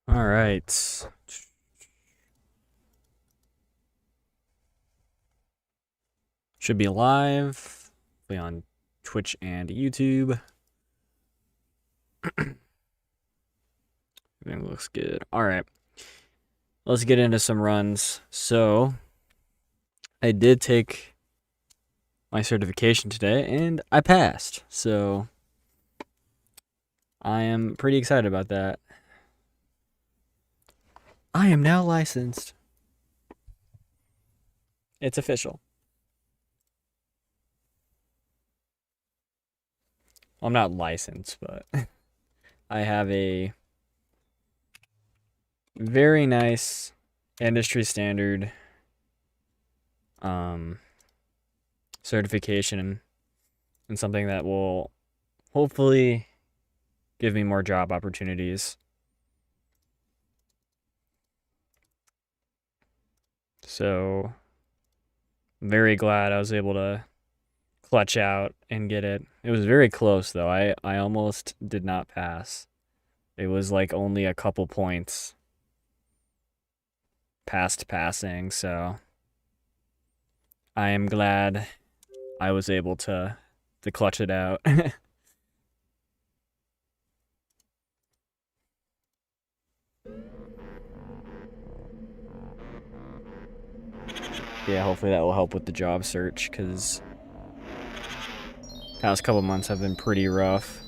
All right. Should be live. Be on Twitch and YouTube. Everything looks good. All right. Let's get into some runs. So, I did take my certification today and I passed. So, I am pretty excited about that. I am now licensed. It's official. Well, I'm not licensed, but I have a very nice industry standard certification and something that will hopefully give me more job opportunities. So I'm very glad I was able to clutch out and get it. It was very close though. I almost did not pass. It was like only a couple points past passing, so I am glad I was able to clutch it out. Yeah, hopefully that will help with the job search, because past couple months have been pretty rough.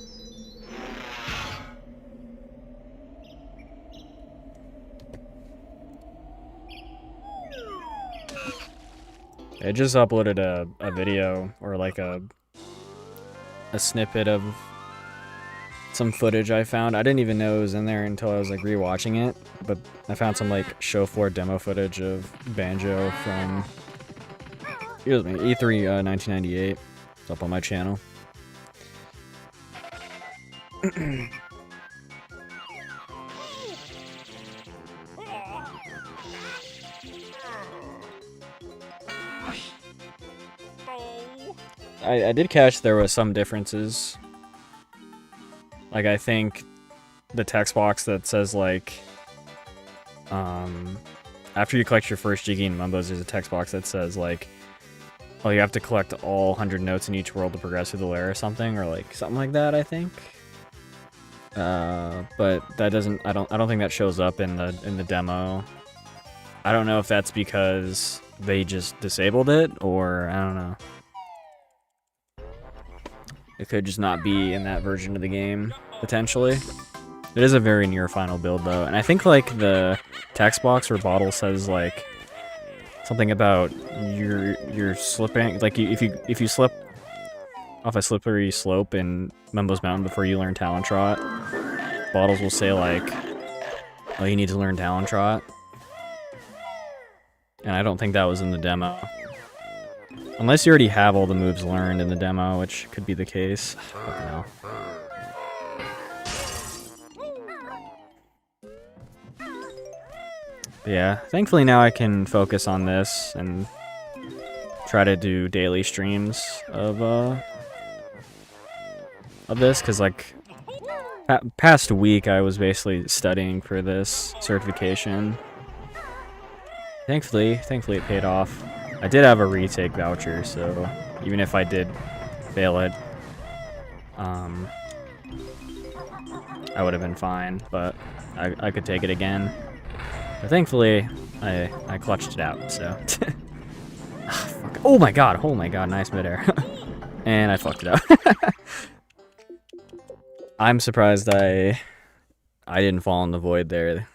I just uploaded a video, or like a snippet of some footage I found. I didn't even know it was in there until I was like rewatching it, but I found some like show floor demo footage of Banjo from E3 1998. It's up on my channel. I did catch there was some differences. Like, I think the text box that says, like, after you collect your first Jiggy and Mumbos, there's a text box that says, like, oh, you have to collect all 100 notes in each world to progress through the layer or something, or, like, something like that, I think. But that doesn't, I don't think that shows up in the demo. I don't know if that's because they just disabled it, or I don't know. It could just not be in that version of the game, potentially. It is a very near final build, though. And I think, like, the text box or bottle says, like, something about you're slipping. Like, if you slip off a slippery slope in Mumbo's Mountain before you learn Talon Trot, bottles will say, like, oh, you need to learn Talon Trot. And I don't think that was in the demo. Unless you already have all the moves learned in the demo, which could be the case. Fucking hell. But yeah, thankfully now I can focus on this and try to do daily streams of this, because like past week I was basically studying for this certification. Thankfully it paid off. I did have a retake voucher, so even if I did fail it, I would have been fine, but I could take it again. But thankfully, I clutched it out, so. Oh my god, nice midair. And I fucked it up. I'm surprised I didn't fall in the void there.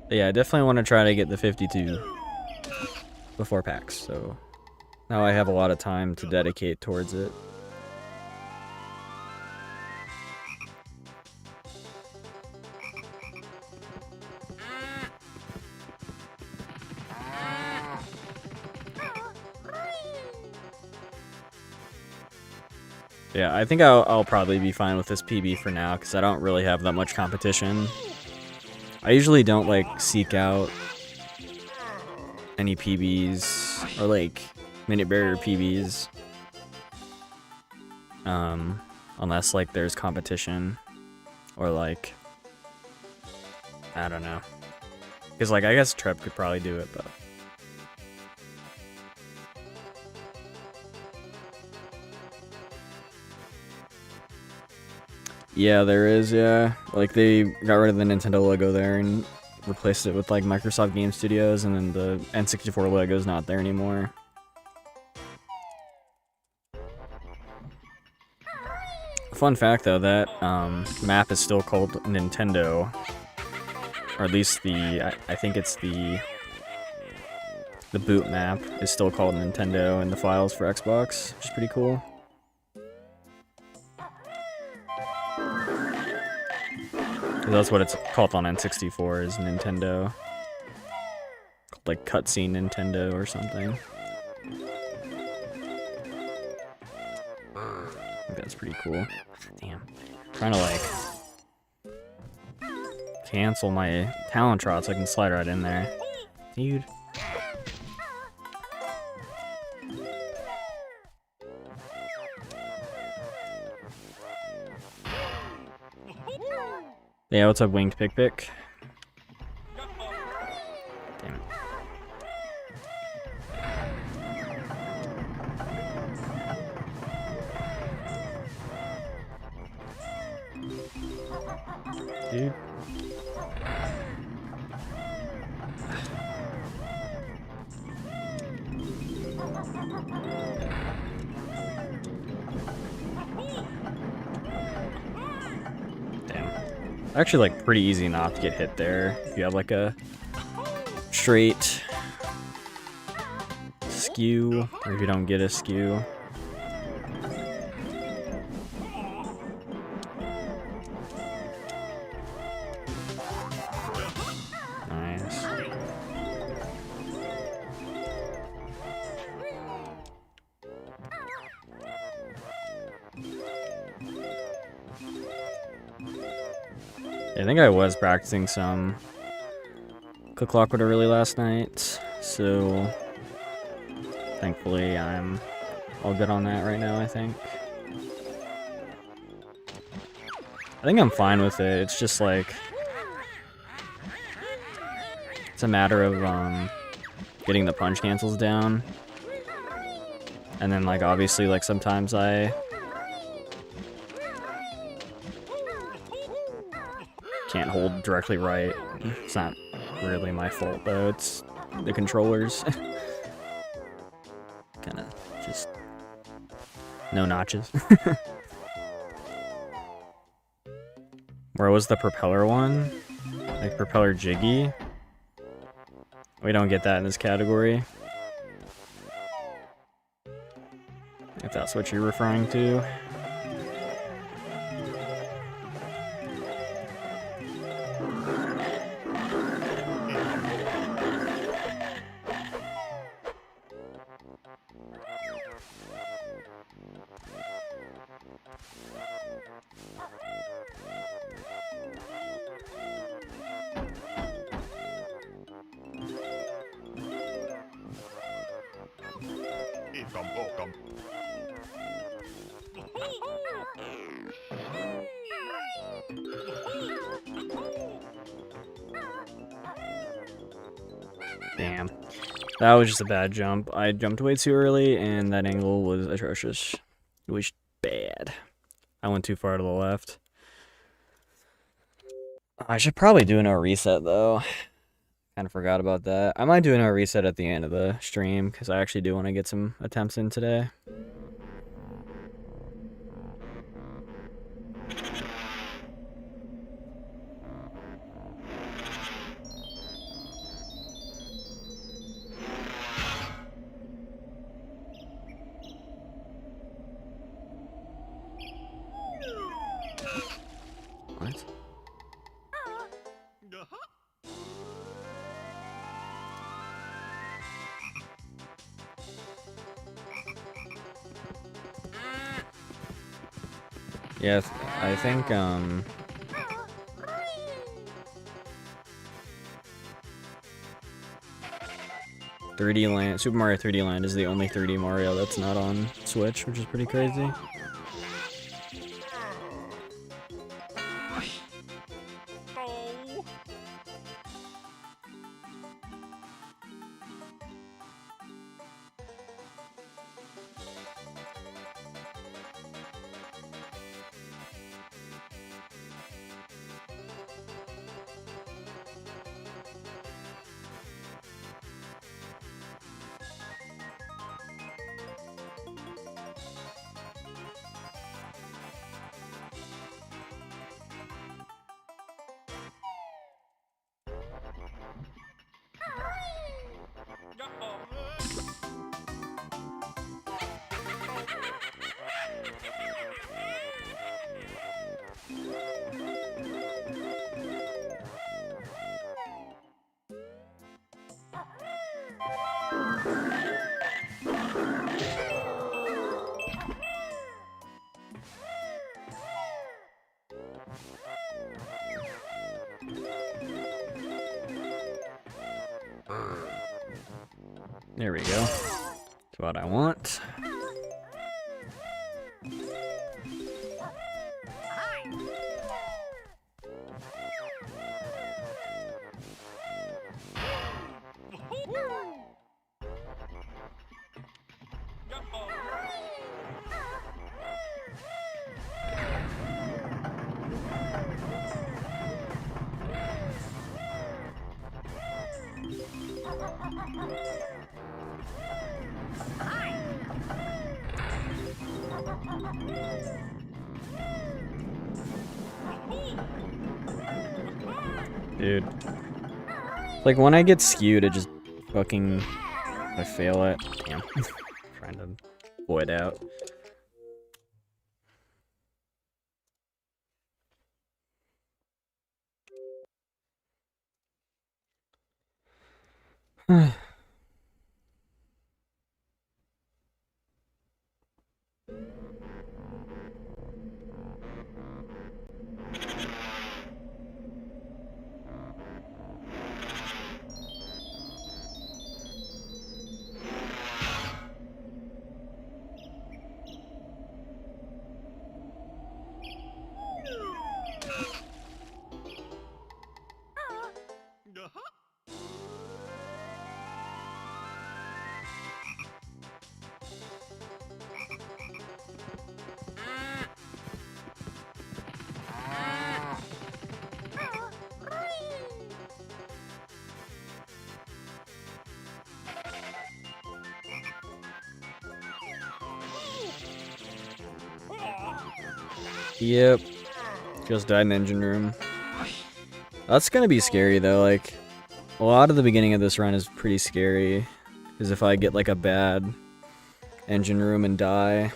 But yeah, I definitely want to try to get the 52 before PAX, so now I have a lot of time to dedicate towards it. Yeah, I think I'll probably be fine with this PB for now, because I don't really have that much competition. I usually don't, like, seek out any PBs, or, like, minute barrier PBs. Unless, like, there's competition, or, like, I don't know. Because, like, I guess Trep could probably do it, but... Yeah, there is, yeah. Like, they got rid of the Nintendo logo there and replaced it with, like, Microsoft Game Studios, and then the N64 logo's not there anymore. Fun fact, though, that map is still called Nintendo. Or at least I think it's the boot map is still called Nintendo in the files for Xbox, which is pretty cool. That's what it's called on N64, is Nintendo. Called, like, Cutscene Nintendo or something. I think that's pretty cool. Damn. I'm trying to, like, cancel my talent trot so I can slide right in there. Dude. Yeah, what's up, Winged Pick Pick? Damn it. Dude. Actually, like, pretty easy not to get hit there if you have, like, a straight skew, or if you don't get a skew. Nice. I think I was practicing some Cook Clockwood early last night, so thankfully I'm all good on that right now, I think. I think I'm fine with it. It's just like, it's a matter of getting the punch cancels down. And then, like, obviously, like, sometimes I can't hold directly right. It's not really my fault, though. It's the controllers. Kind of just no notches. Where was the propeller one? Like propeller jiggy? We don't get that in this category. If that's what you're referring to. Damn. That was just a bad jump. I jumped way too early, and that angle was atrocious. It was bad. I went too far to the left. I should probably do no reset, though. Kind of forgot about that. I might do no reset at the end of the stream, because I actually do want to get some attempts in today. What? Yeah, I think 3D Land, Super Mario 3D Land is the only 3D Mario that's not on Switch, which is pretty crazy. There we go. That's what I want. Dude. Like, when I get skewed, it just fucking... I fail it. Damn. Trying to void out. Yep. Just died in the engine room. That's gonna be scary though, like, a lot of the beginning of this run is pretty scary. Because if I get like a bad engine room and die,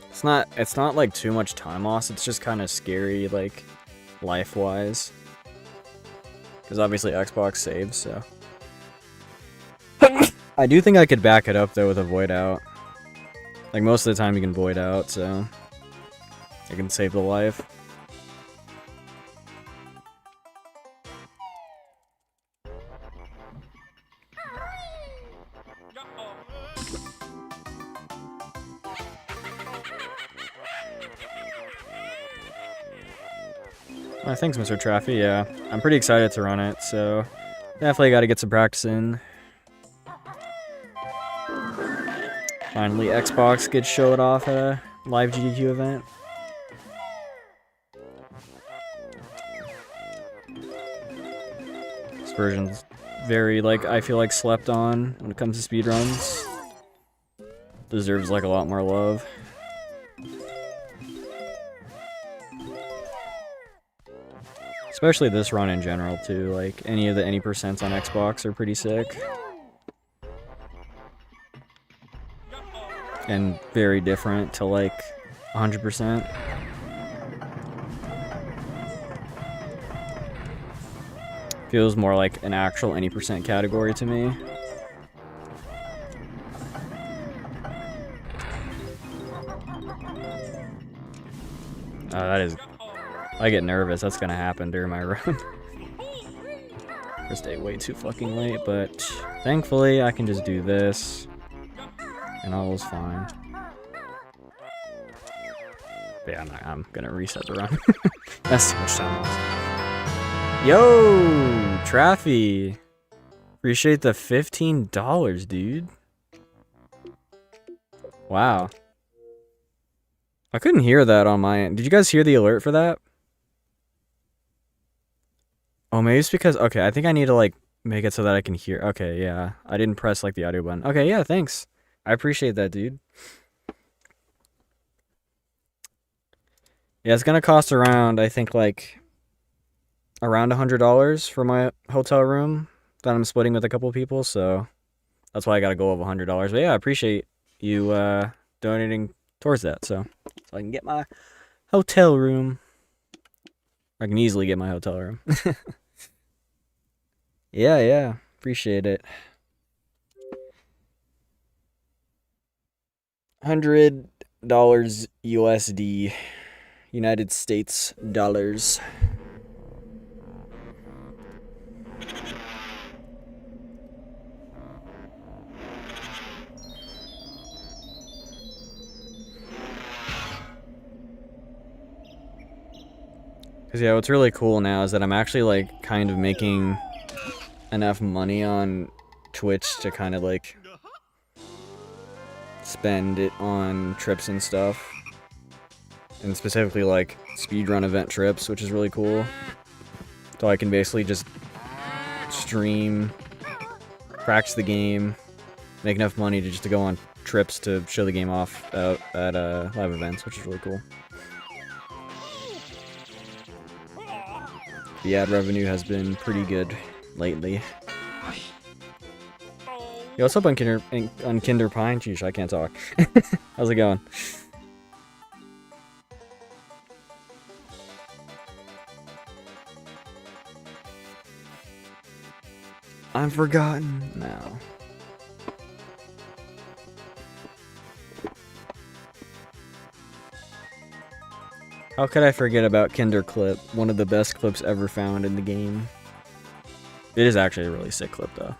it's not like too much time loss, it's just kind of scary, like, life-wise. Because obviously Xbox saves, so. I do think I could back it up though with a void out. Like, most of the time you can void out, so I can save the life. Thanks, Mr. Traffy. Yeah, I'm pretty excited to run it, so definitely got to get some practice in. Finally, Xbox gets showed off at a live GDQ event. This version's very, like, I feel like slept on when it comes to speedruns. Deserves, like, a lot more love. Especially this run in general, too. Like, any of the any percents on Xbox are pretty sick. And very different to, like, 100%. Feels more like an actual any percent category to me. That is... I get nervous. That's gonna happen during my run. I stay way too fucking late, but thankfully I can just do this. And all is fine. But yeah, I'm gonna reset the run. That's too much time lost. Yo! Traffy! Appreciate the $15, dude. Wow. I couldn't hear that on my end. Did you guys hear the alert for that? Oh, maybe it's because... Okay, I think I need to, like, make it so that I can hear... Okay, yeah. I didn't press, like, the audio button. Okay, yeah, thanks. I appreciate that, dude. Yeah, it's gonna cost around, I think, like... around $100 for my hotel room that I'm splitting with a couple people, so... That's why I gotta go over $100. But yeah, I appreciate you, donating towards that, so I can get my hotel room. I can easily get my hotel room. Yeah, appreciate it. $100 USD, United States dollars. Because yeah, what's really cool now is that I'm actually like kind of making enough money on Twitch to kind of like spend it on trips and stuff. And specifically like speedrun event trips, which is really cool. So I can basically just stream, practice the game, make enough money to just to go on trips to show the game off at live events, which is really cool. The ad revenue has been pretty good lately. Yo, what's up on Kinder Pine? Jeez, I can't talk. How's it going? I'm forgotten now. How could I forget about Kinder Clip? One of the best clips ever found in the game. It is actually a really sick clip, though.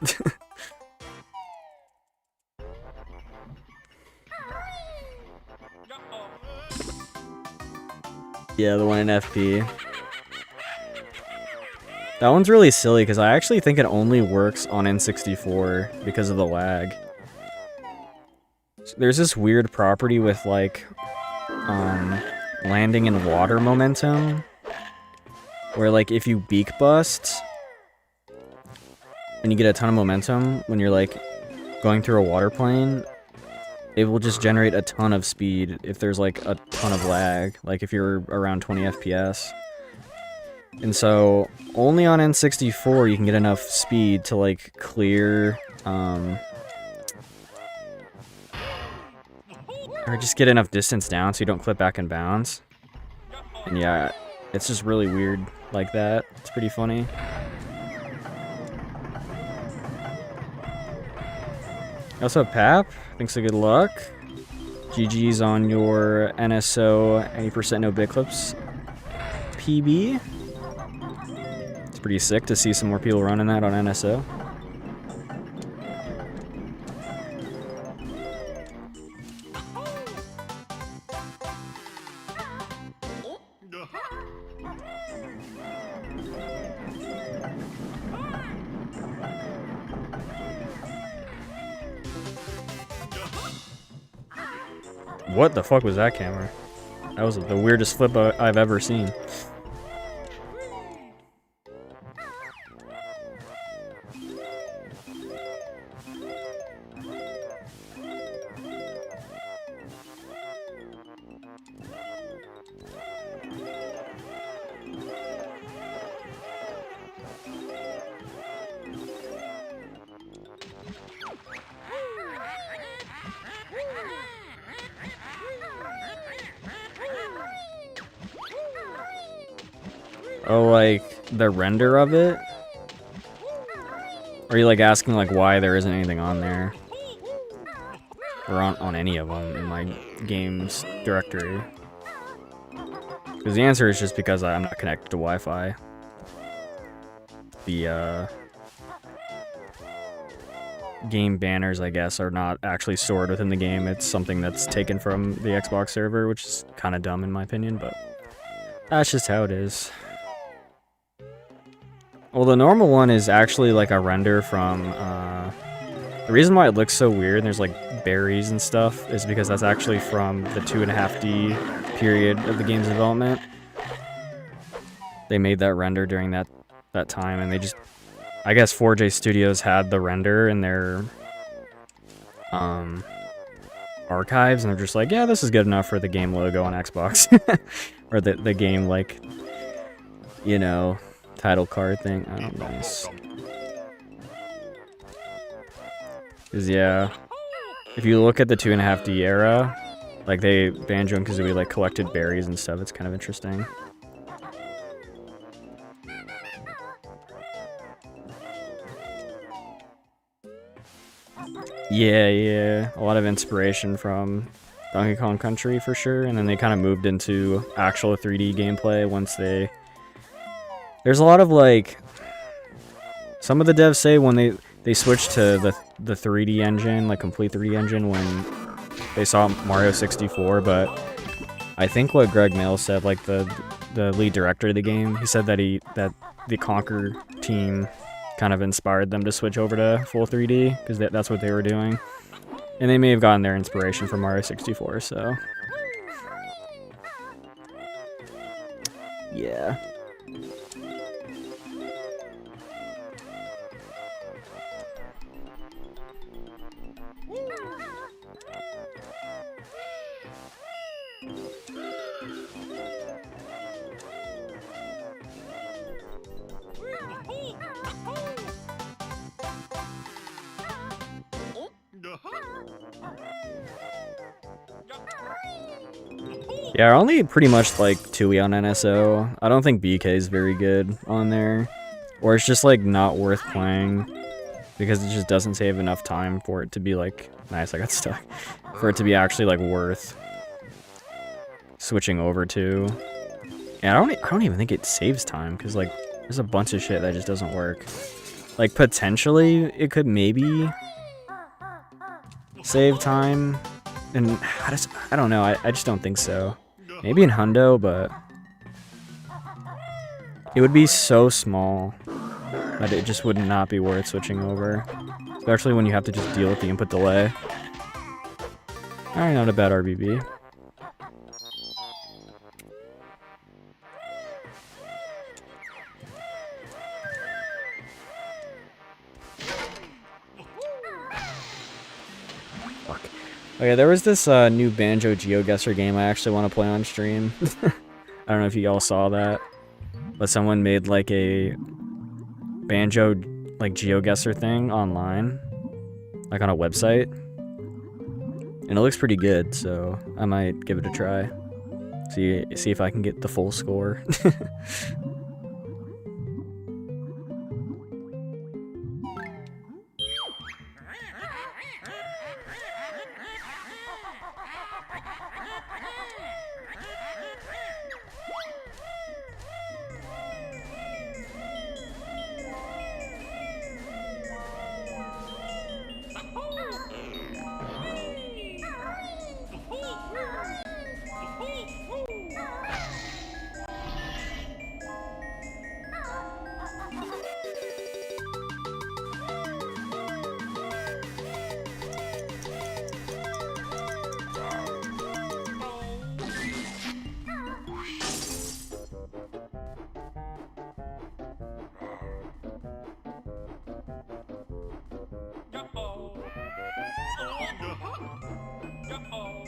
Yeah, the one in FP. That one's really silly, because I actually think it only works on N64 because of the lag. There's this weird property with, like, landing in water momentum, where like if you beak bust and you get a ton of momentum when you're like going through a water plane, it will just generate a ton of speed if there's like a ton of lag, like if you're around 20 FPS. And so only on N64 you can get enough speed to like clear or just get enough distance down so you don't clip back and bounds. And yeah, it's just really weird like that. It's pretty funny. What's up, Pap? Thanks for good luck. GG's on your NSO 80% no bit clips PB. It's pretty sick to see some more people running that on NSO. What the fuck was that camera? That was the weirdest flip I've ever seen. Oh, like, the render of it? Or are you, like, asking, like, why there isn't anything on there? Or on any of them in my games directory? Because the answer is just because I'm not connected to Wi-Fi. The game banners, I guess, are not actually stored within the game. It's something that's taken from the Xbox server, which is kind of dumb in my opinion, but that's just how it is. Well, the normal one is actually like a render from, the reason why it looks so weird and there's like berries and stuff is because that's actually from the 2.5D period of the game's development. They made that render during that time, and they just, I guess 4J Studios had the render in their archives, and they're just like, yeah, this is good enough for the game logo on Xbox. Or the game, like, you know, title card thing. Oh, nice. Because, yeah, if you look at the 2.5D era, like, Banjo and Kazooie, like, collected berries and stuff. It's kind of interesting. Yeah, a lot of inspiration from Donkey Kong Country for sure, and then they kind of moved into actual 3D gameplay once there's a lot of, like, some of the devs say when they switched to the 3D engine, like complete 3D engine, when they saw Mario 64, but I think what Greg Mail said, like the lead director of the game, he said that the Conquer team kind of inspired them to switch over to full 3D, because that's what they were doing. And they may have gotten their inspiration from Mario 64, so... yeah. Yeah, I only pretty much like Tooie on NSO. I don't think BK is very good on there. Or it's just like not worth playing because it just doesn't save enough time for it to be like... nice, I got stuck. For it to be actually like worth switching over to. Yeah, I don't even think it saves time because like there's a bunch of shit that just doesn't work. Like potentially it could maybe save time, and I don't know, I just don't think so. Maybe in Hundo, but it would be so small that it just would not be worth switching over, especially when you have to just deal with the input delay. Alright, not a bad RBB. Okay, there was this new Banjo GeoGuessr game I actually want to play on stream. I don't know if you all saw that, but someone made like a Banjo like GeoGuessr thing online, like on a website, and it looks pretty good, so I might give it a try. See if I can get the full score.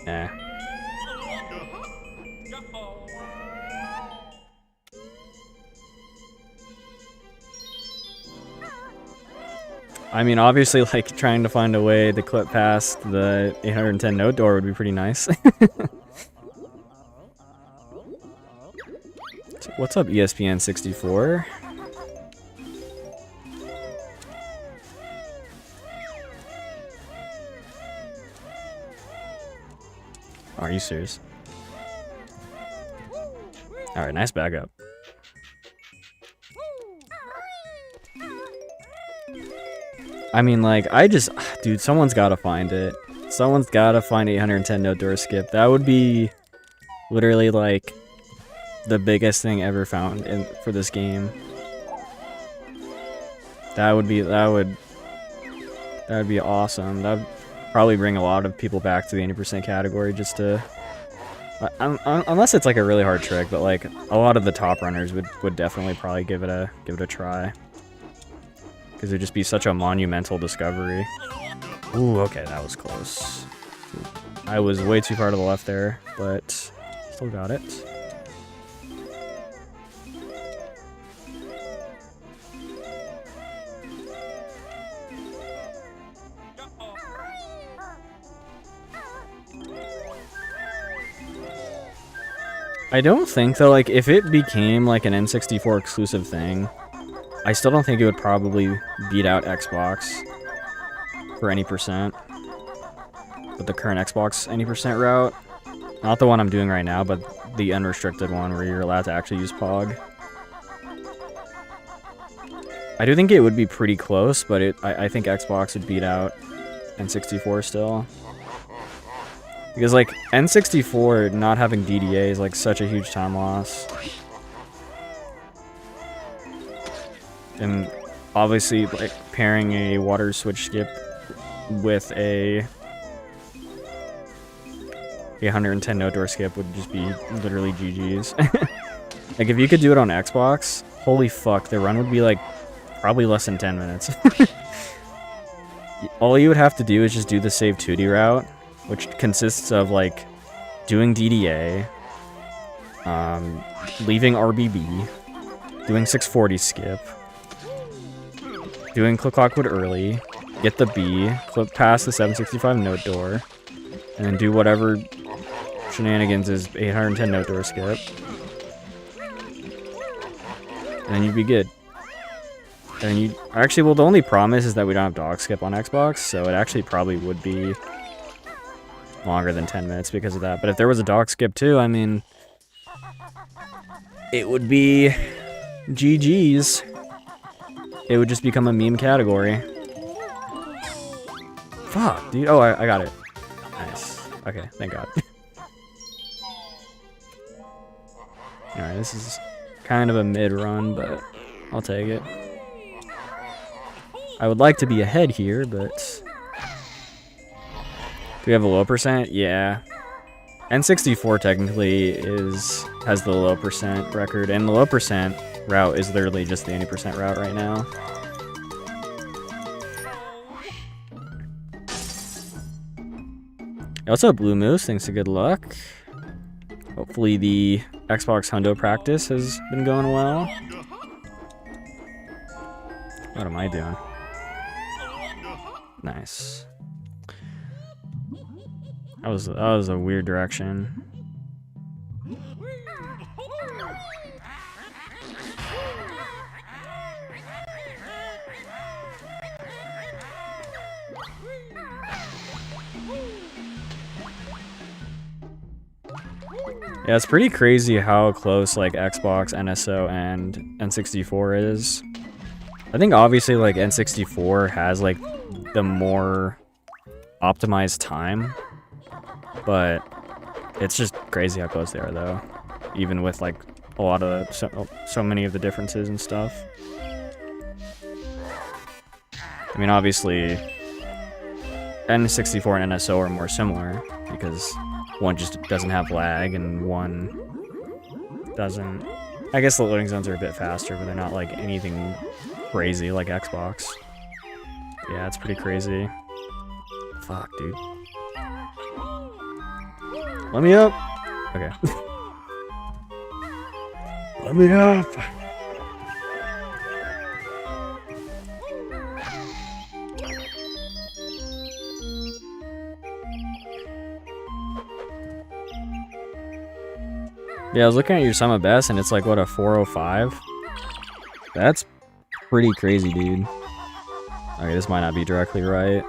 Nah. I mean, obviously, like, trying to find a way to clip past the 810 note door would be pretty nice. What's up, ESPN 64? Are you serious? Alright, nice backup. I mean, like, dude, someone's gotta find it. Someone's gotta find 810 note door skip. That would be literally, like, the biggest thing ever found for this game. That would be awesome. That would probably bring a lot of people back to the 80% category just to... unless it's, like, a really hard trick, but, like, a lot of the top runners would definitely probably give it a try. Because it would just be such a monumental discovery. Ooh, okay, that was close. I was way too far to the left there, but still got it. I don't think, though, like, if it became, like, an N64 exclusive thing, I still don't think it would probably beat out Xbox for any percent. With the current Xbox any percent route. Not the one I'm doing right now, but the unrestricted one where you're allowed to actually use POG. I do think it would be pretty close, but I think Xbox would beat out N64 still. Because, like, N64 not having DDA is, like, such a huge time loss. And obviously, like, pairing a water switch skip with a 110 note door skip would just be literally GG's. Like, if you could do it on Xbox, holy fuck, the run would be, like, probably less than 10 minutes. All you would have to do is just do the save 2D route, which consists of, like, doing DDA, leaving RBB, doing 640 skip, doing Click Clockwood early, get the B, clip past the 765 note door, and then do whatever shenanigans is 810 note door skip. And then you'd be good. And you actually, well, the only problem is that we don't have dog skip on Xbox, so it actually probably would be longer than 10 minutes because of that. But if there was a dog skip too, I mean, it would be GG's. It would just become a meme category. Fuck, dude. Oh, I got it. Nice. Okay, thank God. Alright, this is kind of a mid-run, but I'll take it. I would like to be ahead here, but... Do we have a low percent? Yeah. N64 technically has the low percent record, and the low percent route is literally just the 80% route right now. What's up, Blue Moose? Thanks for good luck. Hopefully the Xbox Hundo practice has been going well. What am I doing? Nice. That was a weird direction. Yeah, it's pretty crazy how close, like, Xbox, NSO, and N64 is. I think, obviously, like, N64 has, like, the more optimized time, but it's just crazy how close they are, though. Even with, like, a lot of, so many of the differences and stuff. I mean, obviously, N64 and NSO are more similar, because one just doesn't have lag, and one doesn't. I guess the loading zones are a bit faster, but they're not, like, anything crazy like Xbox. Yeah, it's pretty crazy. Fuck, dude. Let me up! Okay. Let me up! Yeah, I was looking at your sum of best, and it's like, what, a 405? That's pretty crazy, dude. Okay, this might not be directly right.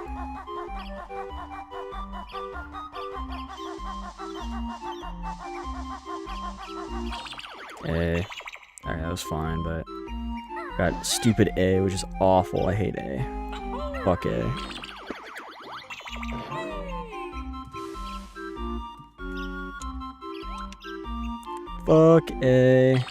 A. Alright, that was fine, but got stupid A, which is awful. I hate A. Fuck A. Fuck A.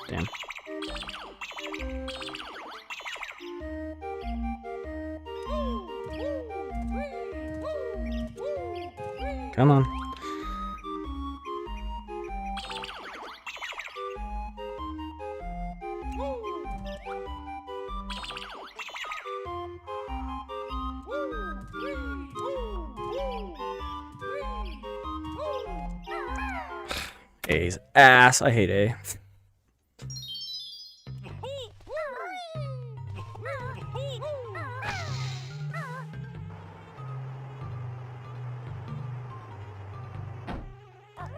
Damn. Come on. A's ass. I hate A.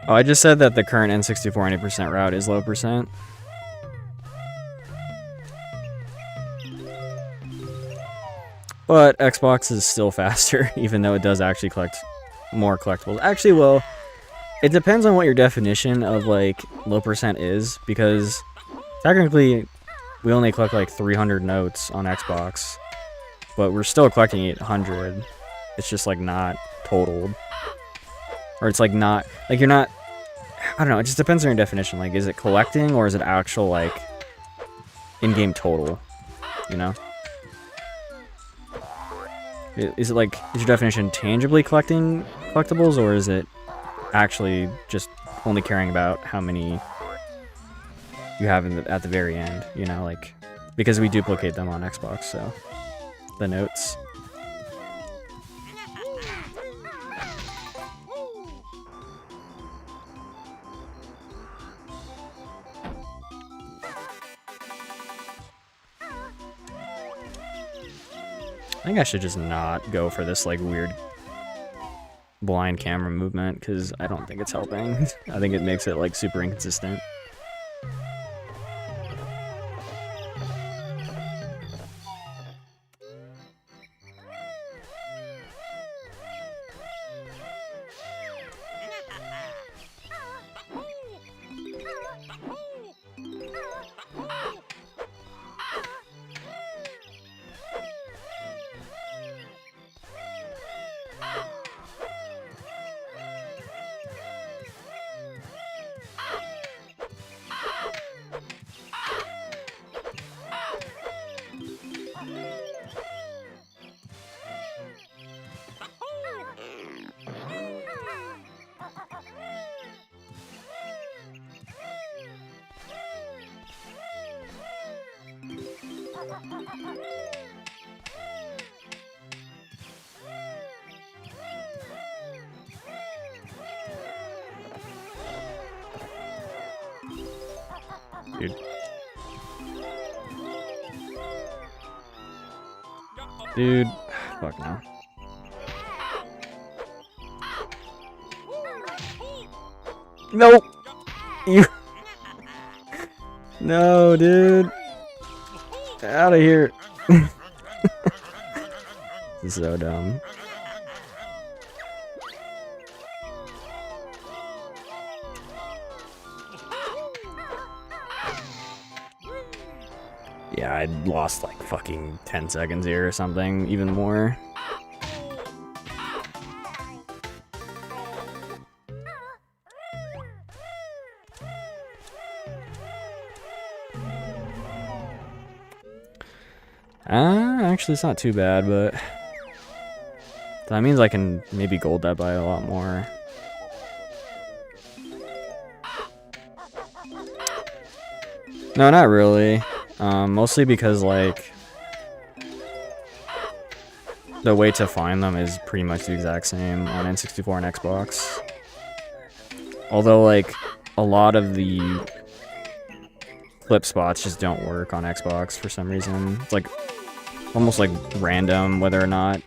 Oh, I just said that the current N64 90% route is low percent. But Xbox is still faster, even though it does actually collect more collectibles. Actually, well, it depends on what your definition of, like, low percent is, because technically we only collect, like, 300 notes on Xbox, but we're still collecting 800. It's just, like, not totaled. Or it's, like, not, like, you're not, I don't know, it just depends on your definition. Like, is it collecting, or is it actual, like, in-game total, you know? Is it, like, is your definition tangibly collecting collectibles, or is it actually just only caring about how many you have at the very end, you know, like, because we duplicate them on Xbox, so, the notes. I think I should just not go for this, like, weird blind camera movement, because I don't think it's helping. I think it makes it, like, super inconsistent. Dude. Dude. Fuck no. Nope! You. No, dude. Out of here. This is so dumb. Yeah, I lost like fucking 10 seconds here or something, even more. Actually, it's not too bad, but that means I can maybe gold that by a lot more. No, not really. Mostly because, like, the way to find them is pretty much the exact same on N64 and Xbox. Although, like, a lot of the clip spots just don't work on Xbox for some reason. It's like almost like random whether or not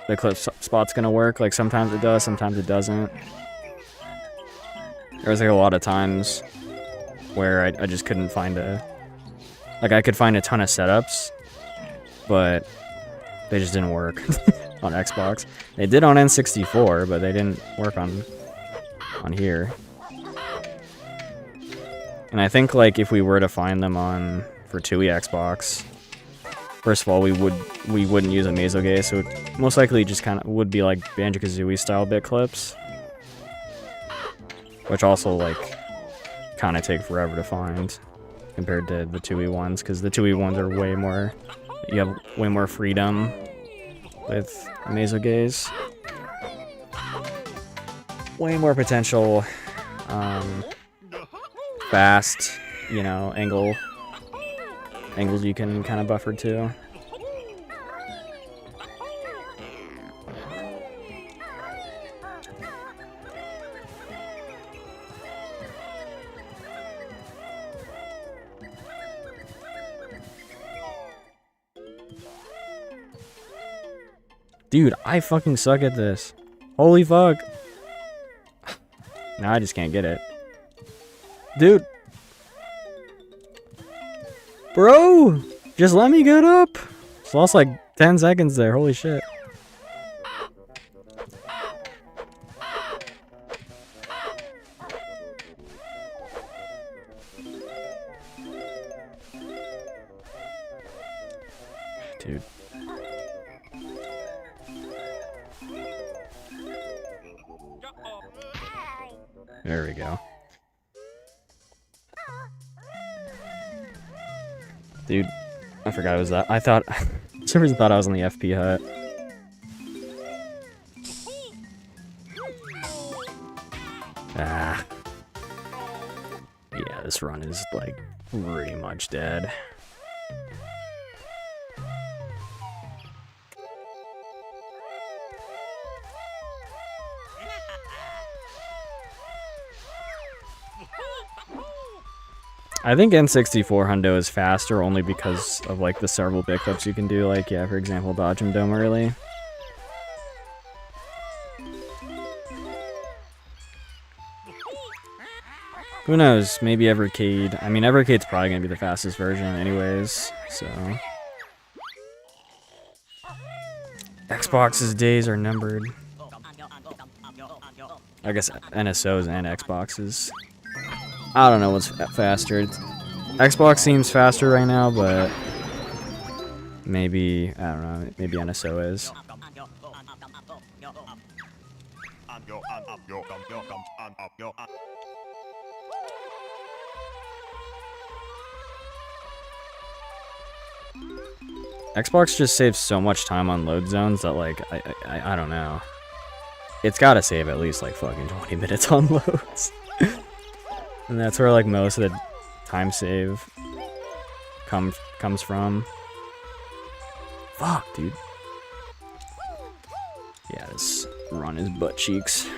the clip spot's gonna work. Like, sometimes it does, sometimes it doesn't. There was like a lot of times where I just couldn't find a... Like, I could find a ton of setups, but they just didn't work. on Xbox. They did on N64, but they didn't work on here. And I think like if we were to find them for Tooie Xbox, first of all we wouldn't use a Mazo-Gay, so it most likely just kind of would be like Banjo-Kazooie style bit clips, which also like kind of take forever to find compared to the Tooie ones, because the Tooie ones are way more, you have way more freedom with Mazo-Gays. Way more potential, fast, you know, angles you can kind of buffer to. Dude, I fucking suck at this. Holy fuck. Now I just can't get it. Dude. Bro! Just let me get up! Just lost like 10 seconds there, holy shit. Dude. There we go. Dude, I forgot it was that. I thought, for some reason thought I was on the FP hut. Ah. Yeah, this run is like pretty much dead. I think N64 Hundo is faster only because of like the several bit clips you can do, like yeah, for example, dodge and dome early. Who knows? Maybe Evercade. I mean, Evercade's probably gonna be the fastest version, anyways. So Xbox's days are numbered. I guess NSOs and Xboxes. I don't know what's faster. Xbox seems faster right now, but maybe, I don't know, maybe NSO is. Xbox just saves so much time on load zones that like, I don't know. It's gotta save at least like fucking 20 minutes on loads. And that's where like most of the time save comes from. Fuck, dude. Yeah, this run is butt cheeks.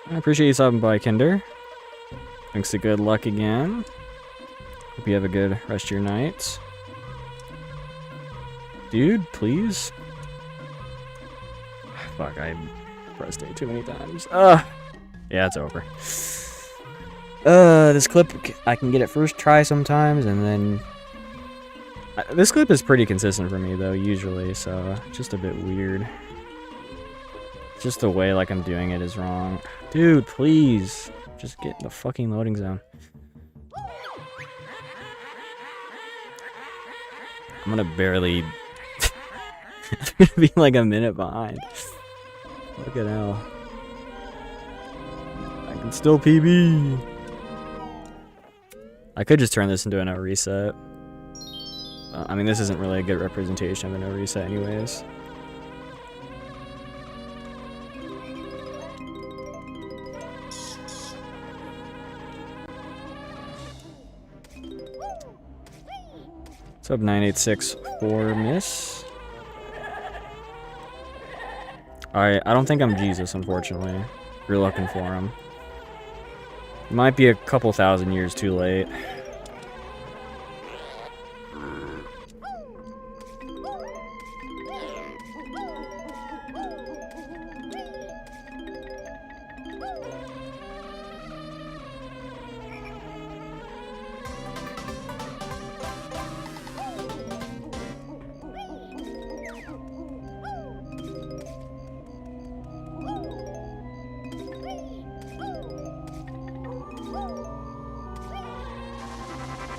I appreciate you stopping by, Kinder. Thanks to good luck again. Hope you have a good rest of your night. Dude, please. Fuck, I pressed A too many times. Yeah, it's over. This clip, I can get it first try sometimes, and then... This clip is pretty consistent for me, though, usually, so just a bit weird. Just the way, like, I'm doing it is wrong. Dude, please. Just get in the fucking loading zone. I'm gonna barely... I'm gonna be like a minute behind. Look at how. I can still PB. I could just turn this into a no reset. I mean, this isn't really a good representation of an reset anyways. What's up, 9864 miss? Alright, I don't think I'm Jesus, unfortunately. You're looking for him. Might be a couple thousand years too late.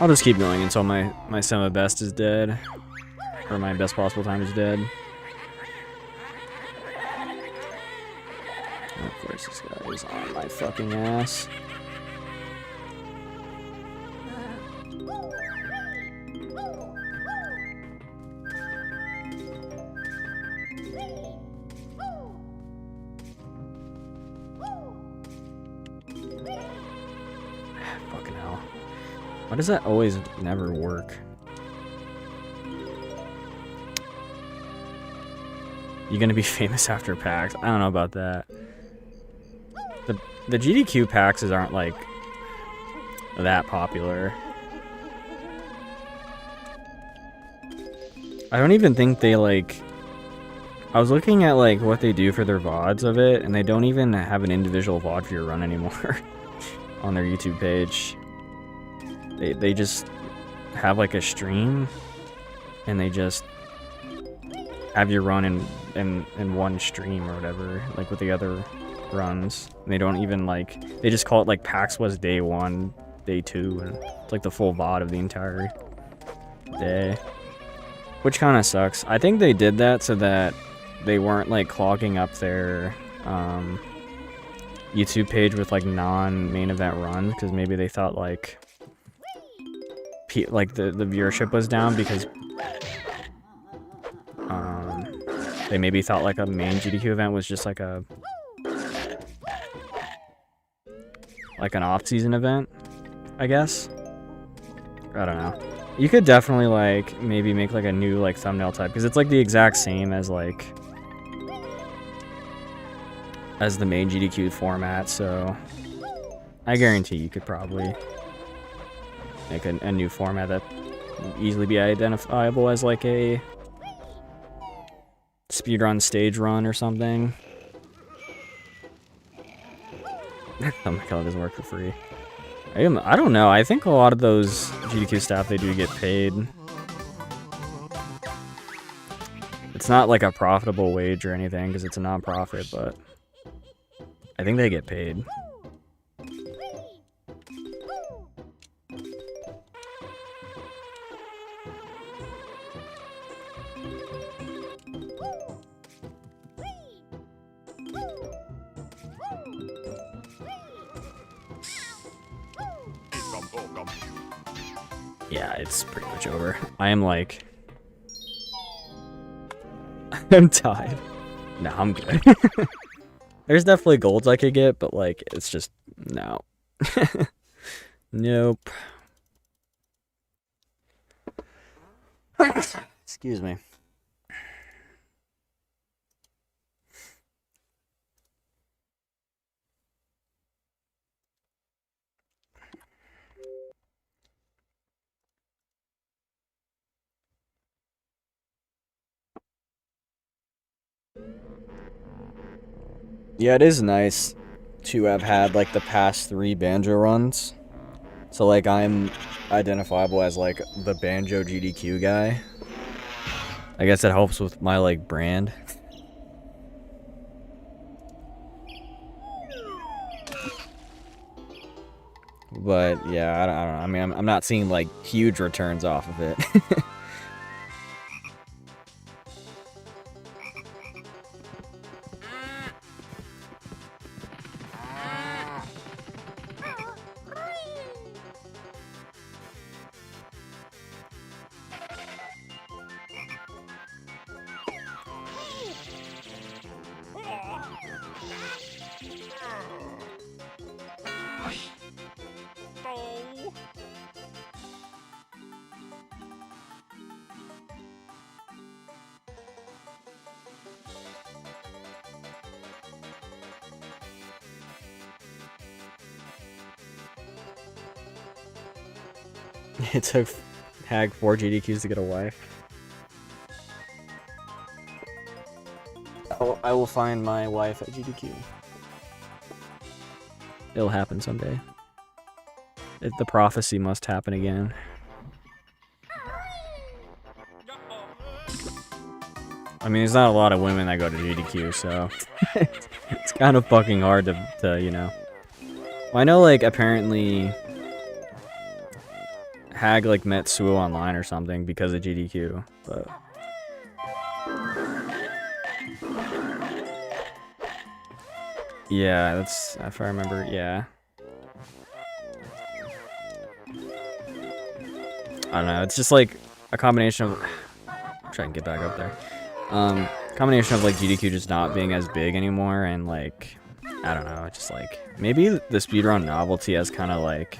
I'll just keep going until my semi-best is dead. Or my best possible time is dead. And of course this guy is on my fucking ass. Fucking hell. Why does that always never work? You gonna be famous after PAX? I don't know about that. The GDQ PAXs aren't like that popular. I don't even think they like... I was looking at like what they do for their VODs of it, and they don't even have an individual VOD for your run anymore on their YouTube page. They just have like a stream, and they just have you run in one stream or whatever, like with the other runs. And they don't even like, they just call it like PAX was day 1, day 2, and it's like the full VOD of the entire day, which kind of sucks. I think they did that so that they weren't like clogging up their YouTube page with like non-main event runs, because maybe they thought like the viewership was down because they maybe thought like a main GDQ event was just like an off-season event, I guess. I don't know. You could definitely like maybe make like a new like thumbnail type, because it's like the exact same as like as the main GDQ format, so I guarantee you could probably make a new format that would easily be identifiable as like a speedrun stage run or something. Oh my god, it doesn't work for free. I don't know, I think a lot of those GDQ staff, they do get paid. It's not like a profitable wage or anything because it's a non-profit, but I think they get paid. Yeah, it's pretty much over. I am like... I'm tired. No, I'm good. There's definitely golds I could get, but like, it's just... no. Nope. Excuse me. Yeah, it is nice to have had like the past 3 Banjo runs. So like I'm identifiable as like the Banjo GDQ guy. I guess it helps with my like brand. But yeah, I don't know. I mean, I'm not seeing like huge returns off of it. It took Hag 4 GDQs to get a wife. I will find my wife at GDQ. It'll happen someday. The prophecy must happen again. I mean, there's not a lot of women that go to GDQ, so it's kind of fucking hard to, you know. Well, I know, like, apparently Hag, like, met Suo online or something because of GDQ, but... Yeah, that's, if I remember, yeah. I don't know, it's just, like, a combination of... Try and get back up there. Combination of, like, GDQ just not being as big anymore, and, like, I don't know, just, like, maybe the speedrun novelty has kind of, like,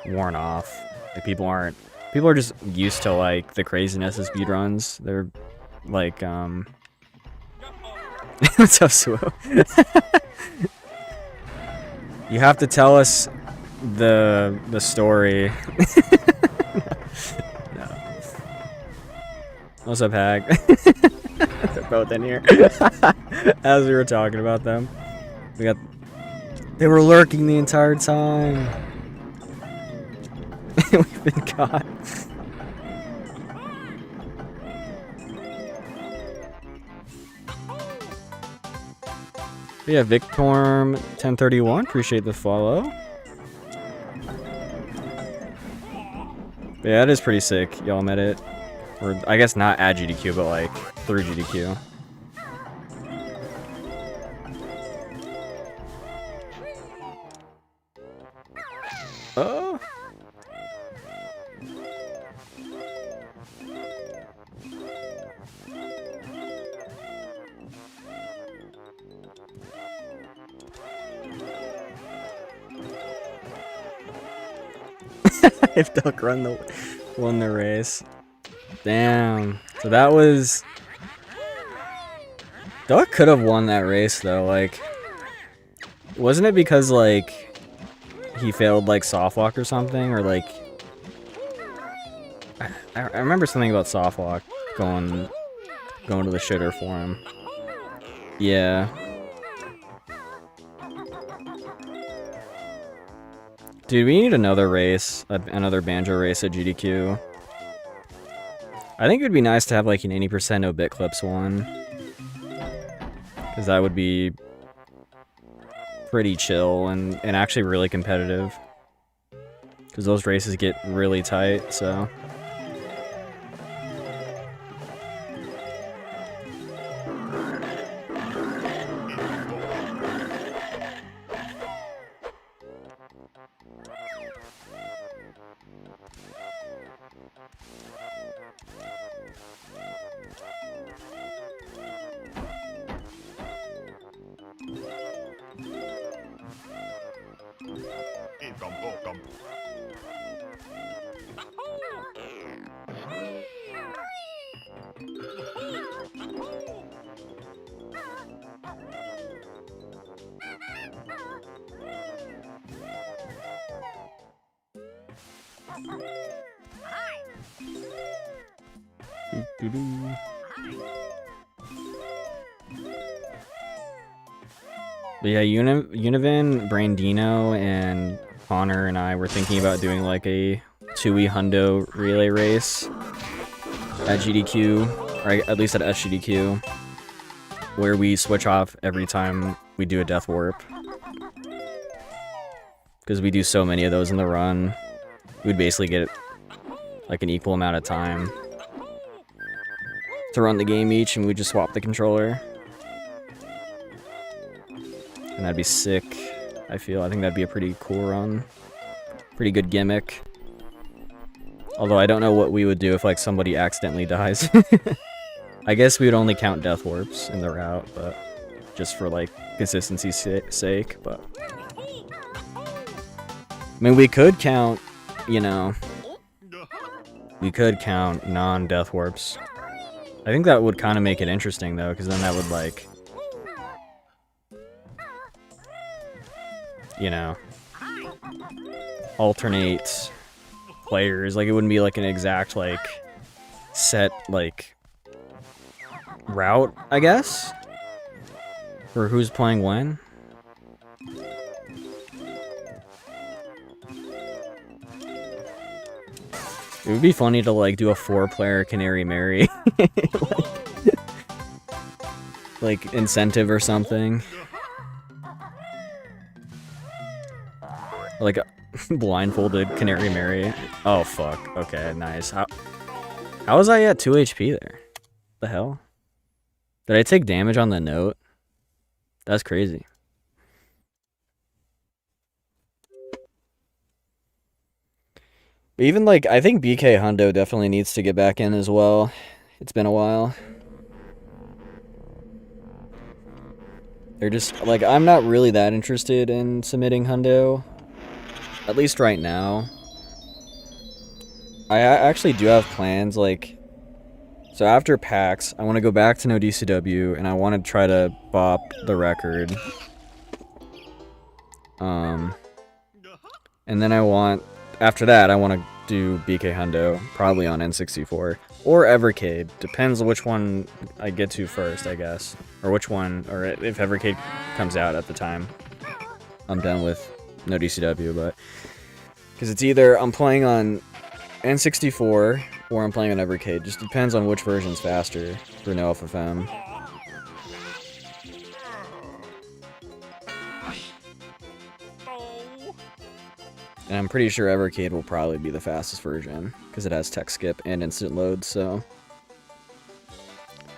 worn off. Like, people are just used to, like, the craziness of speedruns. They're, like, what's up, Suo? You have to tell us the story. No. What's up, Hag? They're both in here. As we were talking about them. They were lurking the entire time. We've been caught. Yeah, Victorm1031, appreciate the follow. Yeah, that is pretty sick. Y'all met it. Or, I guess not at GDQ, but like through GDQ. Oh. If Duck won the race. Damn. So that was... Duck could have won that race though, like... Wasn't it because, like, he failed, like, softwalk or something? Or, like... I remember something about softwalk going to the shitter for him. Yeah. Dude, we need another race, another Banjo race at GDQ. I think it would be nice to have like an 80% no bit clips one. Because that would be pretty chill and actually really competitive. Because those races get really tight, so... But yeah, Univin, Brandino, and Connor and I were thinking about doing like a Tooie Hundo relay race at GDQ, or at least at SGDQ, where we switch off every time we do a death warp. Because we do so many of those in the run, we'd basically get like an equal amount of time to run the game each, and we just swap the controller. And that'd be sick, I feel. I think that'd be a pretty cool run. Pretty good gimmick. Although I don't know what we would do if like somebody accidentally dies. I guess we would only count death warps in the route, but just for like consistency's sake, but... I mean, we could count, you know... We could count non-death warps. I think that would kind of make it interesting, though, because then that would, like... You know... alternate players. Like, it wouldn't be like an exact, like, set, like, route, I guess? For who's playing when? It would be funny to, like, do a 4-player Canary Mary. like, incentive or something. Like, a blindfolded Canary Mary. Oh, fuck. Okay, nice. How was I at 2 HP there? The hell? Did I take damage on the note? That's crazy. Even, like, I think BK Hundo definitely needs to get back in as well. It's been a while. They're just, like, I'm not really that interested in submitting Hundo. At least right now. I actually do have plans, like... So after PAX, I want to go back to no DCW, and I want to try to bop the record. And then I want... After that, I want to do BK Hundo, probably on N64. Or Evercade, depends on which one I get to first, I guess. Or which one, or if Evercade comes out at the time. I'm done with no DCW, but... Because it's either I'm playing on N64, or I'm playing on Evercade. Just depends on which version's faster for no FFM. And I'm pretty sure Evercade will probably be the fastest version, because it has text skip and instant load, so...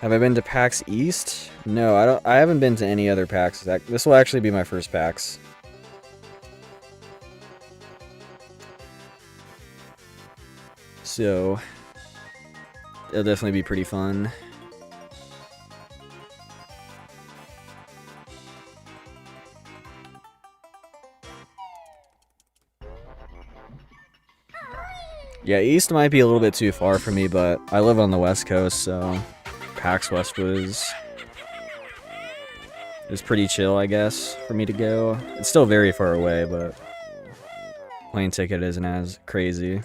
Have I been to PAX East? No, I haven't been to any other PAX. This will actually be my first PAX. So... It'll definitely be pretty fun. Yeah, East might be a little bit too far for me, but I live on the West Coast, so PAX West was pretty chill, I guess, for me to go. It's still very far away, but plane ticket isn't as crazy.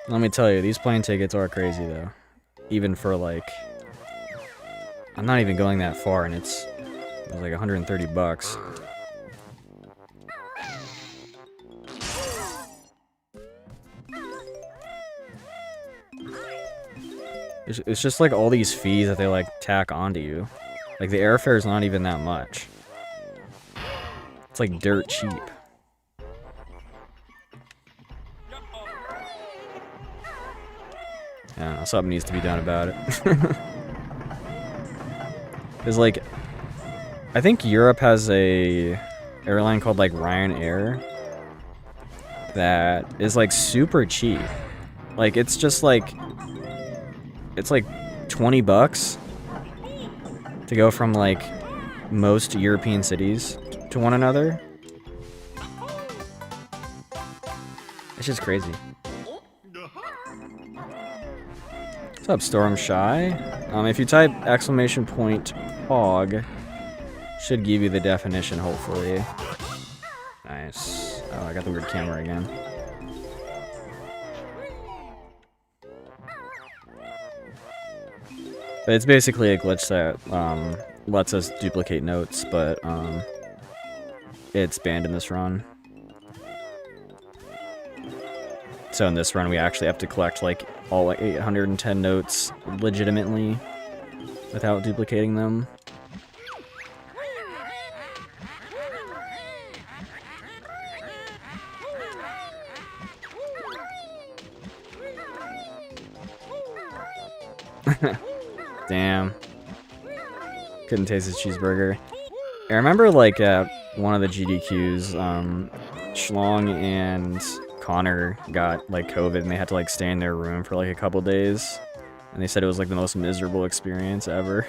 Let me tell you, these plane tickets are crazy, though. Even for, like... I'm not even going that far, and it was like 130 bucks. It's just like all these fees that they like tack onto you. Like the airfare is not even that much. It's like dirt cheap. I don't know, something needs to be done about it. Cause like, I think Europe has a airline called like Ryanair that is like super cheap. Like it's just like, it's like 20 bucks to go from like most European cities to one another. It's just crazy. What's up, Storm Shy? If you type !POG, should give you the definition, hopefully. Nice. Oh, I got the weird camera again. But it's basically a glitch that lets us duplicate notes, but it's banned in this run. So in this run, we actually have to collect like all like 810 notes legitimately without duplicating them. Damn. Couldn't taste his cheeseburger. I remember like at one of the GDQs, Schlong and Connor got like COVID and they had to like stay in their room for like a couple days. And they said it was like the most miserable experience ever.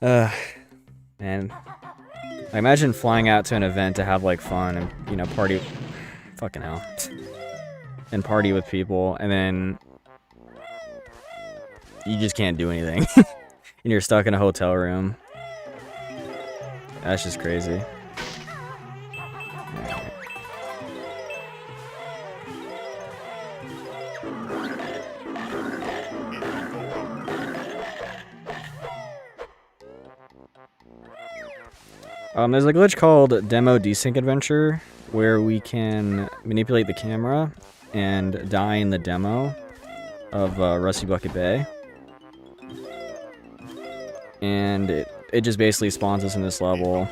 Man. I imagine flying out to an event to have like fun and, you know, party. Fucking hell. And party with people, and then you just can't do anything. And you're stuck in a hotel room. That's just crazy. There's a glitch called Demo Desync Adventure where we can manipulate the camera and die in the demo of Rusty Bucket Bay. And it just basically spawns us in this level.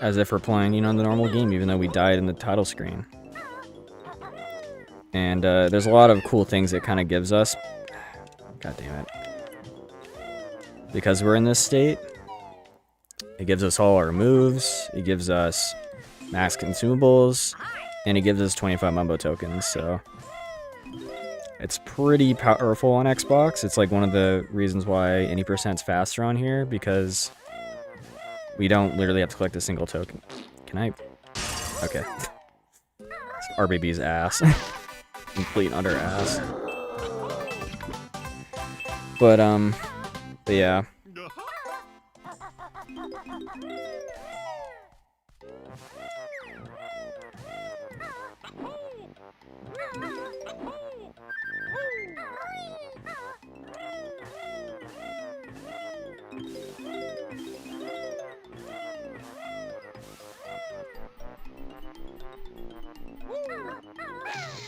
As if we're playing, you know, the normal game, even though we died in the title screen. And there's a lot of cool things it kind of gives us. God damn it. Because we're in this state, it gives us all our moves, it gives us max consumables, and it gives us 25 Mumbo tokens, so it's pretty powerful on Xbox. It's like one of the reasons why any percent's faster on here, because we don't literally have to collect a single token. Can I? Okay. RBB's ass. Complete and utter ass. But yeah.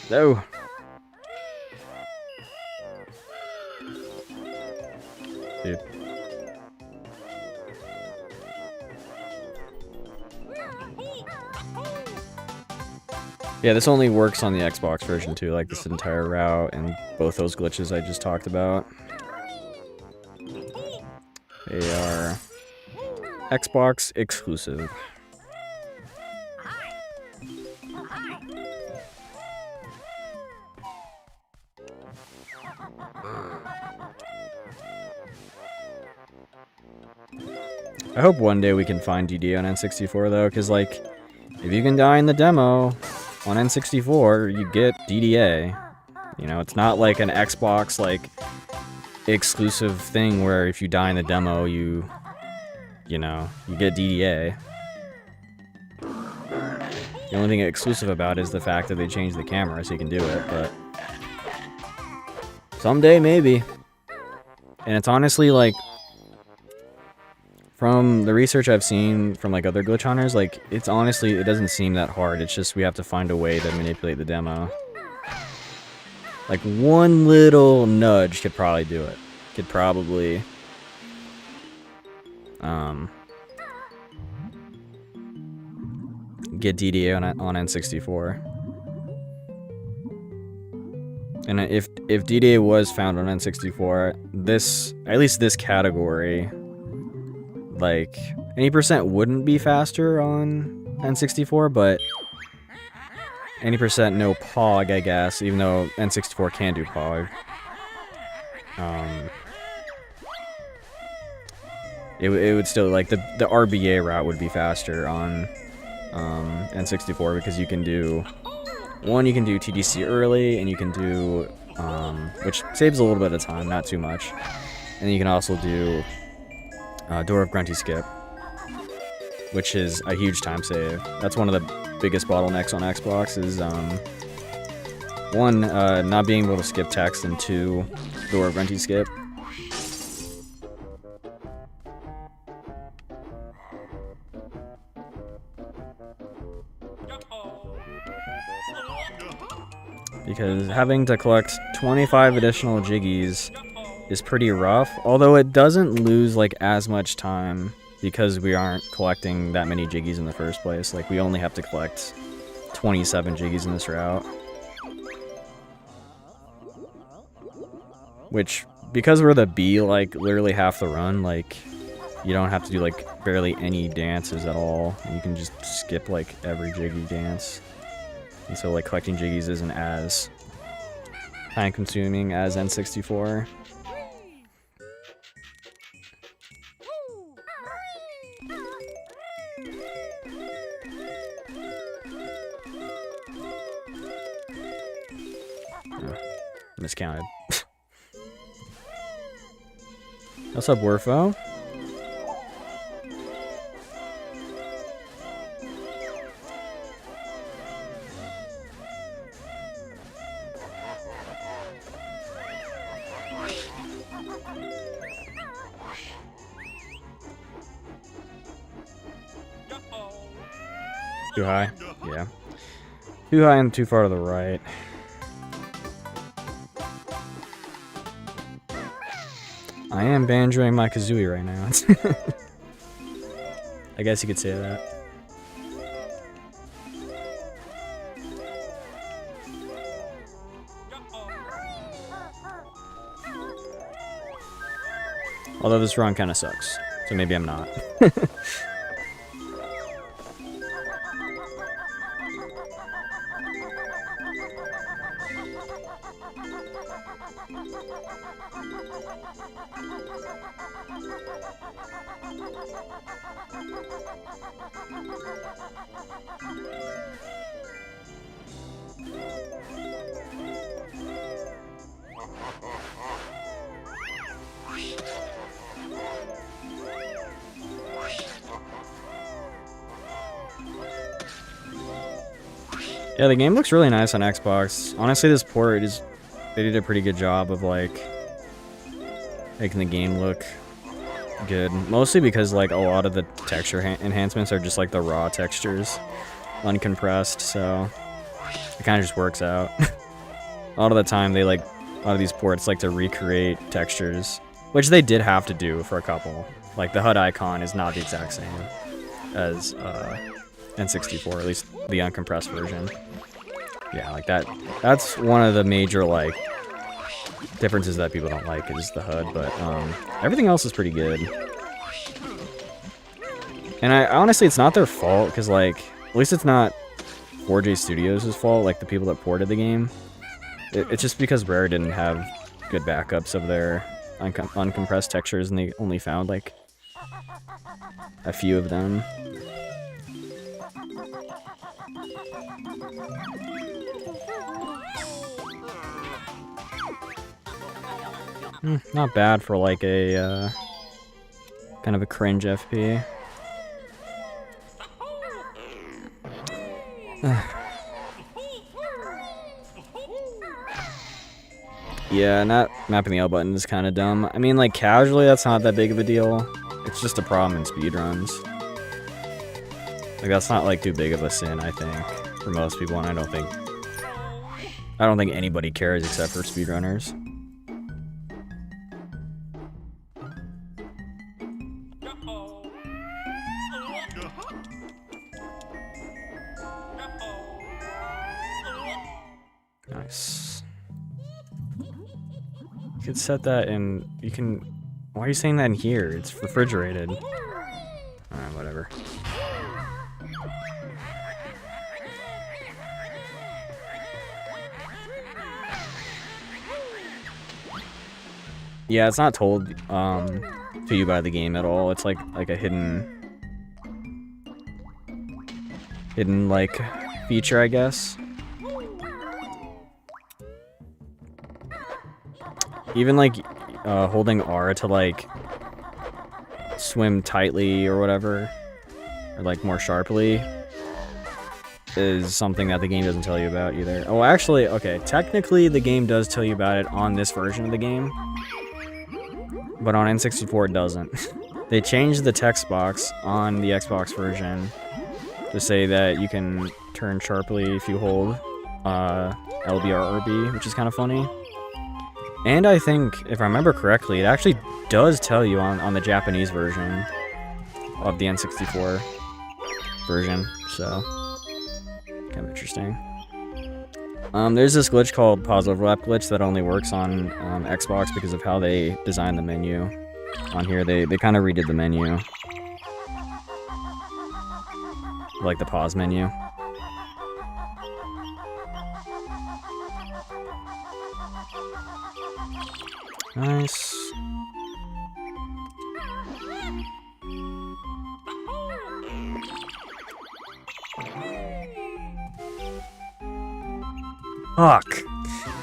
No. Dude. Yeah, this only works on the Xbox version too, like this entire route and both those glitches I just talked about. They are Xbox exclusive. I hope one day we can find DDA on N64 though, because like, if you can die in the demo on N64, you get DDA. You know, it's not like an Xbox like exclusive thing where if you die in the demo, you know, you get DDA. The only thing exclusive about it is the fact that they changed the camera so you can do it, but someday maybe. And it's honestly like, from the research I've seen from like other glitch hunters, like it's honestly, it doesn't seem that hard. It's just we have to find a way to manipulate the demo. Like one little nudge could probably do it. Could probably get DDA on N64. And if DDA was found on N64, this, at least this category, like, any percent wouldn't be faster on N64, but any percent no POG, I guess, even though N64 can do POG. It would still, like, the RBA route would be faster on N64 because you can do, one, you can do TDC early, and you can do, which saves a little bit of time, not too much. And you can also do Door of Grunty Skip, which is a huge time save. That's one of the biggest bottlenecks on Xbox is, one, not being able to skip text, and two, Door of Grunty Skip. Because having to collect 25 additional jiggies is pretty rough, although it doesn't lose like as much time because we aren't collecting that many jiggies in the first place. Like, we only have to collect 27 jiggies in this route. Which, because we're the B, like, literally half the run, like, you don't have to do, like, barely any dances at all. You can just skip, like, every jiggy dance. And so, like, collecting jiggies isn't as time-consuming as N64. Miscounted. What's up, Werfo? Too high? Yeah. Too high and too far to the right. I am banjoing my Kazooie right now. I guess you could say that. Although this run kind of sucks, so maybe I'm not. Yeah, the game looks really nice on Xbox. Honestly, this port is... They did a pretty good job of, like, making the game look good. Mostly because, like, a lot of the texture enhancements are just, like, the raw textures. Uncompressed, so... It kind of just works out. A lot of the time, they, like... A lot of these ports like to recreate textures. Which they did have to do for a couple. Like, the HUD icon is not the exact same as, N64, at least the uncompressed version. Yeah, like that's one of the major, like, differences that people don't like is the HUD, but everything else is pretty good. And honestly, it's not their fault, because, like, at least it's not 4J Studios' fault, like the people that ported the game. It's just because Rare didn't have good backups of their uncompressed textures, and they only found, like, a few of them. Not bad for, like, a, kind of a cringe FP. Yeah, not mapping the L button is kind of dumb. I mean, like, casually, that's not that big of a deal. It's just a problem in speedruns. Like, that's not, like, too big of a sin, I think, for most people, and I don't think anybody cares except for speedrunners. Nice. You could set that in... You can... Why are you saying that in here? It's refrigerated. Alright, whatever. Yeah, it's not told to you by the game at all. It's like a hidden like feature, I guess. Even like holding R to like swim tightly or whatever, or like more sharply, is something that the game doesn't tell you about either. Oh, actually, okay, technically the game does tell you about it on this version of the game, but on N64 it doesn't. They changed the text box on the Xbox version to say that you can turn sharply if you hold LB or RB, which is kind of funny. And I think, if I remember correctly, it actually does tell you on the Japanese version of the N64 version, so kind of interesting. There's this glitch called pause overlap glitch that only works on Xbox because of how they designed the menu. On here, they kind of redid the menu. Like the pause menu. Nice. Fuck.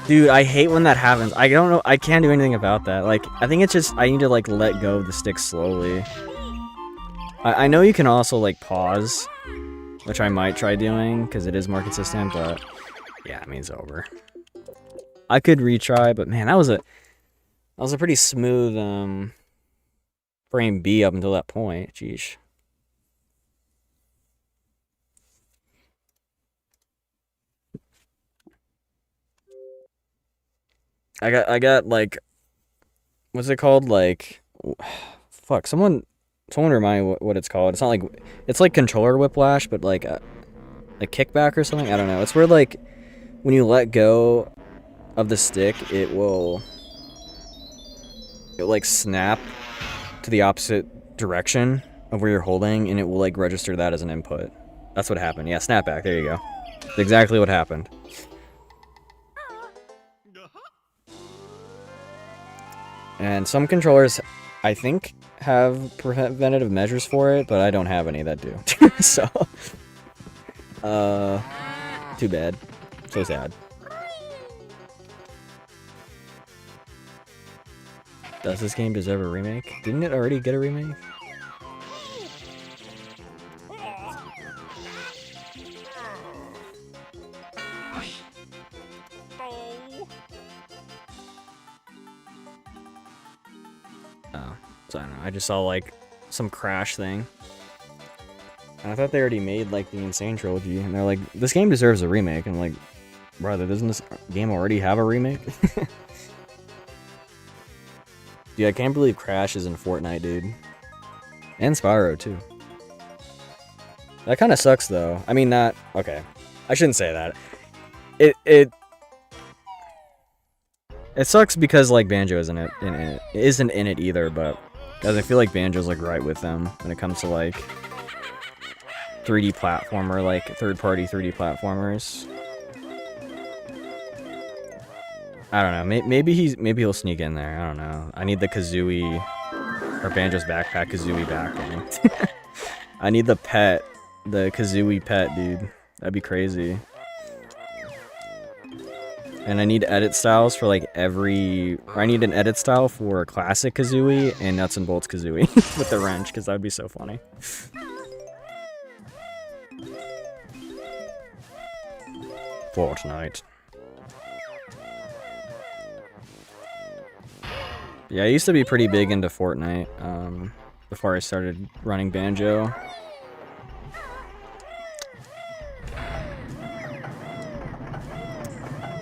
Dude, I hate when that happens. I don't know. I can't do anything about that. Like, I think it's just I need to like let go of the stick slowly. I know you can also like pause, which I might try doing because it is more consistent. But yeah, I mean it's over. I could retry, but man, that was a pretty smooth frame B up until that point. Jeez. I got like, what's it called? Like, fuck. Someone remind me what it's called. It's not like, it's like controller whiplash, but like a kickback or something. I don't know. It's where like when you let go of the stick, it'll like snap to the opposite direction of where you're holding, and it will like register that as an input. That's what happened. Yeah, snapback. There you go. That's exactly what happened. And some controllers, I think, have preventative measures for it, but I don't have any that do. So, too bad. So sad. Does this game deserve a remake? Didn't it already get a remake? Oh, so I don't know. I just saw like some Crash thing. And I thought they already made like the Insane trilogy, and they're like, this game deserves a remake. And I'm like, brother, doesn't this game already have a remake? Dude, I can't believe Crash is in Fortnite, dude. And Spyro, too. That kind of sucks, though. I mean, not... Okay. I shouldn't say that. It sucks because, like, Banjo isn't in it either, but... Because I feel like Banjo's, like, right with them when it comes to, like... 3D platformer, like, third-party 3D platformers. I don't know. Maybe he'll sneak in there. I don't know. I need the Kazooie or Banjo's backpack Kazooie backing. I need the Kazooie pet, dude. That'd be crazy. And I need edit styles for like I need an edit style for classic Kazooie and Nuts and Bolts Kazooie with the wrench, because that'd be so funny. Fortnite. Yeah, I used to be pretty big into Fortnite, before I started running Banjo.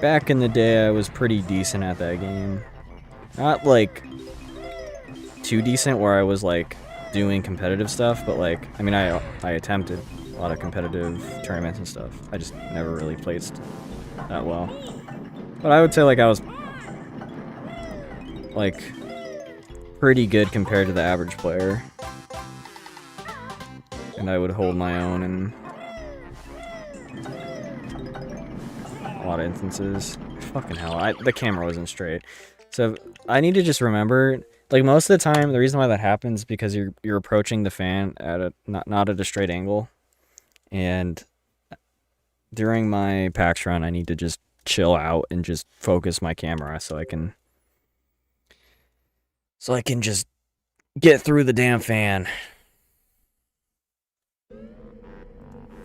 Back in the day, I was pretty decent at that game. Not, like, too decent where I was, like, doing competitive stuff, but, like, I mean, I attempted a lot of competitive tournaments and stuff. I just never really played that well. But I would say, like, I was like pretty good compared to the average player, and I would hold my own in a lot of instances. Fucking hell, the camera wasn't straight, so I need to just remember, like, most of the time the reason why that happens is because you're approaching the fan at a not at a straight angle, and during my PAX run I need to just chill out and just focus my camera so I can just get through the damn fan.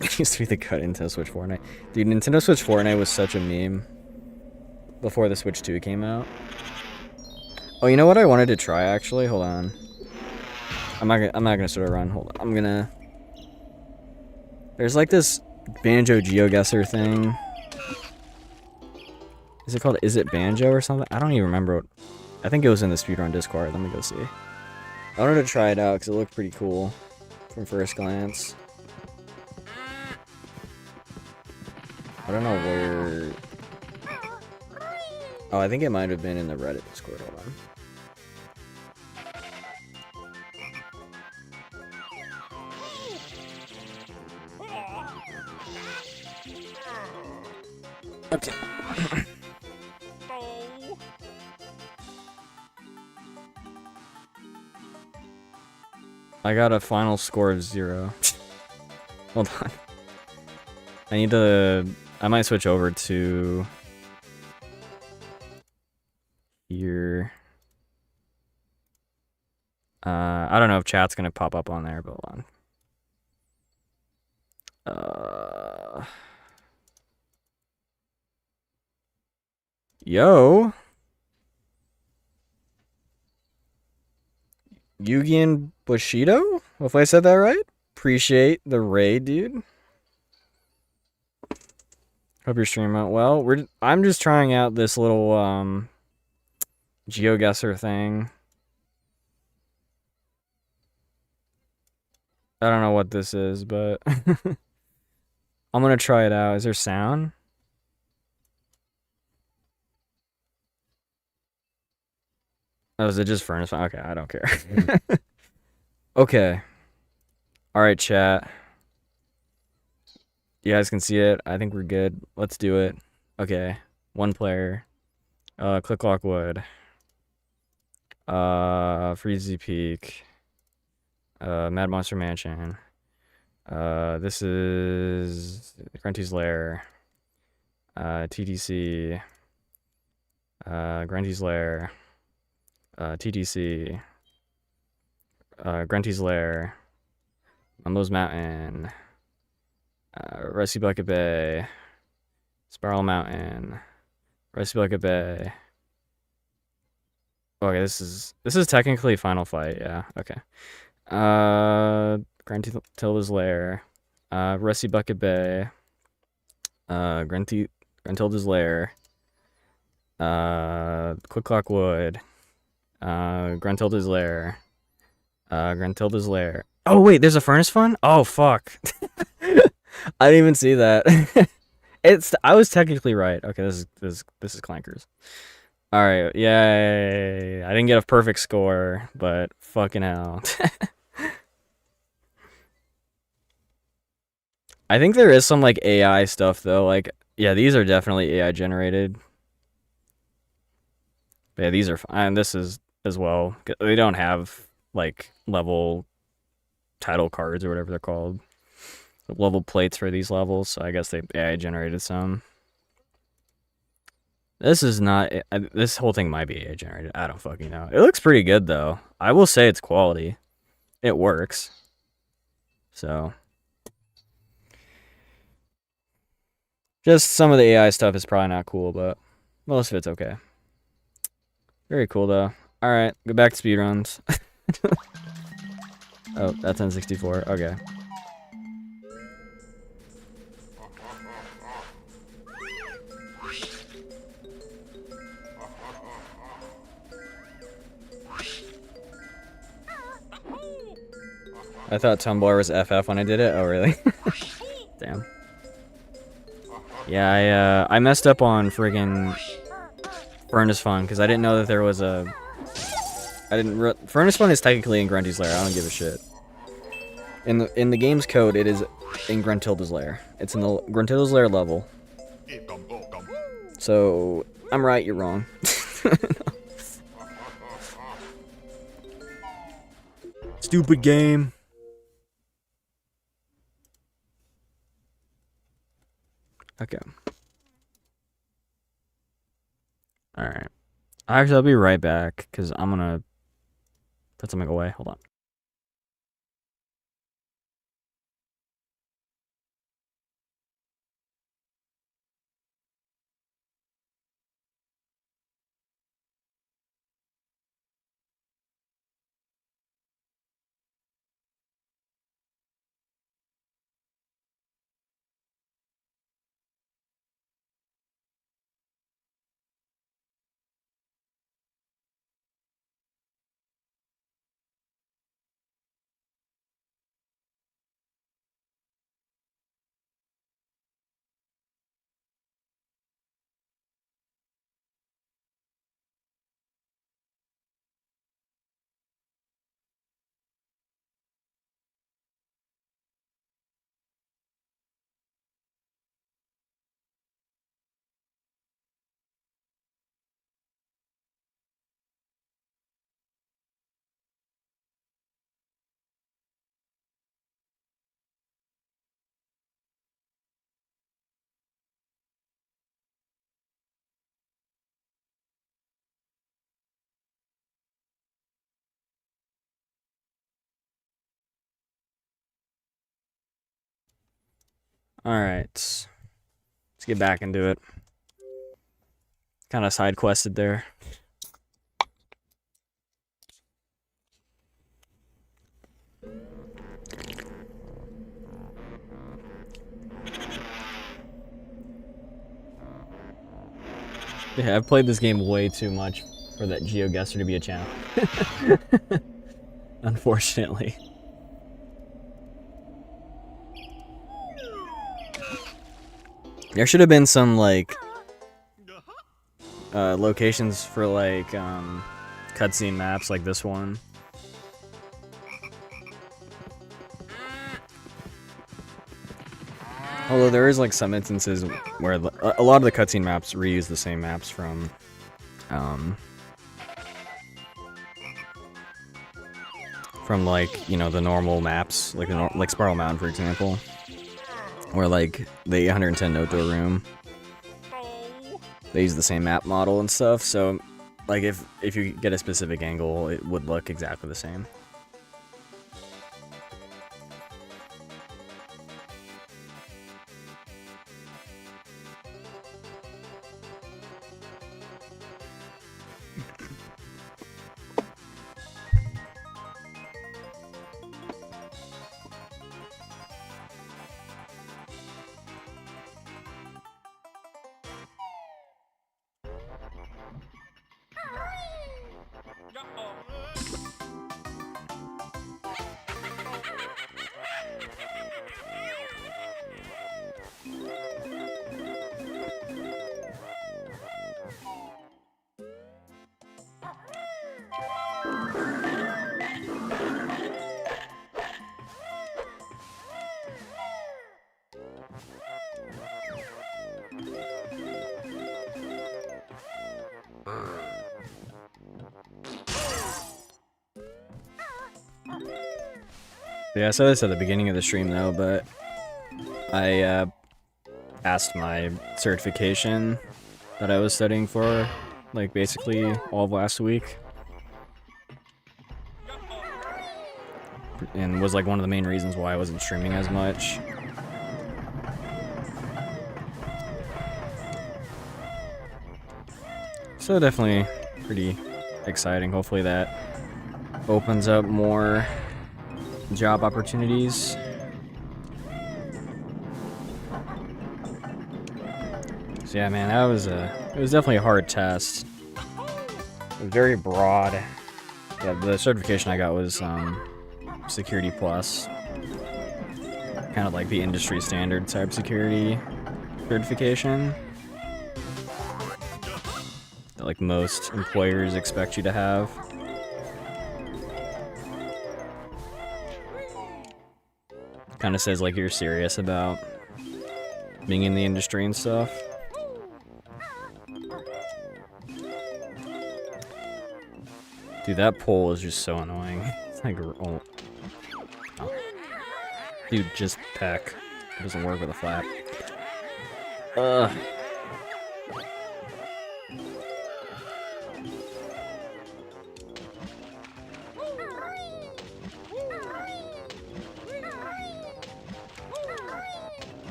It used to be the cut Nintendo Switch Fortnite. Dude, Nintendo Switch Fortnite was such a meme before the Switch 2 came out. Oh, you know what I wanted to try, actually? Hold on. I'm not gonna start a run. Hold on. There's like this Banjo GeoGuessr thing. Is it called Is It Banjo or something? I don't even remember. I think it was in the Speedrun Discord. Let me go see. I wanted to try it out because it looked pretty cool from first glance. I don't know where... Oh, I think it might have been in the Reddit Discord. Hold on. Okay. I got a final score of 0. Hold on. I might switch over to here. I don't know if chat's gonna pop up on there, but hold on. Yo. Yugi Bushido? If I said that right? Appreciate the raid, dude. Hope your stream went well. I'm just trying out this little GeoGuessr thing. I don't know what this is, but I'm gonna try it out. Is there sound? Oh, is it just furnace? Okay, I don't care. Okay. Alright, chat. You guys can see it. I think we're good. Let's do it. Okay. One player. Click Lockwood. Freezy Peak. Mad Monster Mansion. This is Grunty's Lair. TTC. Grunty's Lair. TTC. Grunty's Lair. Mumbo's Mountain. Rusty Bucket Bay. Spiral Mountain. Rusty Bucket Bay. Okay, this is technically Final Fight, yeah. Okay. Gruntilda's Lair. Rusty Bucket Bay. Gruntilda's Lair. Quick Clock Wood. Gruntilda's Lair. Gruntilda's Lair. Oh wait, there's a furnace fun? Oh fuck. I didn't even see that. I was technically right. Okay, this is Clankers. Alright, yay. I didn't get a perfect score, but fucking hell. I think there is some like AI stuff though. Like, yeah, these are definitely AI generated. But yeah, these are fine. This is as well. They don't have like level title cards or whatever they're called. Level plates for these levels, so I guess they AI generated some. This is not. This whole thing might be AI generated. I don't fucking know. It looks pretty good though. I will say it's quality. It works. So, just some of the AI stuff is probably not cool, but most of it's okay. Very cool though. All right, go back to speedruns. Oh, that's N64. Okay. I thought Tumblr was FF when I did it. Oh, really? Damn. Yeah, I messed up on friggin' Furnace Fun because I didn't know that there was a. Furnace Fun is technically in Grunty's Lair. I don't give a shit. In the game's code, it is in Gruntilda's Lair. It's in the Gruntilda's Lair level. So I'm right, you're wrong. Stupid game. Okay. Alright. Actually, I'll be right back, because I'm gonna put something away. Hold on. Alright. Let's get back into it. Kind of side quested there. Yeah, I've played this game way too much for that GeoGuessr to be a channel. Unfortunately. There should have been some, like, locations for, like, cutscene maps like this one. Although there is, like, some instances where a lot of the cutscene maps reuse the same maps from, like, you know, the normal maps, like, like Spiral Mountain, for example. Or, like, the 810 Noto room. They use the same map model and stuff, so, like, if you get a specific angle, it would look exactly the same. Yeah, I said this at the beginning of the stream though, but I passed my certification that I was studying for, like, basically all of last week. And was, like, one of the main reasons why I wasn't streaming as much. So definitely pretty exciting. Hopefully that opens up more job opportunities. So yeah, man, that was it was definitely a hard test. It was very broad. Yeah, the certification I got was Security Plus. Kind of like the industry standard cybersecurity certification that, like, most employers expect you to have. Kind of says, like, you're serious about being in the industry and stuff. Dude, that pole is just so annoying. It's like, oh. Dude, just peck. It doesn't work with a flap. Ugh.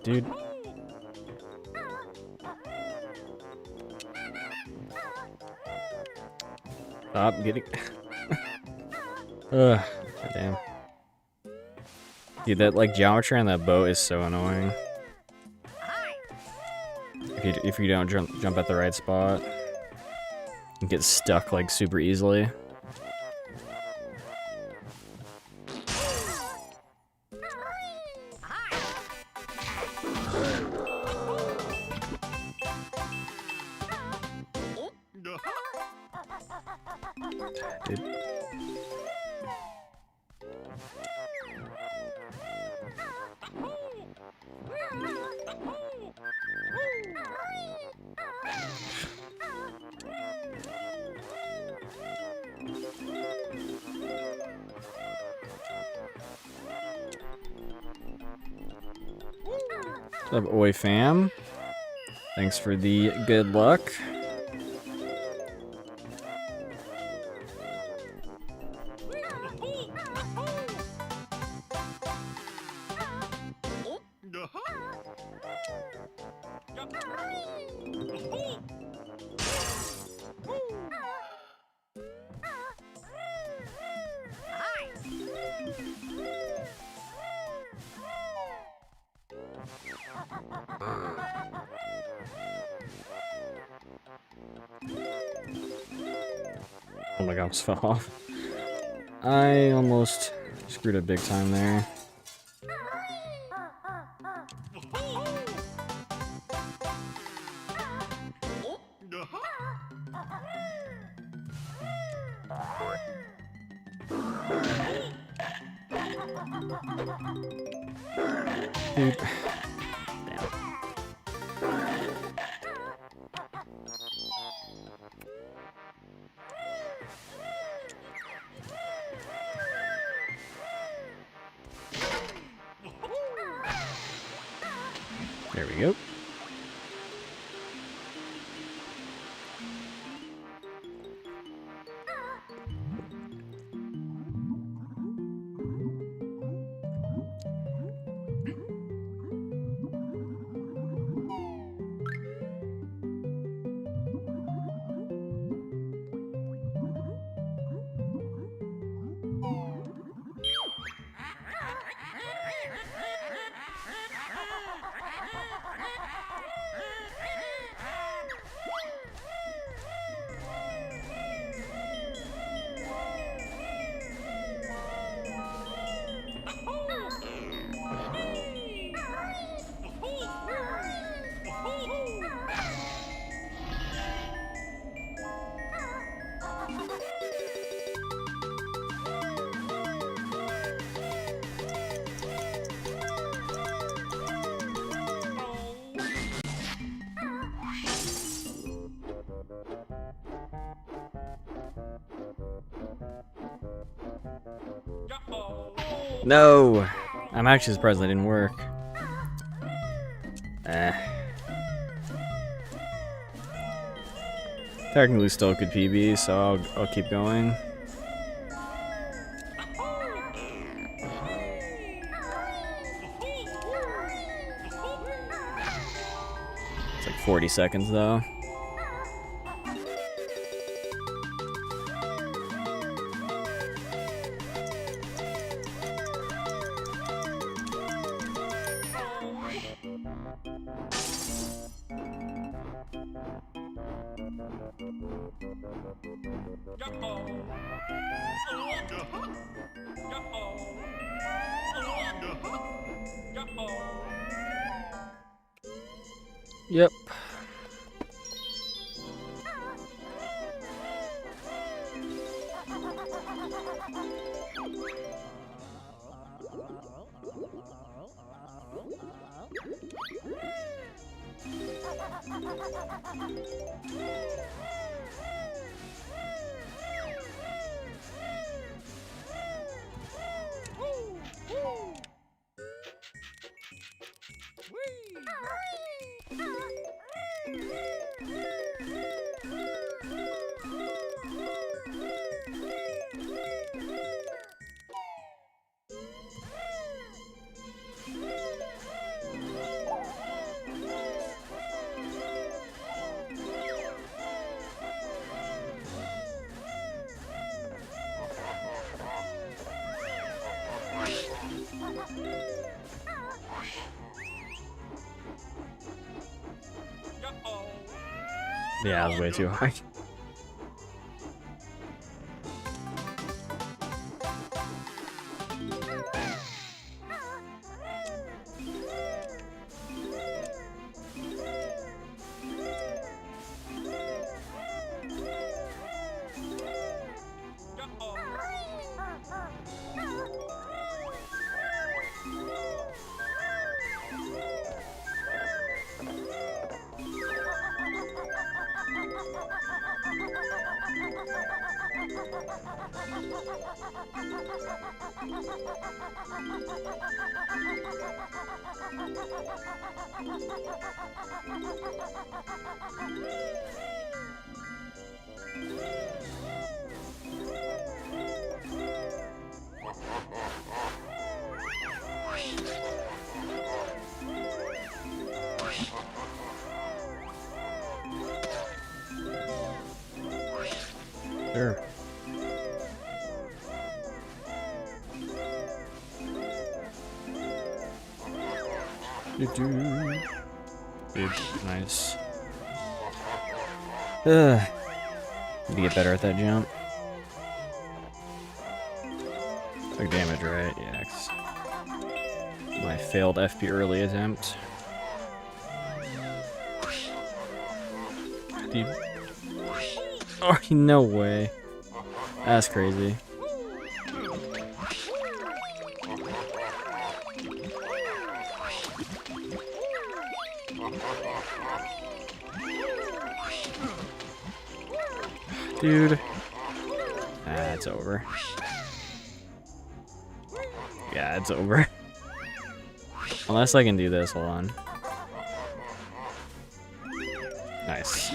Dude. Stop getting. Ugh, damn. Dude, that like geometry on that boat is so annoying. If you don't jump at the right spot, you get stuck like super easily. Dude. What's up, Oi fam? Thanks for the good luck. Oh my god, I almost fell off. I almost screwed up big time there. Dude. Damn. There we go. No! I'm actually surprised that didn't work. Technically still could PB, so I'll keep going. It's like 40 seconds though. Yep. Yeah, it was way too high. Sure. Big, nice. Need to get better at that jump. Took damage, right? Yeah. My failed FP early attempt. Dude. Oh, no way. That's crazy. Dude. Ah, it's over. Yeah, it's over. Unless I can do this, hold on. Nice.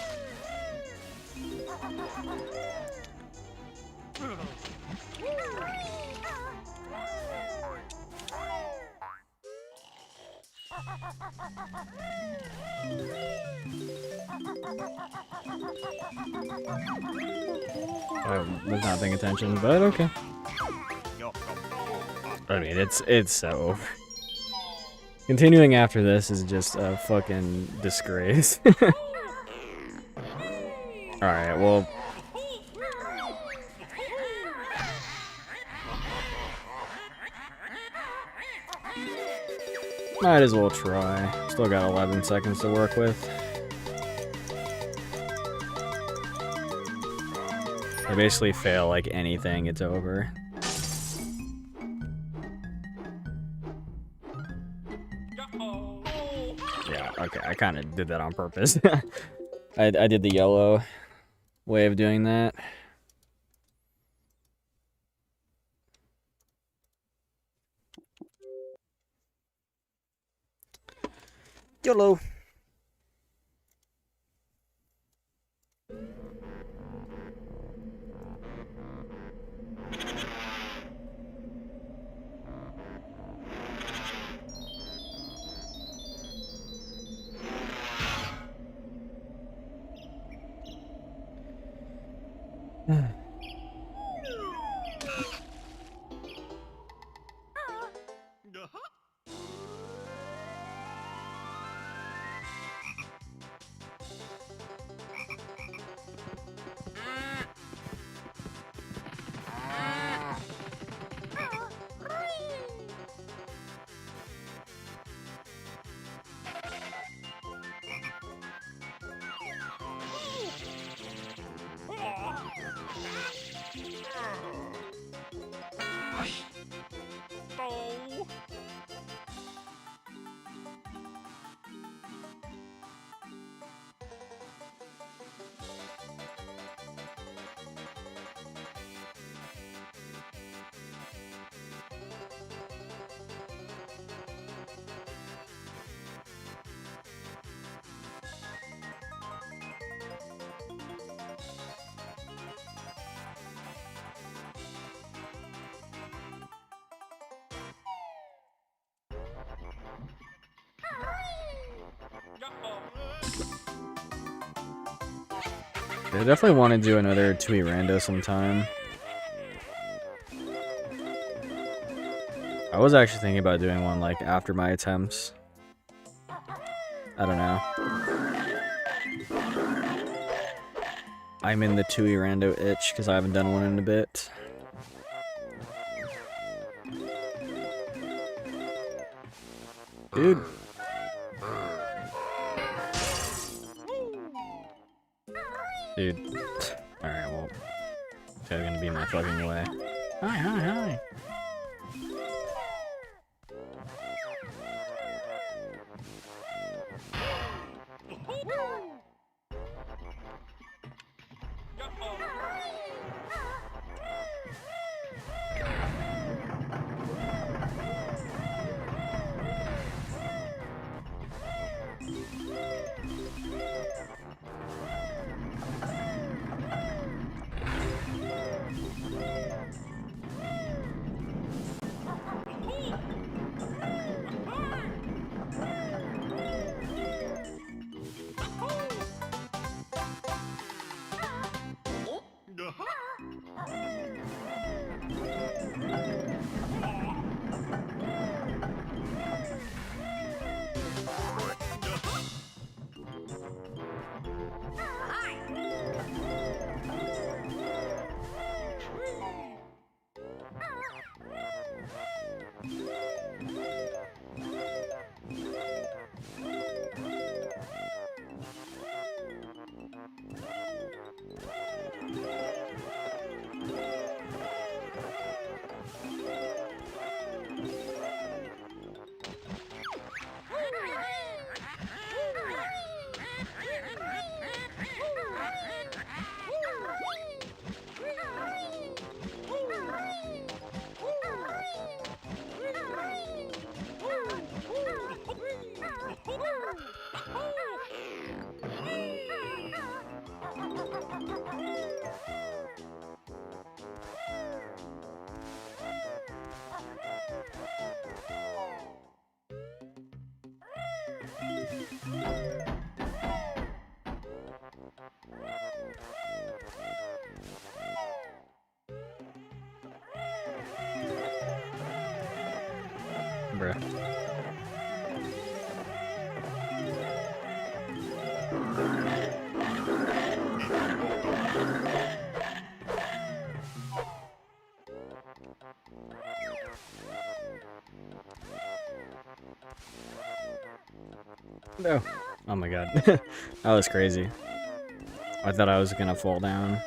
I was not paying attention, but okay. I mean, it's so over. Continuing after this is just a fucking disgrace. Alright, well... might as well try. Still got 11 seconds to work with. I basically fail like anything, it's over. Yeah, okay, I kind of did that on purpose. I did the yellow way of doing that. YOLO! I definitely want to do another Tooie Rando sometime. I was actually thinking about doing one like after my attempts. I don't know. I'm in the Tooie rando itch because I haven't done one in a bit. Dude. Dude. Alright, well. They're gonna be in my fucking way. Hi, hi, hi. Bruh. No. Oh my god. That was crazy. I thought I was gonna fall down.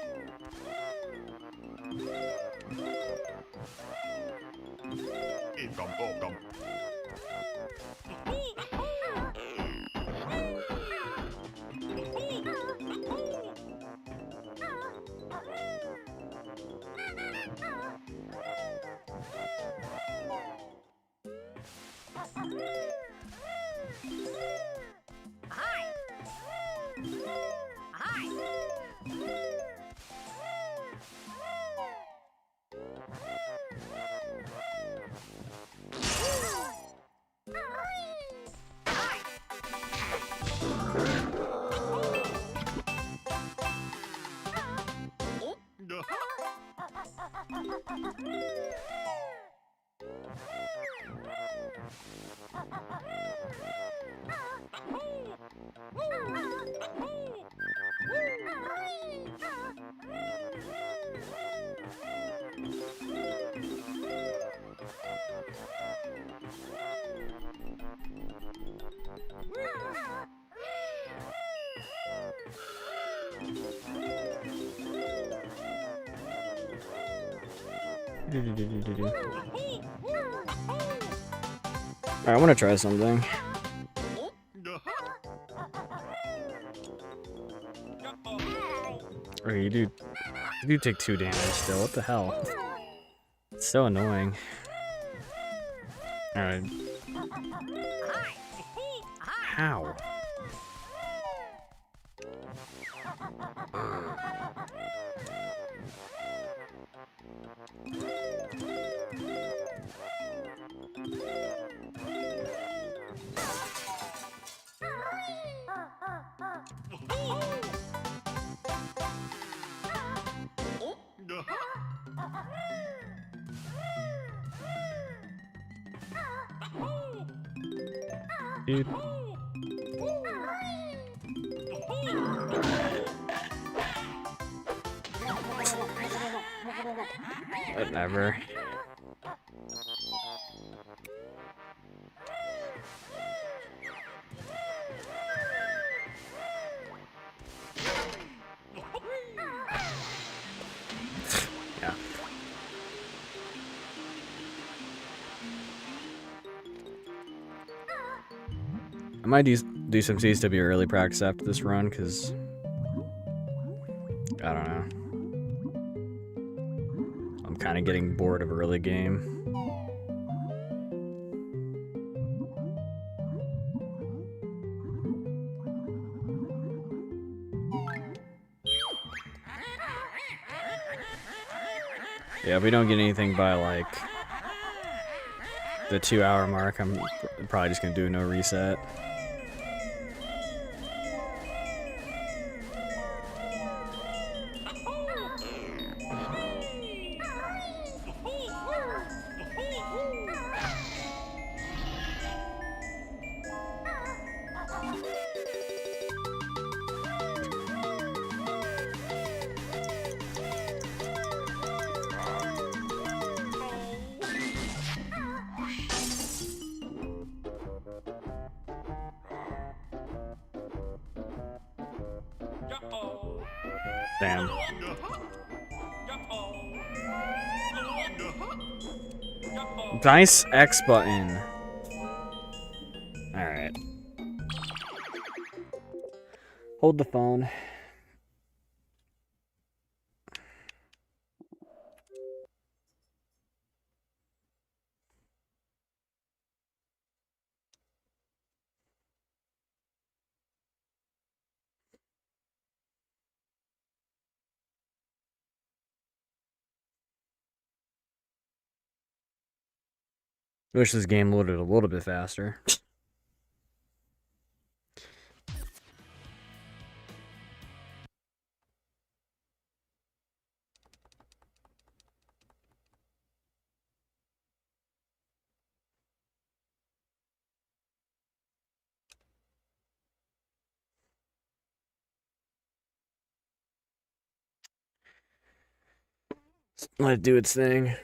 Alright, I want to try something. Oh, you do take 2 damage still. What the hell? It's so annoying. Alright. How? Dude. Whatever. Yeah. I might do some CSW early practice after this run, because I don't know. I'm kind of getting bored of early game. Yeah, if we don't get anything by like the 2-hour mark, I'm probably just gonna do no reset. Damn. Nice X button. Alright. Hold the phone. Wish this game loaded a little bit faster. Let it do its thing.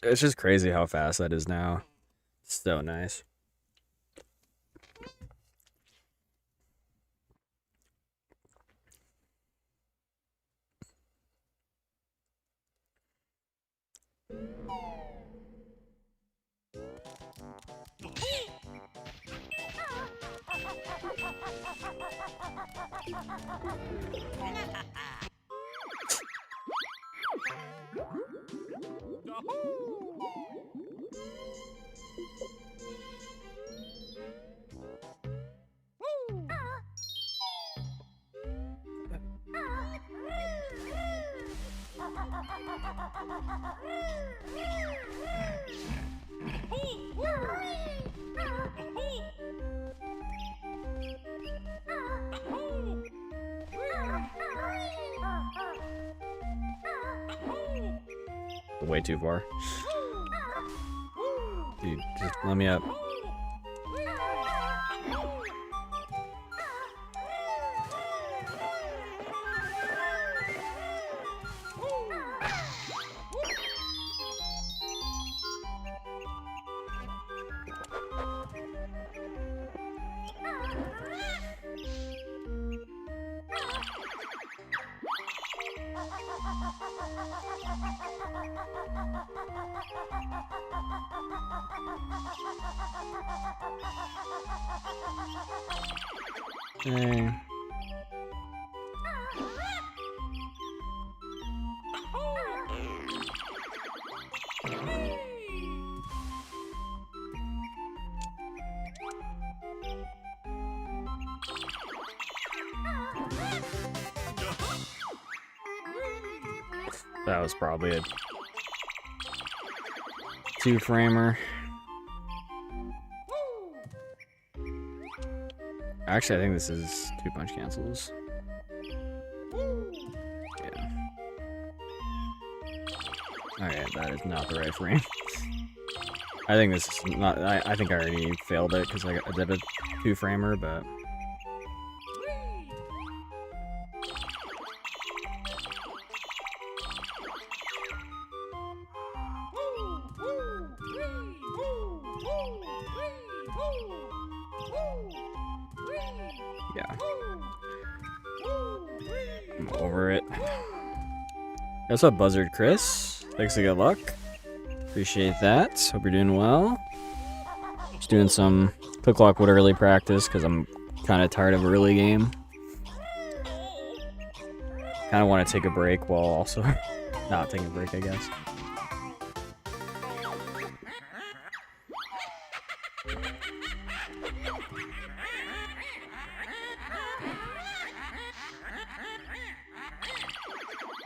It's just crazy how fast that is now. So nice. Way too far. Dude, just let me up. Dang. That was probably a 2-framer. Actually, I think this is 2 punch cancels. Yeah. Alright, that is not the right frame. I think this is not. I think I already failed it because I did a 2-framer, but. Yeah. I'm over it. What's up, Buzzard Chris? Thanks for good luck. Appreciate that. Hope you're doing well. Just doing some Cook Lockwood early practice because I'm kind of tired of early game. Kind of want to take a break while also not taking a break, I guess.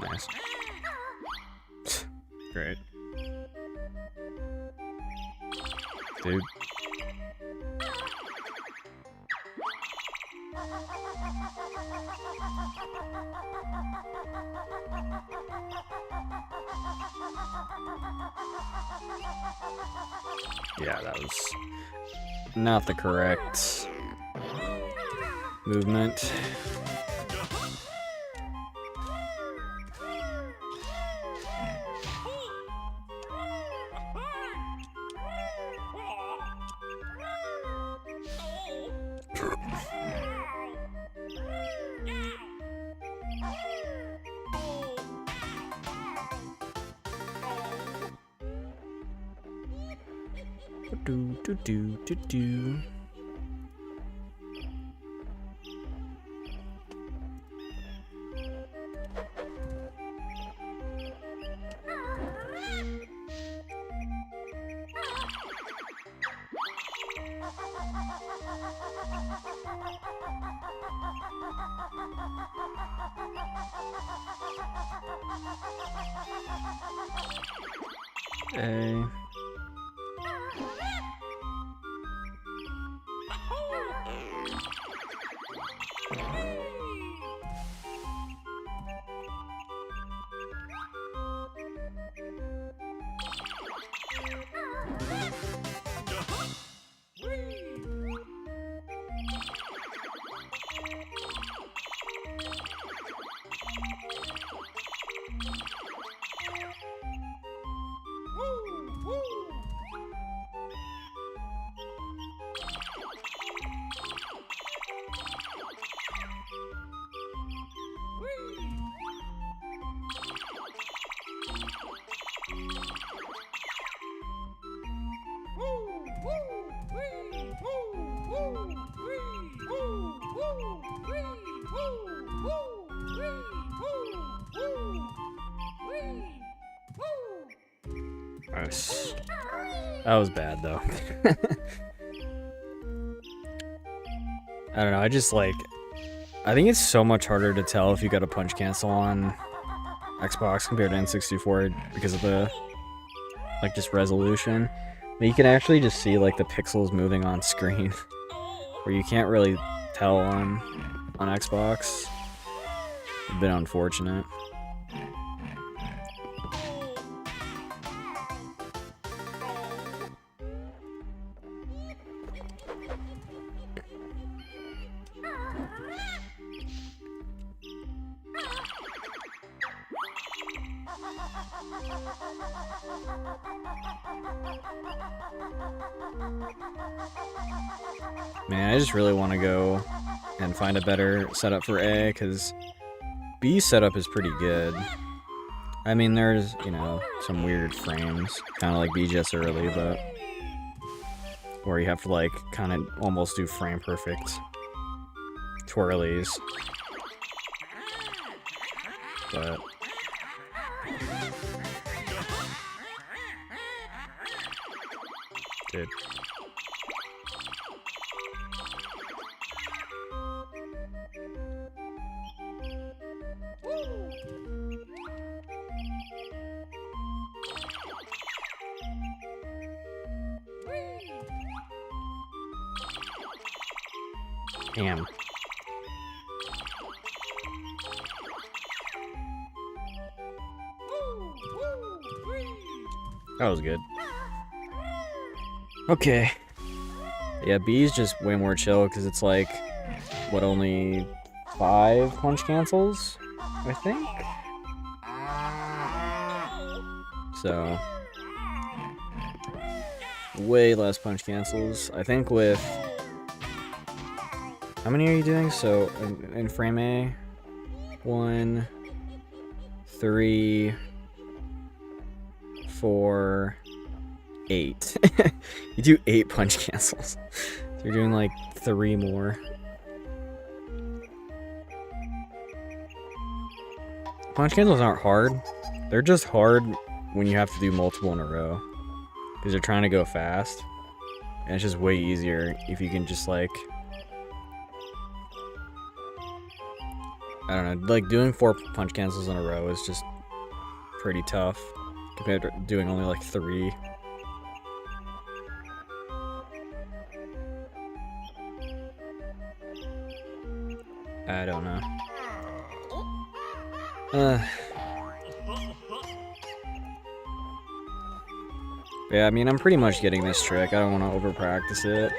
Nice. Great. Dude. Yeah, that was not the correct movement. Do. A. Nice. That was bad though. I don't know, I just like, I think it's so much harder to tell if you got a punch cancel on Xbox compared to N64 because of the, like, just resolution. But you can actually just see like the pixels moving on screen where you can't really tell on Xbox. A bit unfortunate. Man, I just really want to go and find a better setup for A, because B setup is pretty good. I mean, there's, you know, some weird frames, kind of like BGS early, but where you have to, like, kind of almost do frame perfect twirlies. But dude. Damn. That was good. Okay. Yeah, B is just way more chill because it's like, what, only 5 punch cancels, I think? So, way less punch cancels. I think with, how many are you doing? So, in frame A, 1, 3, 4, 8. You do 8 punch cancels. So you're doing like 3 more. Punch cancels aren't hard. They're just hard when you have to do multiple in a row. Because you're trying to go fast. And it's just way easier if you can just like... I don't know, like doing 4 punch cancels in a row is just pretty tough. Compared to doing only like 3. I don't know. Yeah, I mean, I'm pretty much getting this trick. I don't want to over-practice it,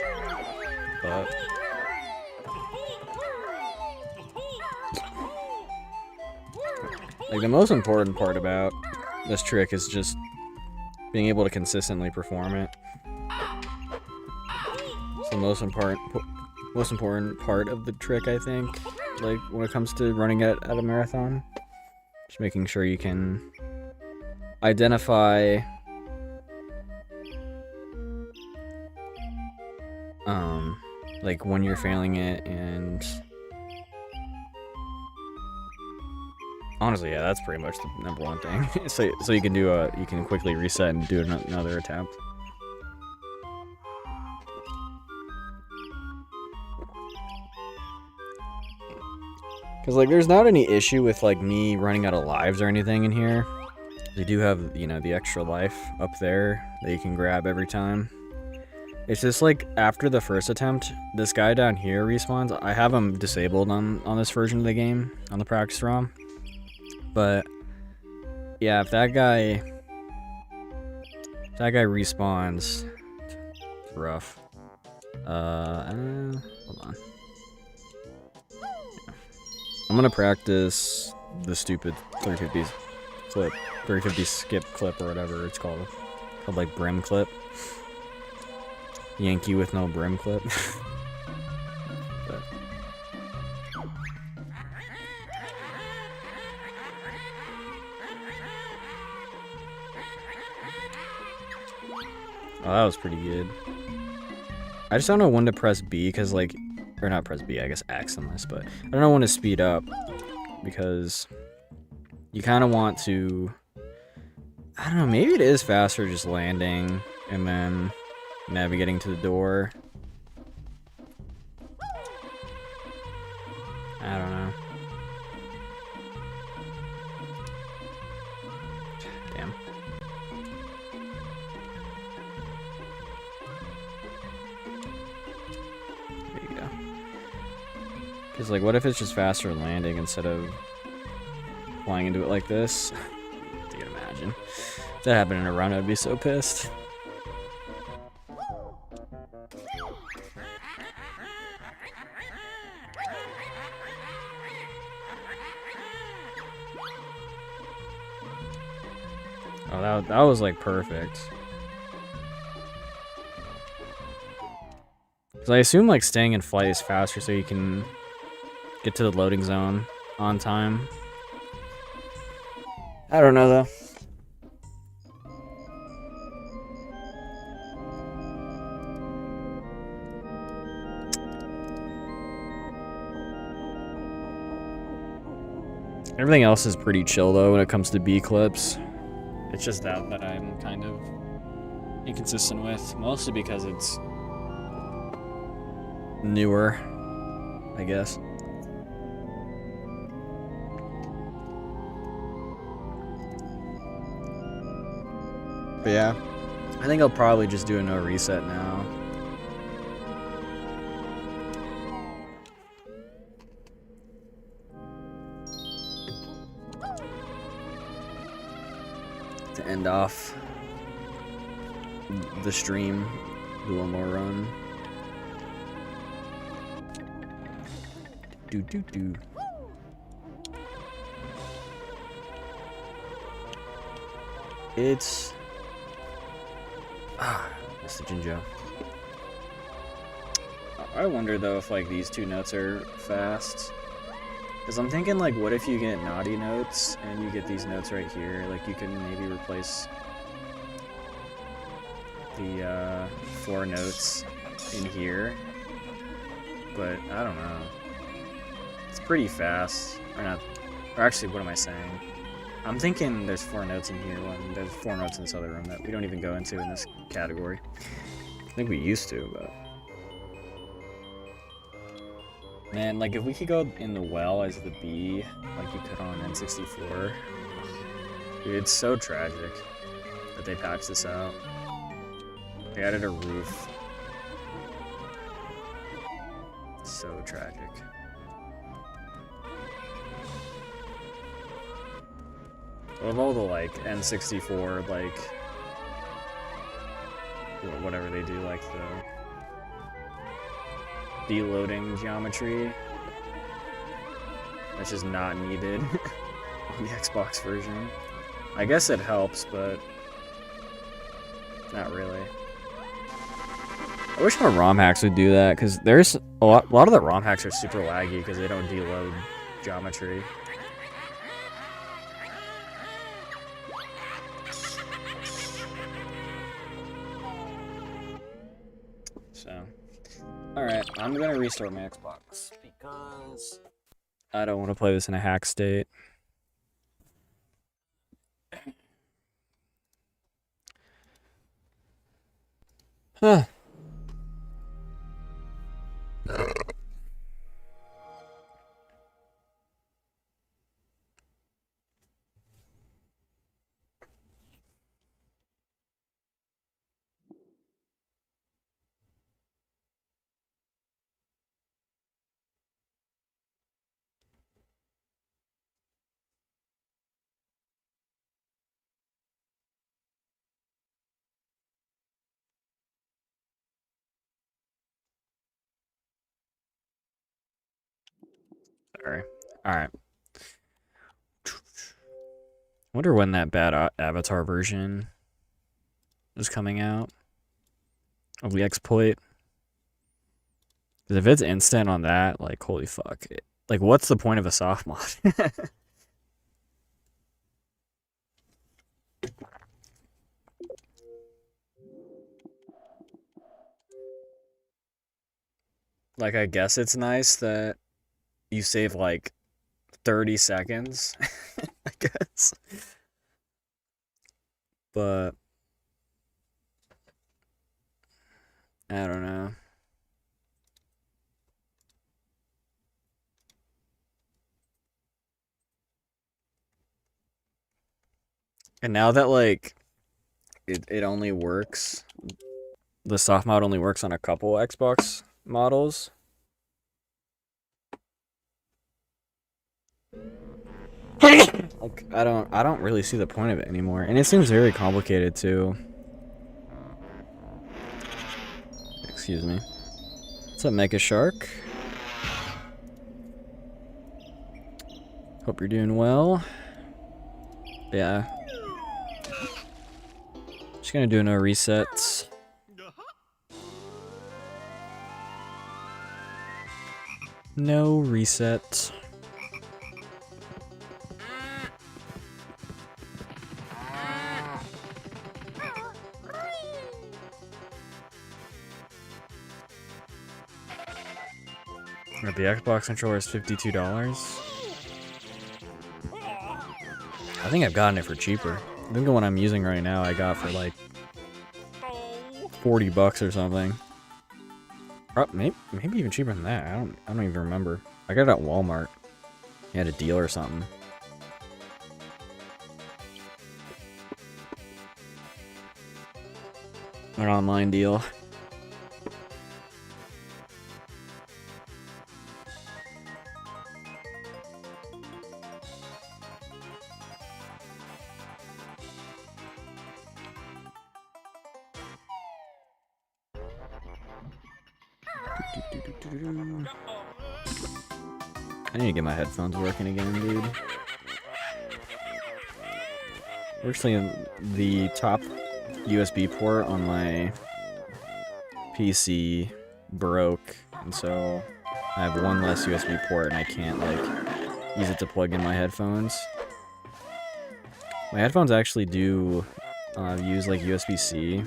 but... Like, the most important part about this trick is just being able to consistently perform it. It's the most important part of the trick, I think. Like, when it comes to running at a marathon. Just making sure you can identify like when you're failing it, and honestly, yeah, that's pretty much the #1 thing. so you can do you can quickly reset and do another attempt. Because, like, there's not any issue with, like, me running out of lives or anything in here. You do have, you know, the extra life up there that you can grab every time. It's just, like, after the first attempt, this guy down here respawns. I have him disabled on this version of the game, on the practice ROM. But, yeah, if that guy respawns, it's rough. Hold on. I'm gonna practice the stupid 350 clip, 350 skip clip or whatever it's called. Called like brim clip. Yankee with no brim clip. But. Oh, that was pretty good. I just don't know when to press B, because like, or not press B, I guess X on this, but I don't know when to speed up, because you kind of want to, I don't know, maybe it is faster just landing and then navigating to the door. I don't know. Damn. There you go. Because, like, what if it's just faster landing instead of flying into it like this? You can imagine. If that happened in a run, I'd be so pissed. Oh, that was like perfect. Because I assume like staying in flight is faster so you can get to the loading zone on time. I don't know though. Everything else is pretty chill though when it comes to B clips. It's just that I'm kind of inconsistent with, mostly because it's newer, I guess. But yeah, I think I'll probably just do a no reset now. To end off the stream Do one more run. Do do do. It's Mr. Jinjo. I wonder though if like these two notes are fast. Because I'm thinking like what if you get naughty notes and you get these notes right here, like you can maybe replace the 4 notes in here. But I don't know. It's pretty fast. Or not, or actually what am I saying? I'm thinking there's 4 notes in here when there's 4 notes in this other room that we don't even go into in this category. I think we used to, but... Man, like if we could go in the well as the B, like you could on N64. Dude, it's so tragic that they patched this out. They added a roof. It's so tragic. Of all the like N64 like whatever they do, like the deloading geometry, that's just not needed on the Xbox version. I guess it helps, but not really. I wish more ROM hacks would do that, because there's a lot of the ROM hacks are super laggy because they don't deload geometry. So, alright, I'm gonna restart my Xbox because I don't want to play this in a hack state. Huh. Sorry. Alright. Wonder when that bad Avatar version is coming out of the exploit. Because if it's instant on that, like, holy fuck. Like, what's the point of a soft mod? Like, I guess it's nice that you save, like, 30 seconds, I guess. But I don't know. And now that, like, it only works, the soft mod only works on a couple Xbox models. Like, I don't really see the point of it anymore. And it seems very complicated too. Excuse me. What's up, Mega Shark? Hope you're doing well. Yeah. Just gonna do no resets. No reset. The Xbox controller is $52. I think I've gotten it for cheaper. I think the one I'm using right now I got for like $40 or something. Or maybe even cheaper than that. I don't even remember. I got it at Walmart. You had a deal or something. An online deal. I need to get my headphones working again, dude. Fortunately, the top USB port on my PC broke, and so I have one less USB port, and I can't, like, use it to plug in my headphones. My headphones actually do use, like, USB-C,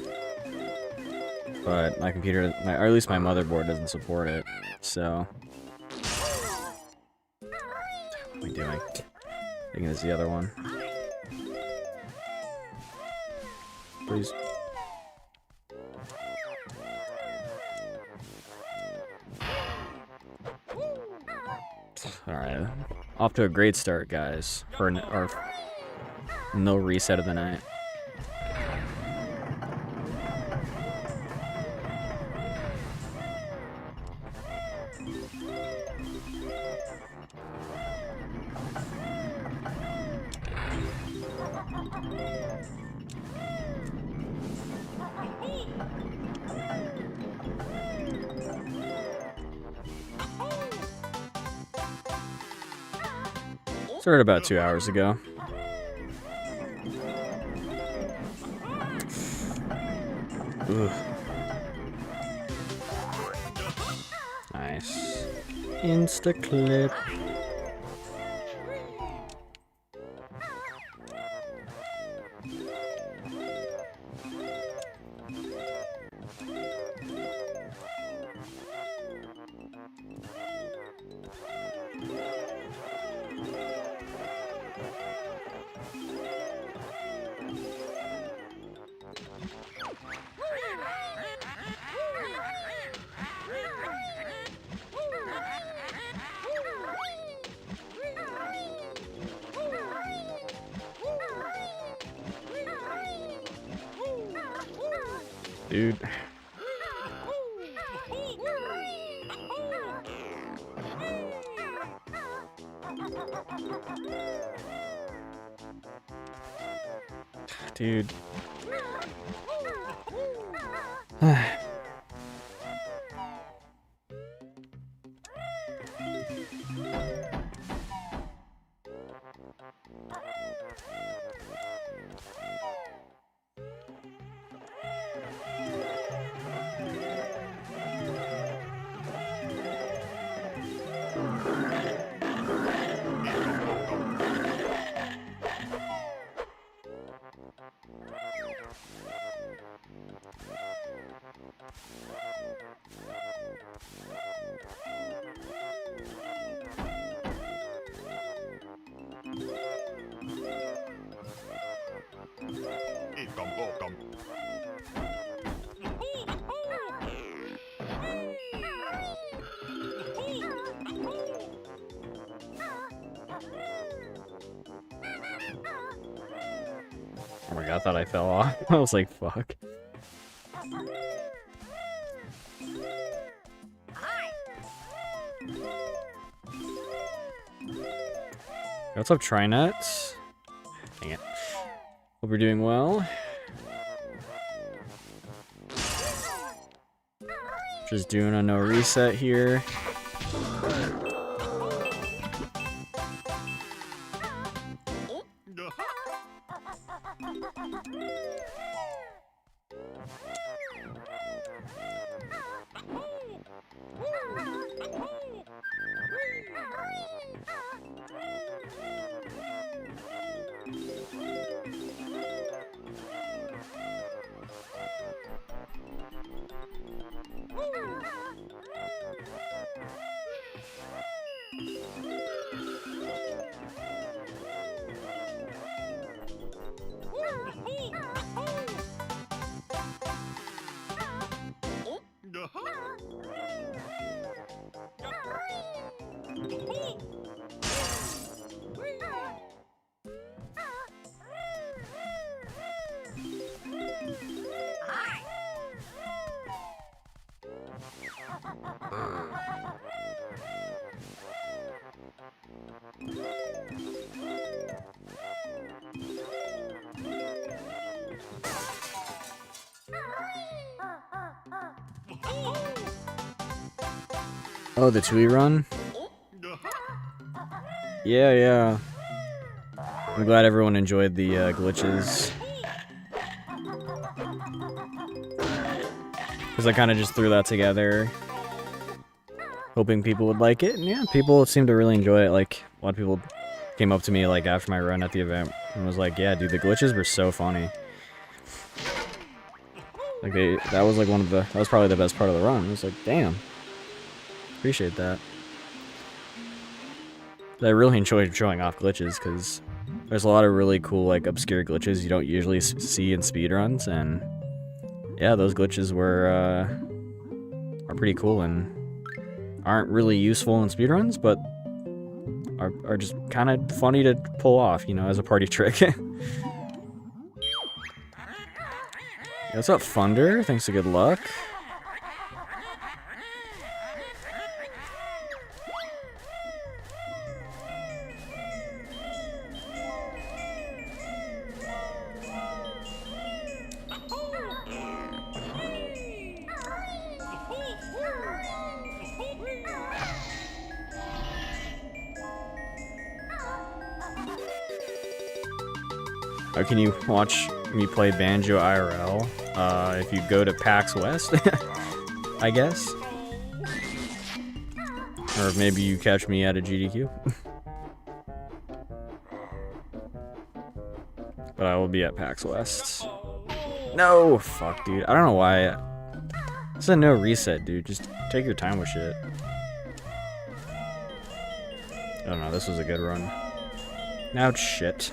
but my computer, or at least my motherboard doesn't support it, so... What am I doing? I think it's the other one. Please. Alright. Off to a great start, guys. For our no reset of the night. Started about 2 hours ago. Ugh. Nice. Insta-clip. Dude. Dude. Oh my god, I thought I fell off. I was like, fuck. What's up, Trinet? Dang it. Hope you're doing well. Just doing a no reset here. Oh, the Tooie run? Yeah, yeah. I'm glad everyone enjoyed the glitches. Because I kind of just threw that together, hoping people would like it. And yeah, people seemed to really enjoy it. Like, a lot of people came up to me like after my run at the event and was like, yeah, dude, the glitches were so funny. Like, that was like that was probably the best part of the run. It was like, damn. Appreciate that. I really enjoyed showing off glitches because there's a lot of really cool, like, obscure glitches you don't usually see in speedruns, and yeah, those glitches are pretty cool and aren't really useful in speedruns, but are just kind of funny to pull off, you know, as a party trick. What's up, Thunder? Thanks for good luck. Can you watch me play Banjo IRL? If you go to PAX West, I guess. Or maybe you catch me at a GDQ. But I will be at PAX West. No! Fuck, dude. I don't know why. This is a no reset, dude. Just take your time with shit. I don't know. This was a good run. Now it's shit.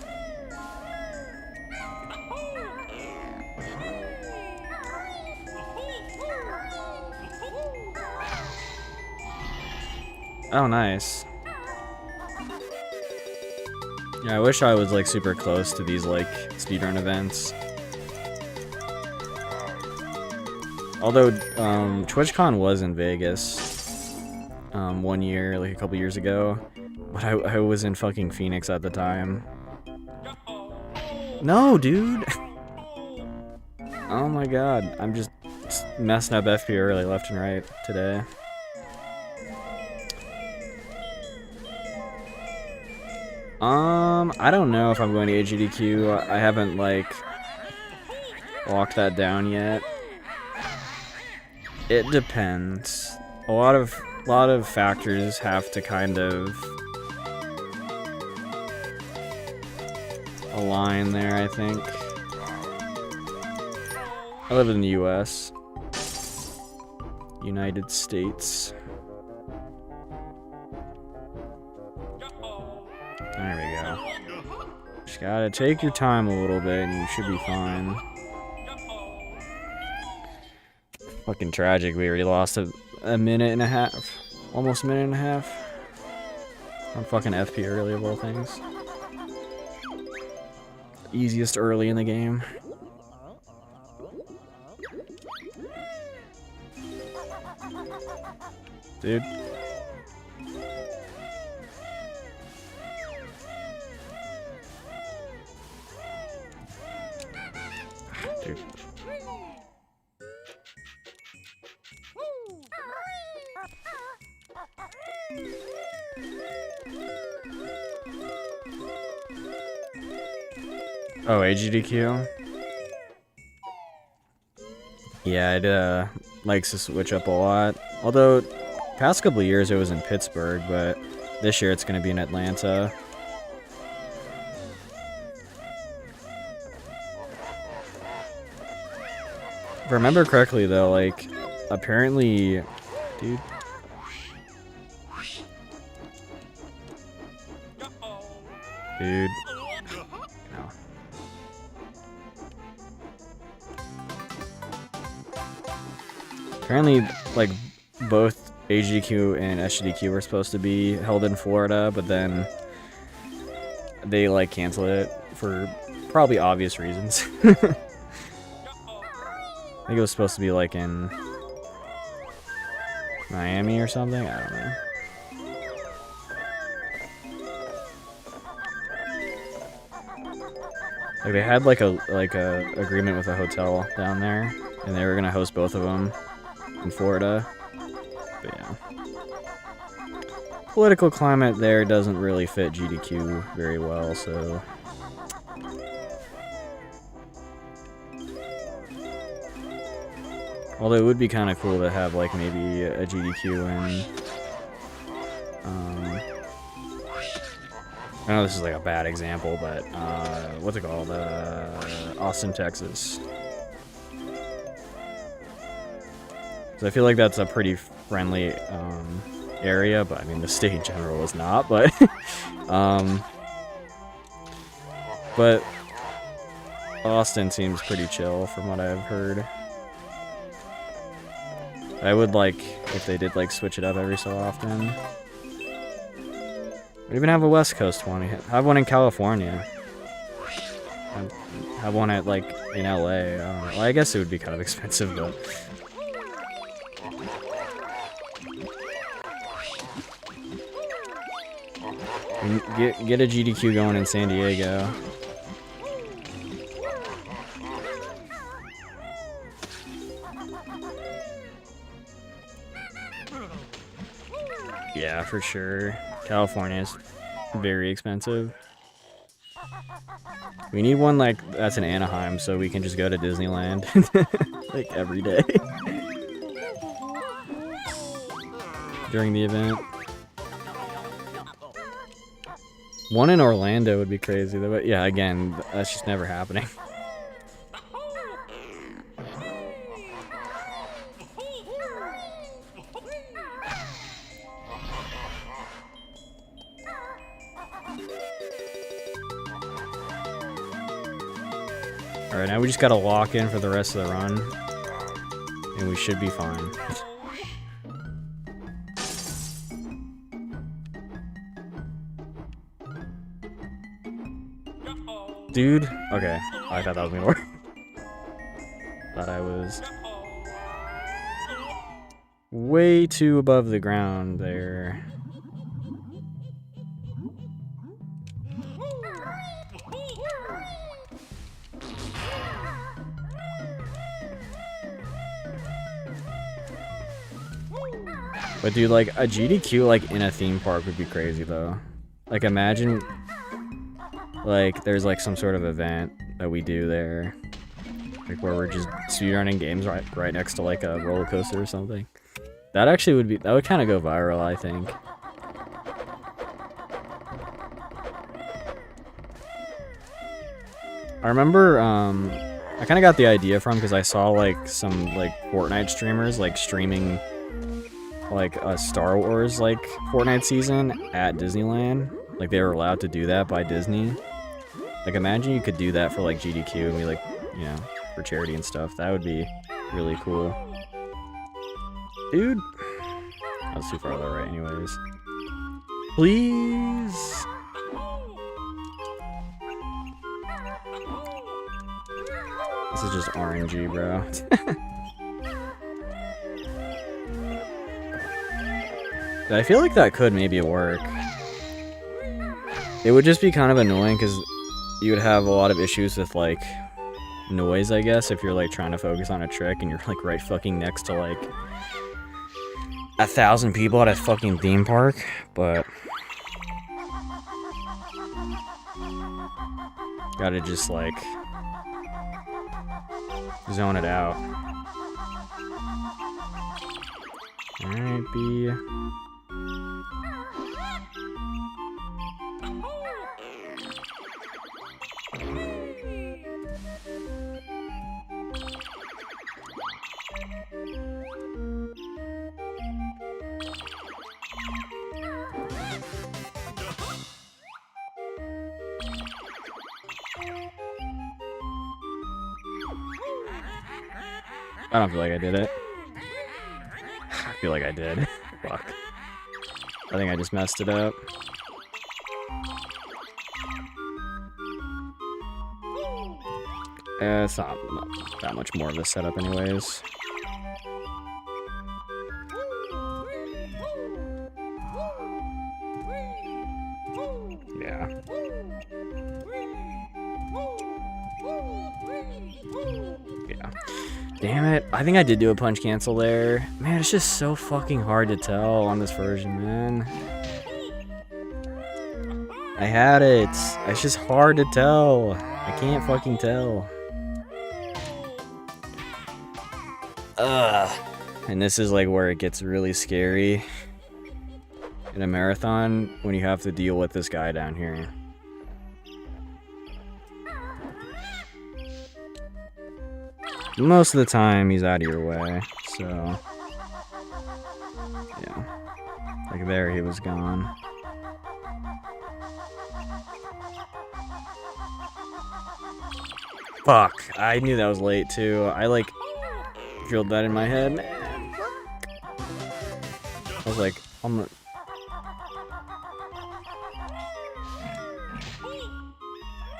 Oh, nice. Yeah, I wish I was, like, super close to these, like, speedrun events. Although, TwitchCon was in Vegas, 1 year, like, a couple years ago. But I was in fucking Phoenix at the time. No, dude! Oh my god, I'm just messing up FP early, left and right, today. I don't know if I'm going to AGDQ. I haven't, like, locked that down yet. It depends. A lot of factors have to kind of align there, I think. I live in the US. United States. There we go. Just gotta take your time a little bit and you should be fine. Fucking tragic, we already lost a minute and a half. Almost a minute and a half. On fucking FP early of all things. Easiest early in the game. Dude. Dude. Oh, AGDQ? Yeah, it likes to switch up a lot. Although, past couple of years it was in Pittsburgh, but this year it's going to be in Atlanta. If I remember correctly though, like, apparently... Dude. Dude. No. Apparently, like, both AGDQ and SGDQ were supposed to be held in Florida, but then they, like, canceled it for probably obvious reasons. I think it was supposed to be, like, in Miami or something? I don't know. Like, they had, like a agreement with a hotel down there, and they were gonna host both of them in Florida. But yeah. political climate there doesn't really fit GDQ very well, so... Although it would be kind of cool to have, like, maybe a GDQ in... I know this is, like, a bad example, but, what's it called? Austin, Texas. So I feel like that's a pretty friendly, area, but, I mean, the state in general is not, but... but... Austin seems pretty chill, from what I've heard. I would like if they did like switch it up every so often. Or even have a West Coast one. Have one in California. Have one at like in LA. I don't know. Well, I guess it would be kind of expensive, but get a GDQ going in San Diego. Yeah, for sure. California is very expensive. We need one like that's in Anaheim so we can just go to Disneyland like every day during the event. One in Orlando would be crazy though, but yeah, again, that's just never happening. Alright, now we just gotta lock in for the rest of the run, and we should be fine. Dude, okay, I thought that was gonna work. Thought I was way too above the ground there. But dude, like, a GDQ, like, in a theme park would be crazy, though. Like, imagine, like, there's, like, some sort of event that we do there. Like, where we're just speedrunning games right next to, like, a roller coaster or something. That actually would be, that would kind of go viral, I think. I remember, I kind of got the idea from, because I saw, like, some, like, Fortnite streamers, like, streaming... like a Star Wars like Fortnite season at Disneyland. Like they were allowed to do that by Disney. Like imagine you could do that for like GDQ and we like, you know, for charity and stuff. That would be really cool. Dude. That was too far to the right anyways. Please. This is just RNG, bro. I feel like that could maybe work. It would just be kind of annoying because you would have a lot of issues with like noise, I guess, if you're like trying to focus on a trick and you're like right fucking next to like 1,000 people at a fucking theme park, but gotta just like zone it out. Alright, B. I don't feel like I did it. I feel like I did. Fuck. I think I just messed it up. It's not that much more of a setup anyways. Yeah. Yeah. Damn it. I think I did do a punch cancel there. Man, it's just so fucking hard to tell on this version, man. I had it. It's just hard to tell. I can't fucking tell. Ugh. And this is like where it gets really scary in a marathon when you have to deal with this guy down here. Most of the time he's out of your way, so yeah. Like there he was gone. Fuck, I knew that was late too. I like drilled that in my head, man. I was like,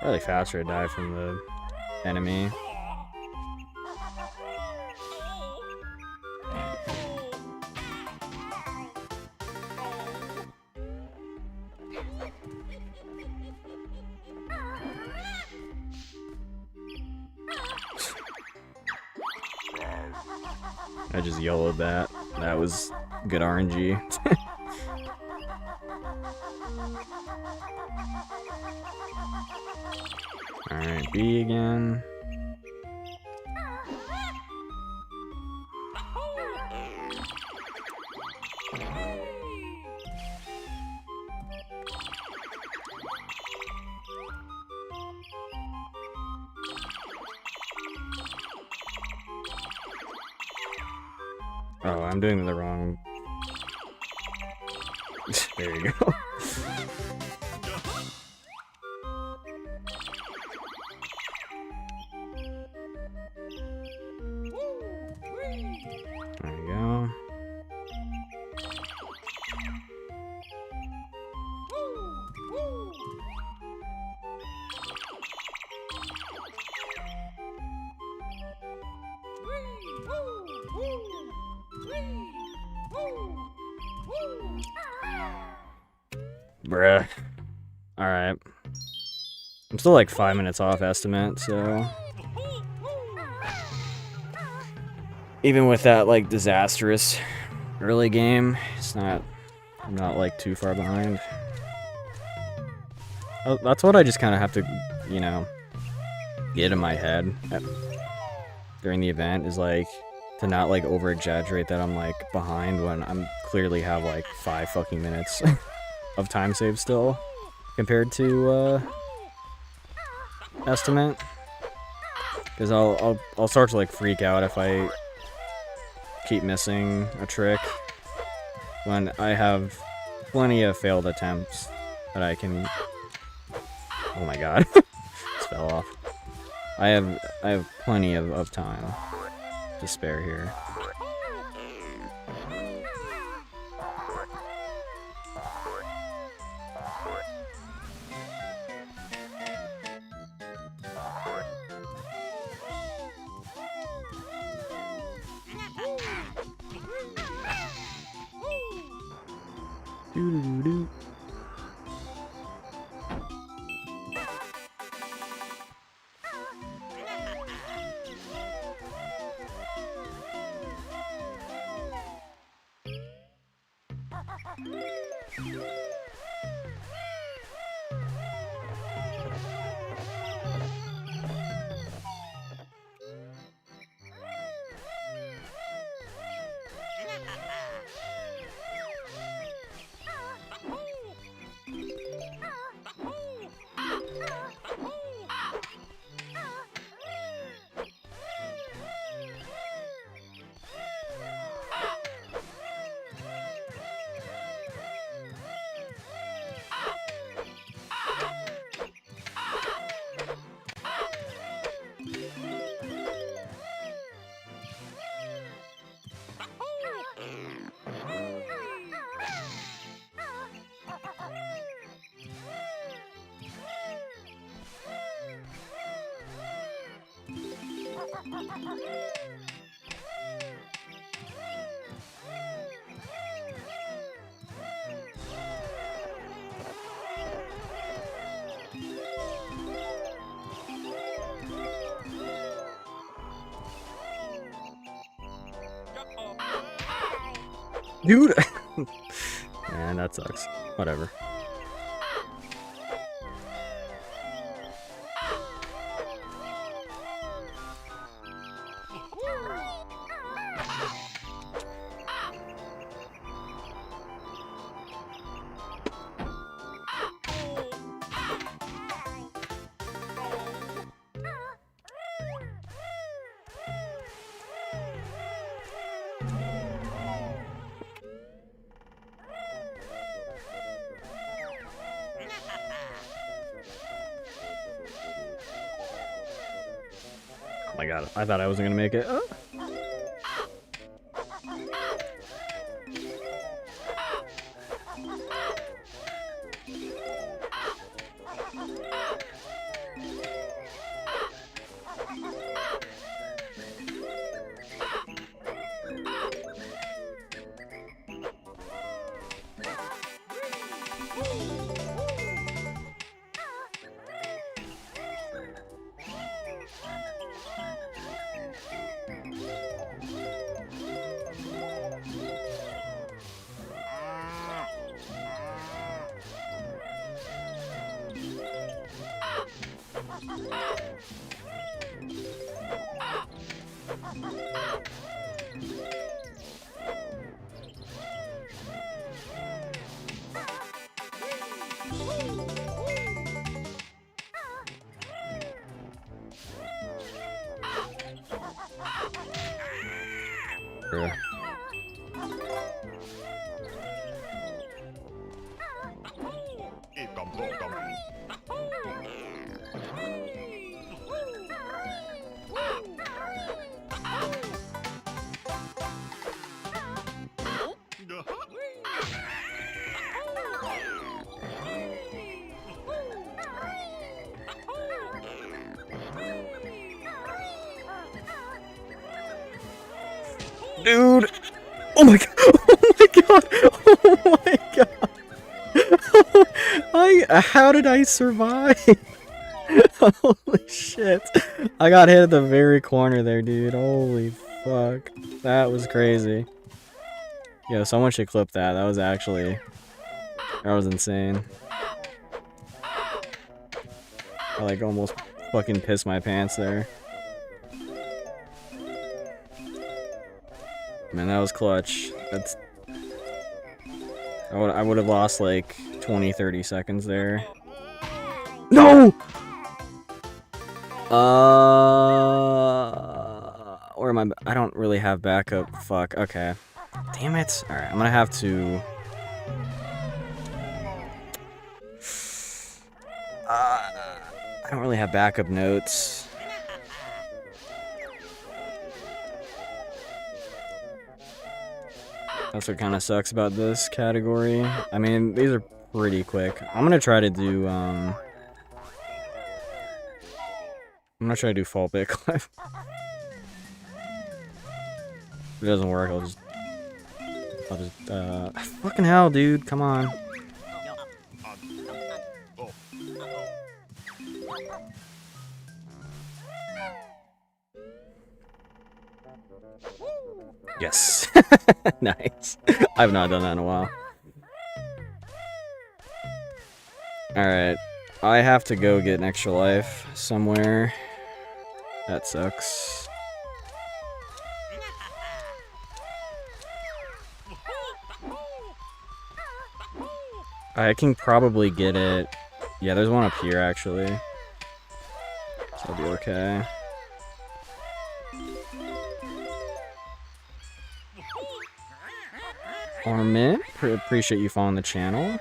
really faster to die from the enemy. I just yellowed that. That was good RNG. Alright, B again. Oh, I'm doing the wrong... There you go. There you go. Bruh. Alright. I'm still like 5 minutes off estimate, so... Even with that, like, disastrous early game, it's not... I'm not, like, too far behind. Oh, that's what I just kind of have to, you know, get in my head during the event, is, like, to not, like, over-exaggerate that I'm, like, behind when I'm clearly have, like, 5 fucking minutes of time save still, compared to, estimate. Because I'll start to, like, freak out if I keep missing a trick when I have plenty of failed attempts that I can... Oh my god. Just fell off. I have plenty of time to spare here. Doo-doo-doo-doo. Dude! Man, that sucks. Whatever. Oh my god, I thought I wasn't gonna make it. Yeah. Dude! Oh my god! Oh my god! Oh my god! How did I survive? Holy shit. I got hit at the very corner there, dude. Holy fuck. That was crazy. Yo, someone should clip that. That was insane. I like almost fucking pissed my pants there. Man, that was clutch. That's... I would have lost like 20-30 seconds there. No! Where am I? I don't really have backup. Fuck. Okay. Damn it. Alright, I'm gonna have to... I don't really have backup notes. That's what kind of sucks about this category. I mean, these are pretty quick. I'm gonna try to do, fall bit clip. If it doesn't work, I'll just, fucking hell, dude, come on. Yes. Nice. I've not done that in a while. Alright. I have to go get an extra life somewhere. That sucks. I can probably get it. Yeah, there's one up here, actually. So I'll be okay. Armin, appreciate you following the channel.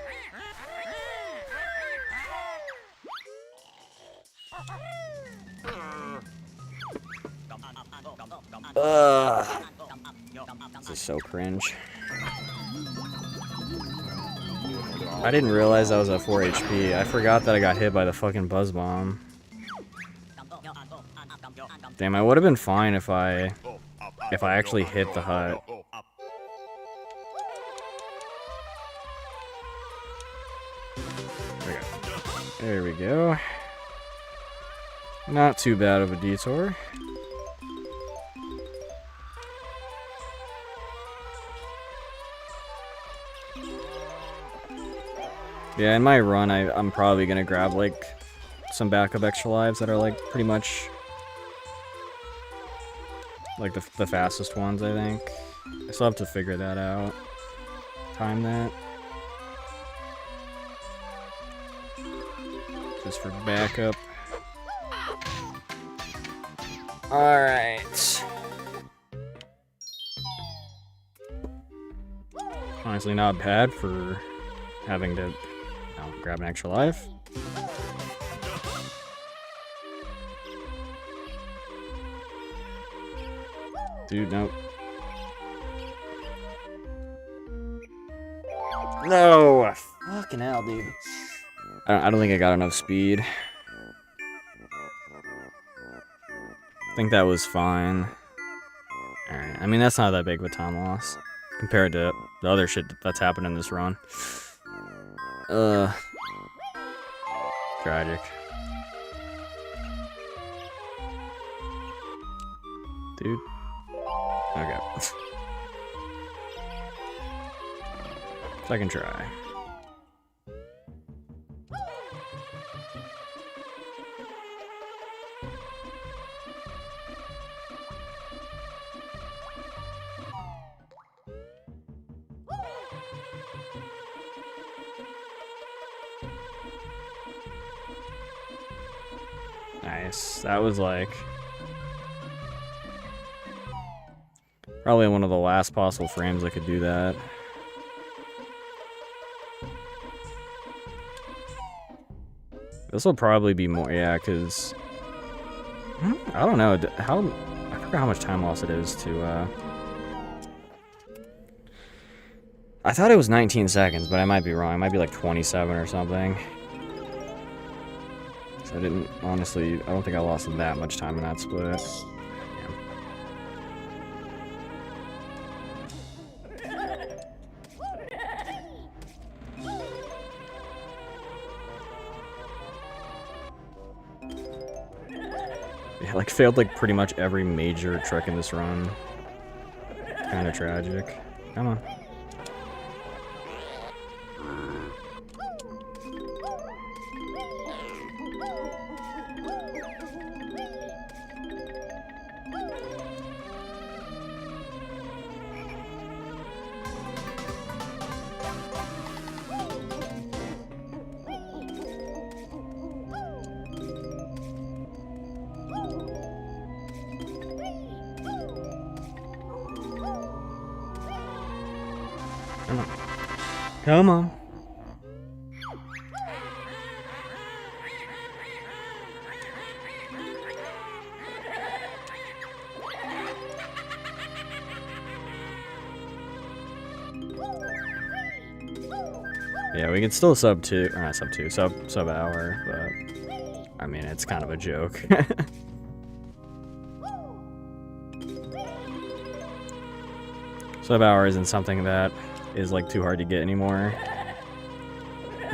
This is so cringe. I didn't realize I was at 4 HP. I forgot that I got hit by the fucking buzz bomb. Damn, I would have been fine if I actually hit the hut. There we go. Not too bad of a detour. Yeah, in my run, I'm probably gonna grab, like, some backup extra lives that are, like, pretty much Like the fastest ones, I think. I still have to figure that out. Time that. Just for backup. Alright. Honestly, not bad for having to grab an extra life. Dude, nope. No! Fucking hell, dude. I don't think I got enough speed. I think that was fine. Alright, I mean, that's not that big of a time loss compared to the other shit that's happened in this run. Tragic. Dude. Okay. Second try. Nice. That was like probably one of the last possible frames I could do that. This will probably be more, yeah, because I don't know how, I forgot how much time loss it is to I thought it was 19 seconds, but I might be wrong. It might be like 27 or something. So I didn't, honestly, I don't think I lost that much time in that split. Yeah, like failed like pretty much every major trick in this run. Kind of tragic. Come on. Come on. Come on. Yeah, we can still sub 2, or not sub 2, sub hour, but I mean, it's kind of a joke. Sub hour isn't something that is like too hard to get anymore.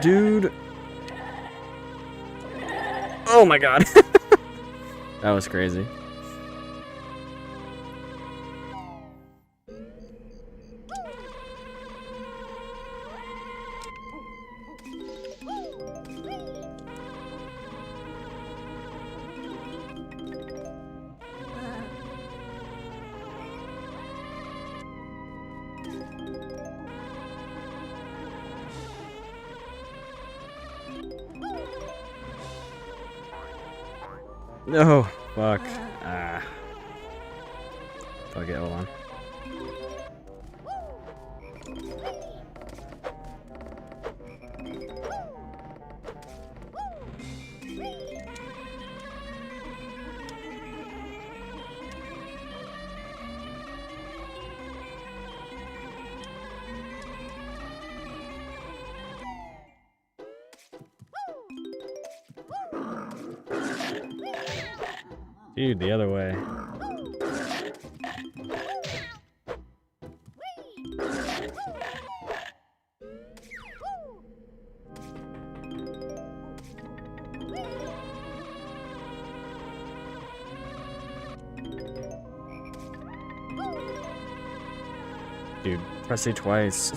Dude. Oh my god. That was crazy. No, fuck. Ah. Okay, hold on. Dude, the other way. Dude, press it twice.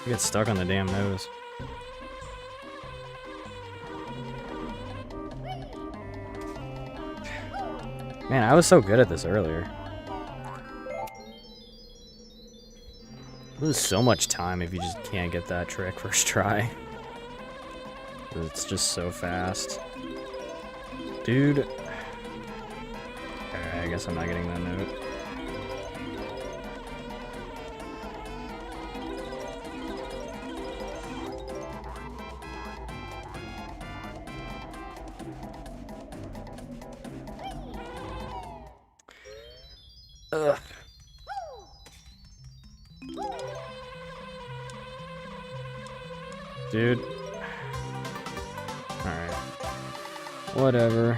You get stuck on the damn nose. Man, I was so good at this earlier. Lose so much time if you just can't get that trick first try. It's just so fast. Dude. Alright, I guess I'm not getting that note. Ugh. Dude. Alright. Whatever.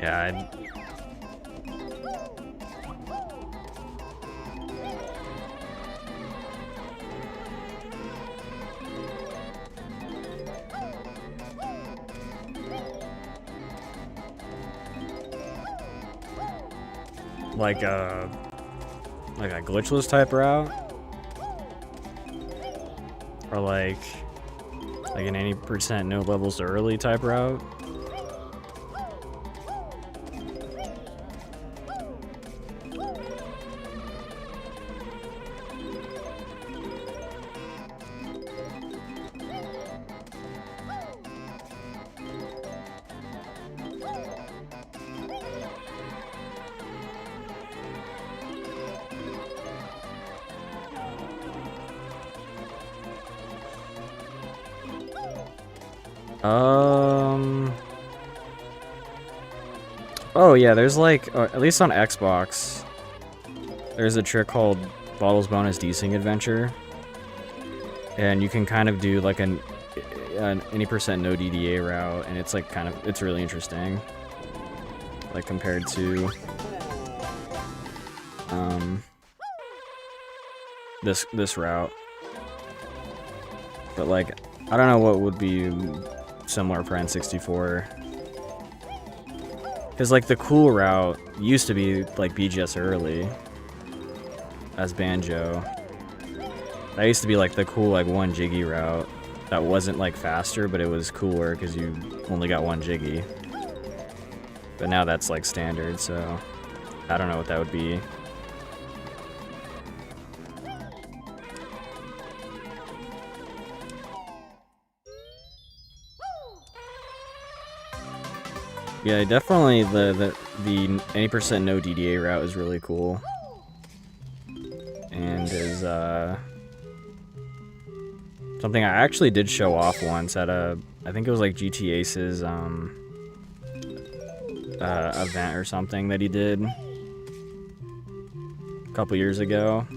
Yeah, like a glitchless type route, or like an 80% no levels early type route. Oh yeah, there's like, at least on Xbox, there's a trick called Bottles Bonus Desync Adventure, and you can kind of do like an 80% no DDA route, and it's like it's really interesting, like compared to this route. But like, I don't know what would be similar for N64. Because, like, the cool route used to be, like, BGS early as Banjo. That used to be, like, the cool, like, 1 jiggy route. That wasn't, like, faster, but it was cooler because you only got 1 jiggy. But now that's, like, standard, so I don't know what that would be. Yeah, definitely the 80% no DDA route is really cool, and is something I actually did show off once at I think it was like GT Ace's event or something that he did a couple years ago.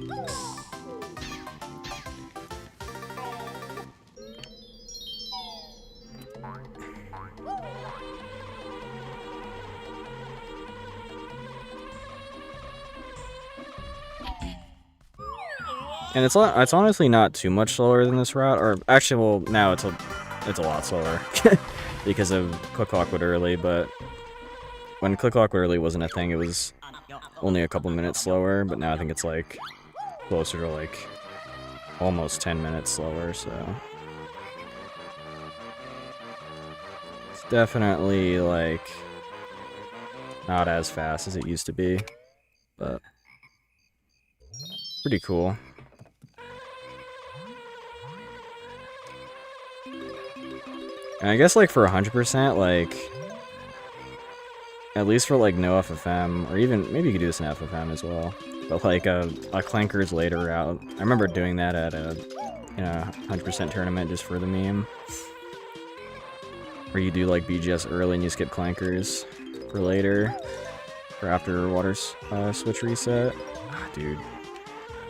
And it's honestly not too much slower than this route, or actually, well, now it's a lot slower because of Click Lockwood Early. But when Click Lockwood Early wasn't a thing, it was only a couple minutes slower. But now I think it's like closer to like almost 10 minutes slower. So it's definitely like not as fast as it used to be, but pretty cool. And I guess, like, for 100%, like, at least for, like, no FFM, or even, maybe you could do this in FFM as well, but, like, a Clankers later route. I remember doing that at a 100% tournament just for the meme. Or you do like BGS early and you skip clankers for later, or after water switch reset. Dude,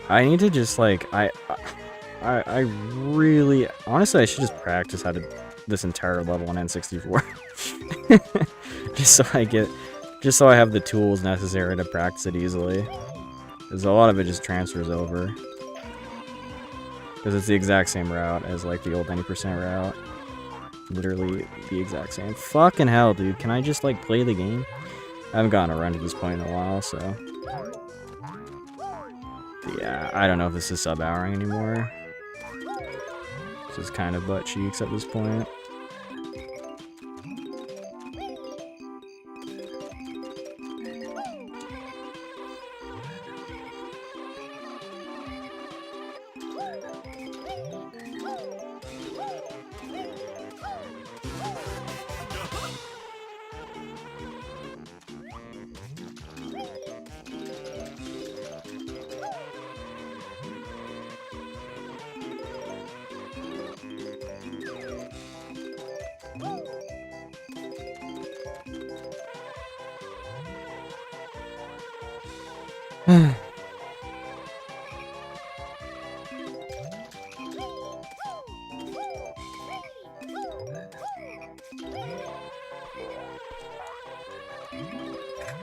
I need to just like I really honestly I should just practice how to this entire level on N64, just so I have the tools necessary to practice it easily. Because a lot of it just transfers over. Because it's the exact same route as like the old 90% route. Literally the exact same. Fucking hell, dude. Can I just like play the game? I haven't gotten a run to this point in a while, so. But yeah, I don't know if this is sub-houring anymore. This is kind of butt cheeks at this point.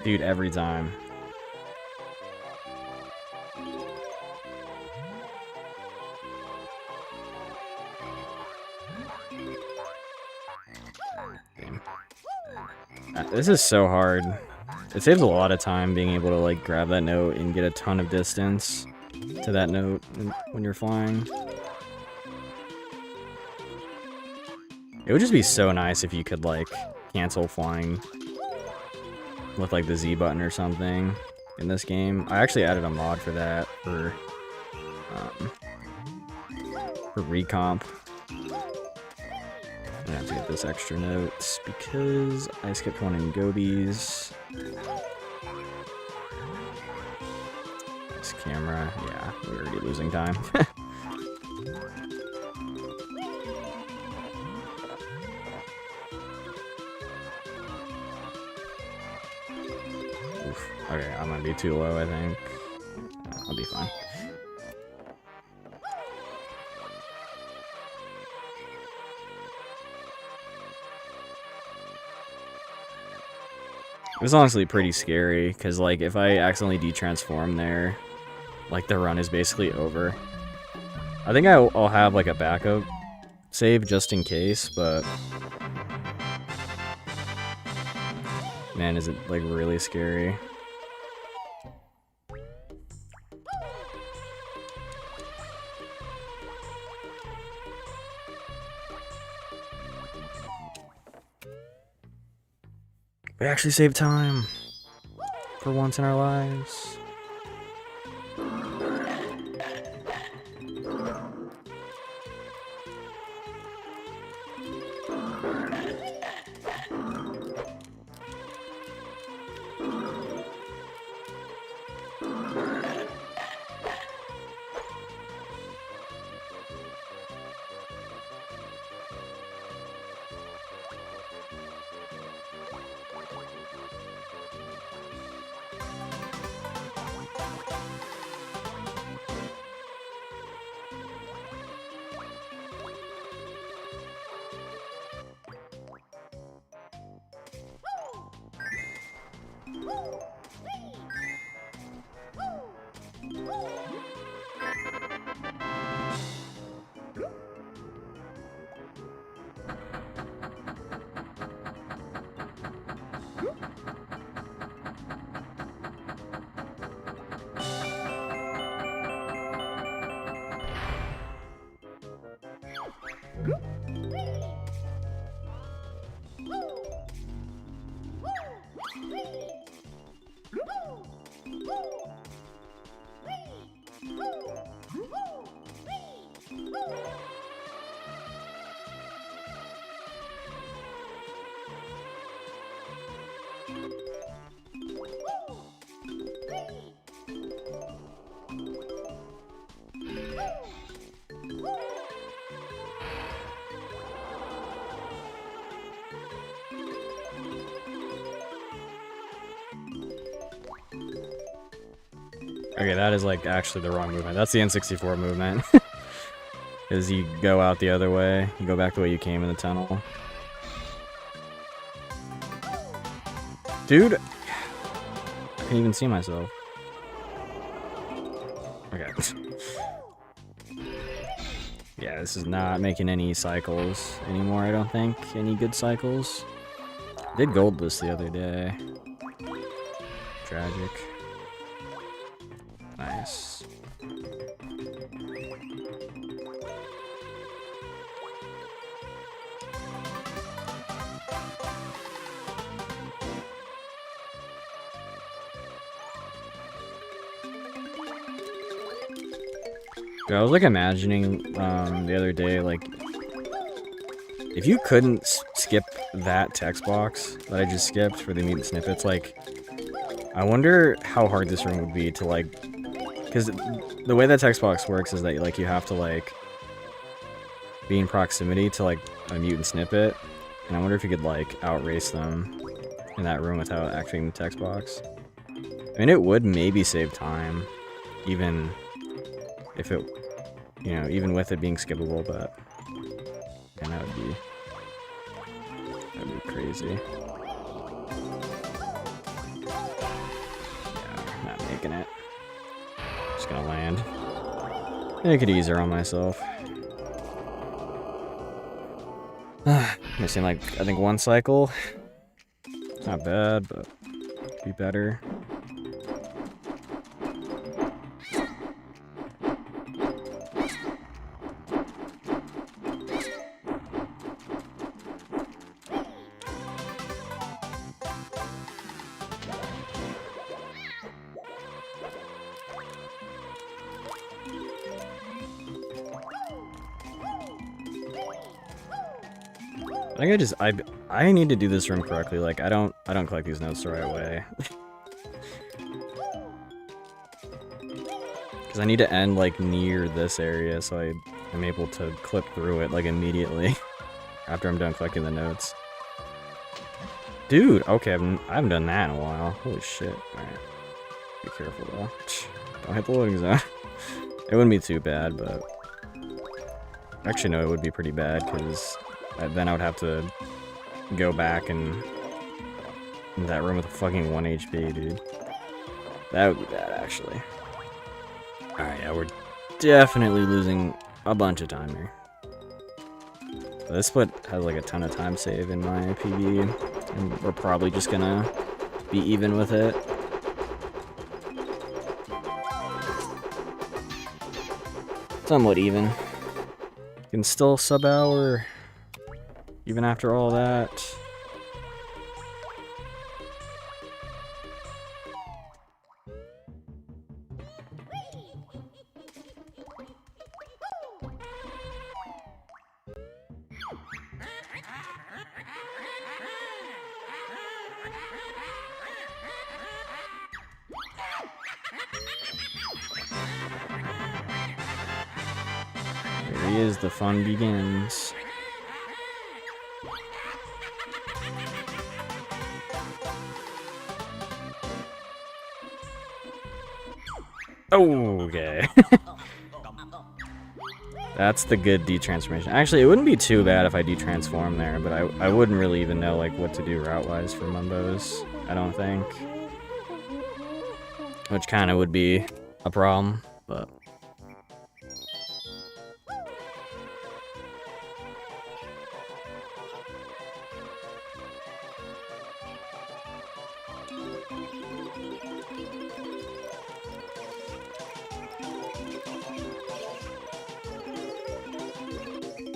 Dude, every time. This is so hard. It saves a lot of time being able to like grab that note and get a ton of distance to that note when you're flying. It would just be so nice if you could like cancel flying with like the Z button or something in this game. I actually added a mod for that for recomp. I have to get this extra notes because I skipped one in Gobies. This camera, yeah, we're already losing time. Oof. Okay, I'm gonna be too low, I think. I'll be fine. It was honestly pretty scary, because, like, if I accidentally de-transform there, like, the run is basically over. I think I'll have, like, a backup save just in case, but... Man, is it, like, really scary. We actually saved time for once in our lives. Okay, that is like actually the wrong movement. That's the N64 movement. Is you go out the other way, you go back the way you came in the tunnel. Dude, I can't even see myself. Okay. Yeah, this is not making any cycles anymore, I don't think. Any good cycles. I did gold this the other day. Tragic. Nice. Dude, I was like imagining the other day, like, if you couldn't skip that text box that I just skipped for the mutant snippets, like, I wonder how hard this room would be to, like, because the way that text box works is that, like, you have to, like, be in proximity to, like, a mutant snippet, and I wonder if you could, like, outrace them in that room without activating the text box. I mean, it would maybe save time, even if it, you know, even with it being skippable, but man, that'd be crazy. Yeah, not making it. Just gonna land. Make it easier on myself. Missing like I think one cycle. It's not bad, but could be better. I think I need to do this room correctly. Like I don't collect these notes the right way. Because I need to end like near this area so I am able to clip through it like immediately after I'm done collecting the notes. Dude, okay, I haven't done that in a while. Holy shit. Alright. Be careful though. Don't hit the loading zone. It wouldn't be too bad, but actually no, it would be pretty bad because then I would have to go back and in that room with a fucking 1 HP, dude. That would be bad, actually. Alright, yeah, we're definitely losing a bunch of time here. This split has like a ton of time save in my PB, and we're probably just gonna be even with it. Somewhat even. You can still sub-hour even after all that. There he is, the fun begins. Okay. That's the good detransformation. Actually, it wouldn't be too bad if I detransform there, but I wouldn't really even know like what to do route-wise for Mumbos, I don't think. Which kind of would be a problem, but...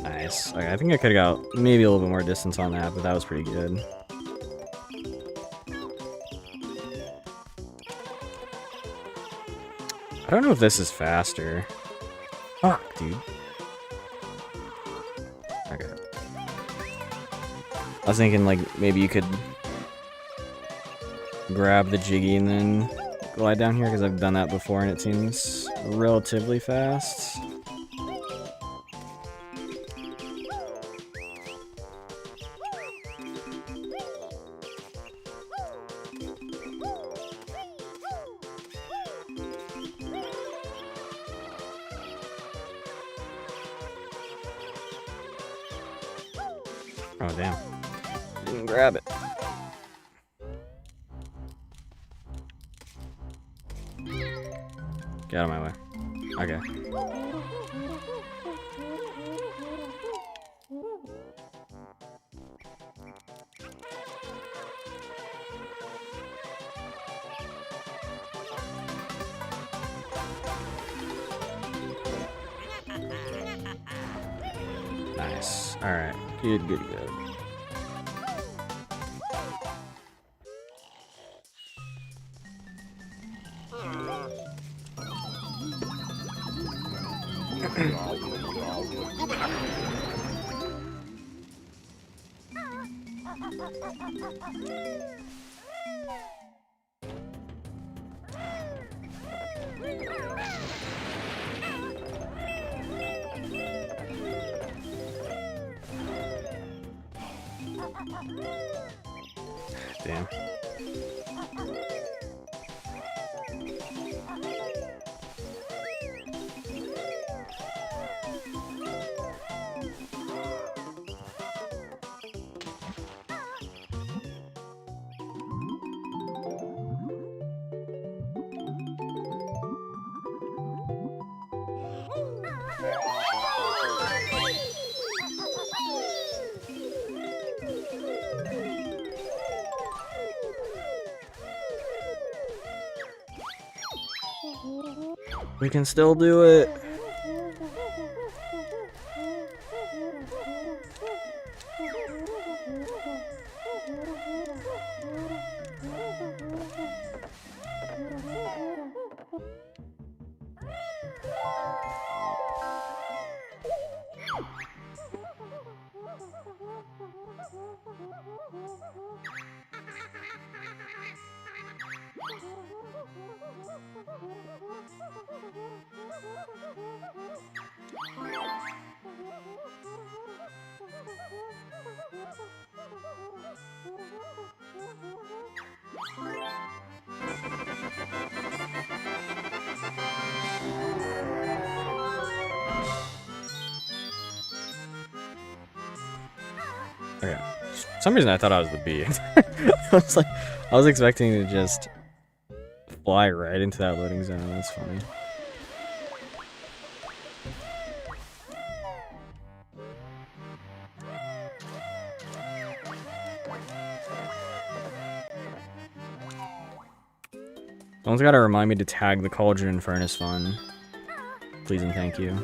Nice. Okay, I think I could have got maybe a little bit more distance on that, but that was pretty good. I don't know if this is faster. Fuck, dude. Okay. I was thinking, like, maybe you could grab the Jiggy and then glide down here, because I've done that before and it seems relatively fast. Oh, damn. Didn't grab it. Get out of my way. Okay. Nice. Alright. Good, good, good. Damn. We can still do it. Okay. For some reason I thought I was the bee. I was expecting to just fly right into that loading zone. That's funny. Someone's got to remind me to tag the Cauldron and Furnace Fun. Please and thank you.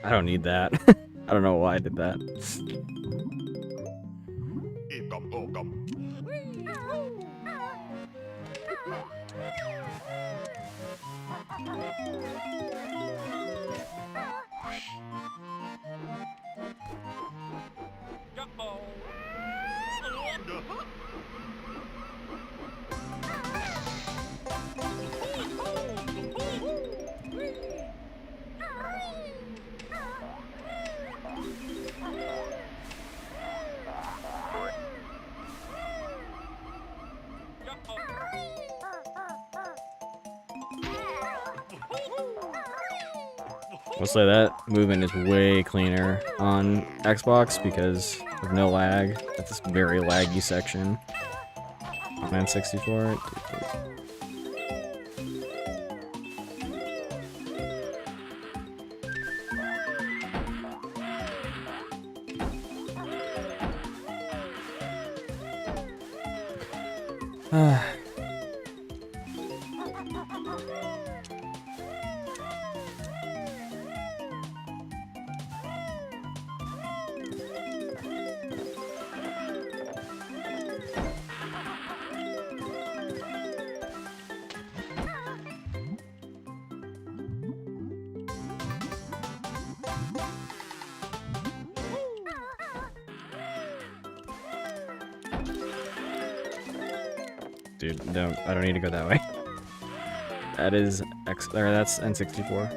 I don't need that. I don't know why I did that. I'll say that movement is way cleaner on Xbox because of no lag at this very laggy section. On N64. Dude, I don't need to go that way. That is that's N64.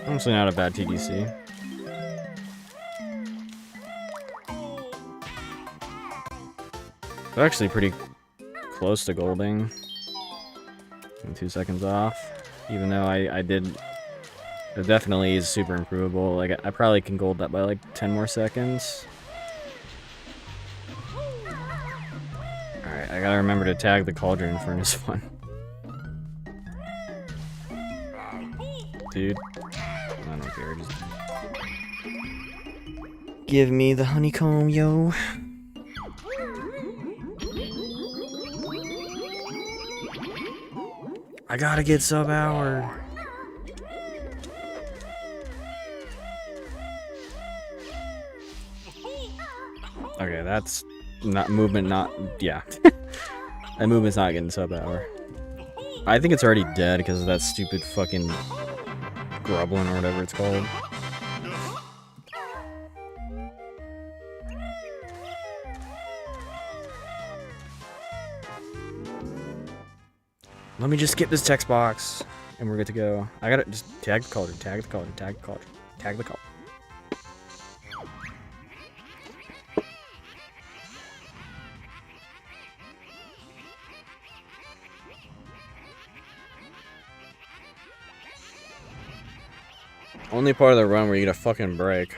Honestly, not a bad TDC. They're actually pretty close to golding. I'm 2 seconds off. Even though it definitely is super improvable. Like, I probably can gold that by like 10 more seconds. Alright, I gotta remember to tag the cauldron furnace one. Dude. I don't care, just... Give me the honeycomb, yo. I gotta get sub-hour. Okay, that's not movement, yeah. That movement's not getting sub-hour. I think it's already dead because of that stupid fucking grublin or whatever it's called. Let me just skip this text box, and we're good to go. I gotta just tag the cauldron, tag the cauldron, tag the cauldron, tag the cauldron. Only part of the run where you get a fucking break.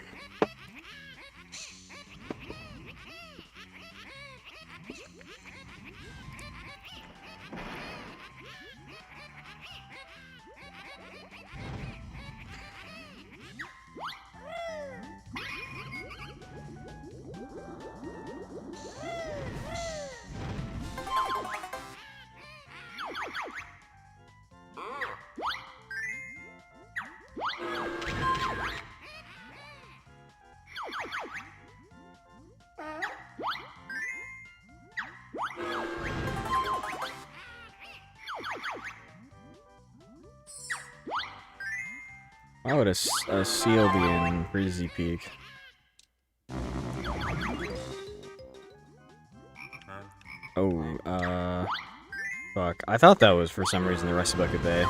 Why would a seal be in Breezy Peak? Oh, fuck. I thought that was, for some reason, the Rusty Bucket Bay.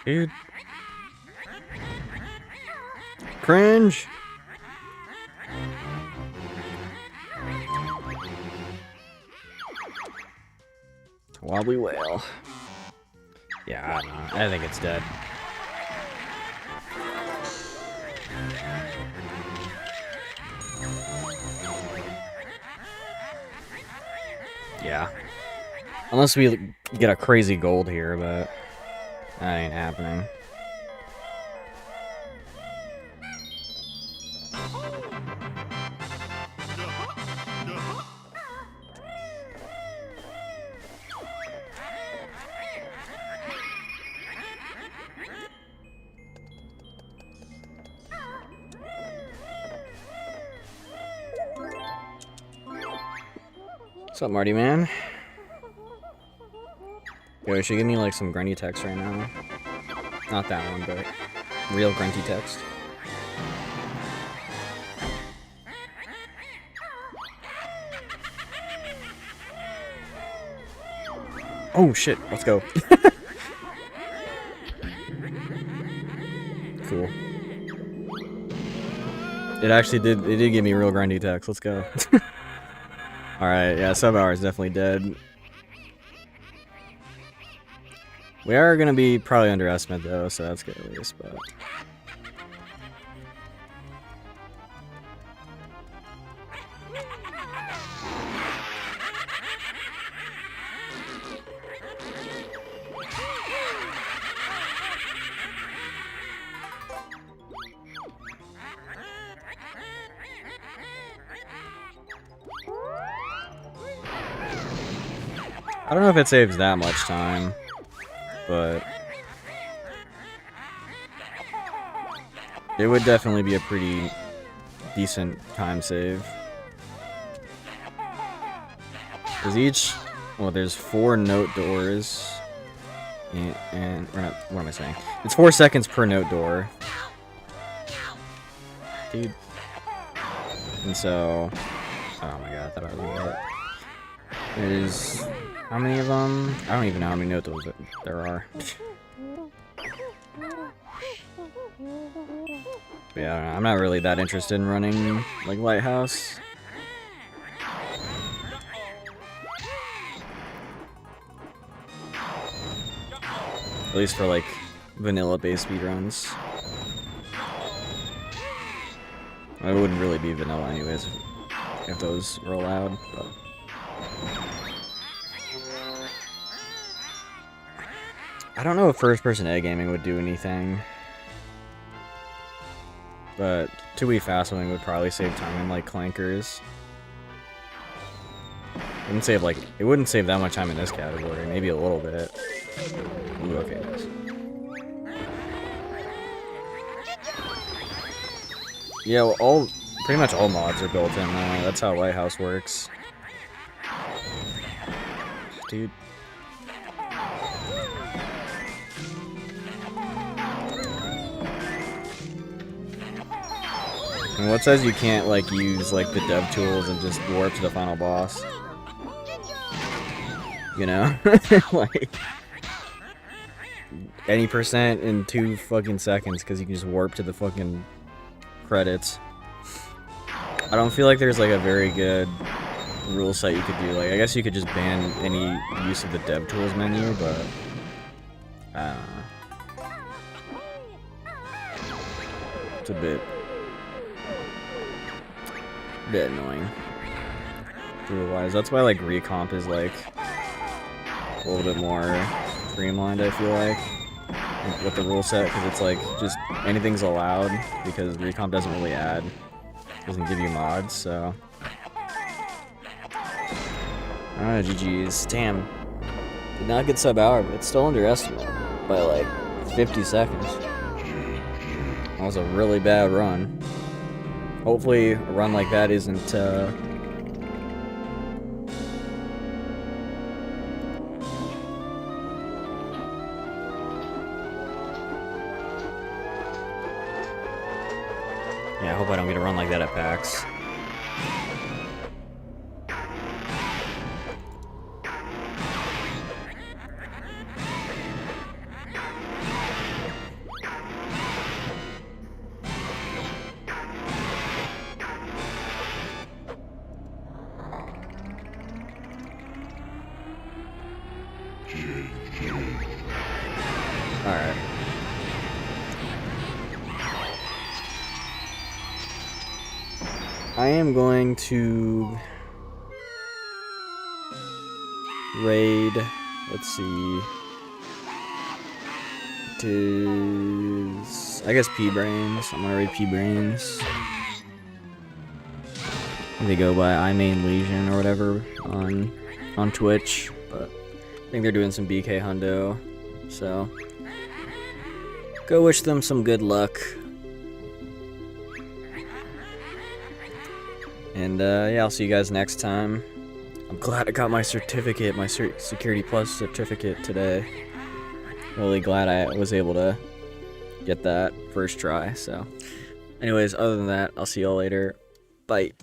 Dude. Cringe! Wobbly whale. Yeah, I don't know. I think it's dead. Yeah. Unless we get a crazy gold here, but that ain't happening. What's up, Marty, man? Yo, you should give me, like, some grunty text right now. Not that one, but real grunty text. Oh shit, let's go. Cool. It actually did give me real grindy attacks. Let's go. Alright, yeah, sub-hour is definitely dead. We are gonna be probably underestimate though, so that's good at least, but... I don't know if it saves that much time, but it would definitely be a pretty decent time save. Because each, well, there's 4 note doors, and or not, what am I saying? It's 4 seconds per note door. Dude. And so, oh my god, I thought I was gonna get it. There's, how many of them? I don't even know how many note doors there are. But yeah, I don't know. I'm not really that interested in running, like, Lighthouse. At least for, like, vanilla-based speedruns. It wouldn't really be vanilla anyways if those were allowed, but... I don't know if first-person egg gaming would do anything. But Tooie fast moving would probably save time in, like, clankers. It wouldn't save that much time in this category, maybe a little bit. Ooh, okay, nice. Yeah, well, pretty much all mods are built in now. That's how Lighthouse works. Dude. And what says you can't, like, use, like, the dev tools and just warp to the final boss? You know? Like, any percent in 2 fucking seconds, because you can just warp to the fucking credits. I don't feel like there's, like, a very good rule set you could do. Like, I guess you could just ban any use of the dev tools menu, but... I don't know. It's a bit annoying. Rule-wise. That's why, like, Recomp is, like, a little bit more streamlined, I feel like, with the rule set, because it's, like, just anything's allowed, because Recomp doesn't really doesn't give you mods, so... Alright, GG's. Damn. Did not get sub-hour, but it's still underestimated by, like, 50 seconds. That was a really bad run. Hopefully, a run like that isn't, Yeah, I hope I don't get a run like that at PAX. Alright. I am going to raid, let's see, it is, I guess P-Brains. I'm gonna raid P-Brains. They go by I Main Legion or whatever on Twitch, but I think they're doing some BK hundo, so go wish them some good luck. And yeah, I'll see you guys next time. I'm glad I got my certificate, my Security Plus certificate today. Really glad I was able to get that first try, so. Anyways, other than that, I'll see y'all later. Bye.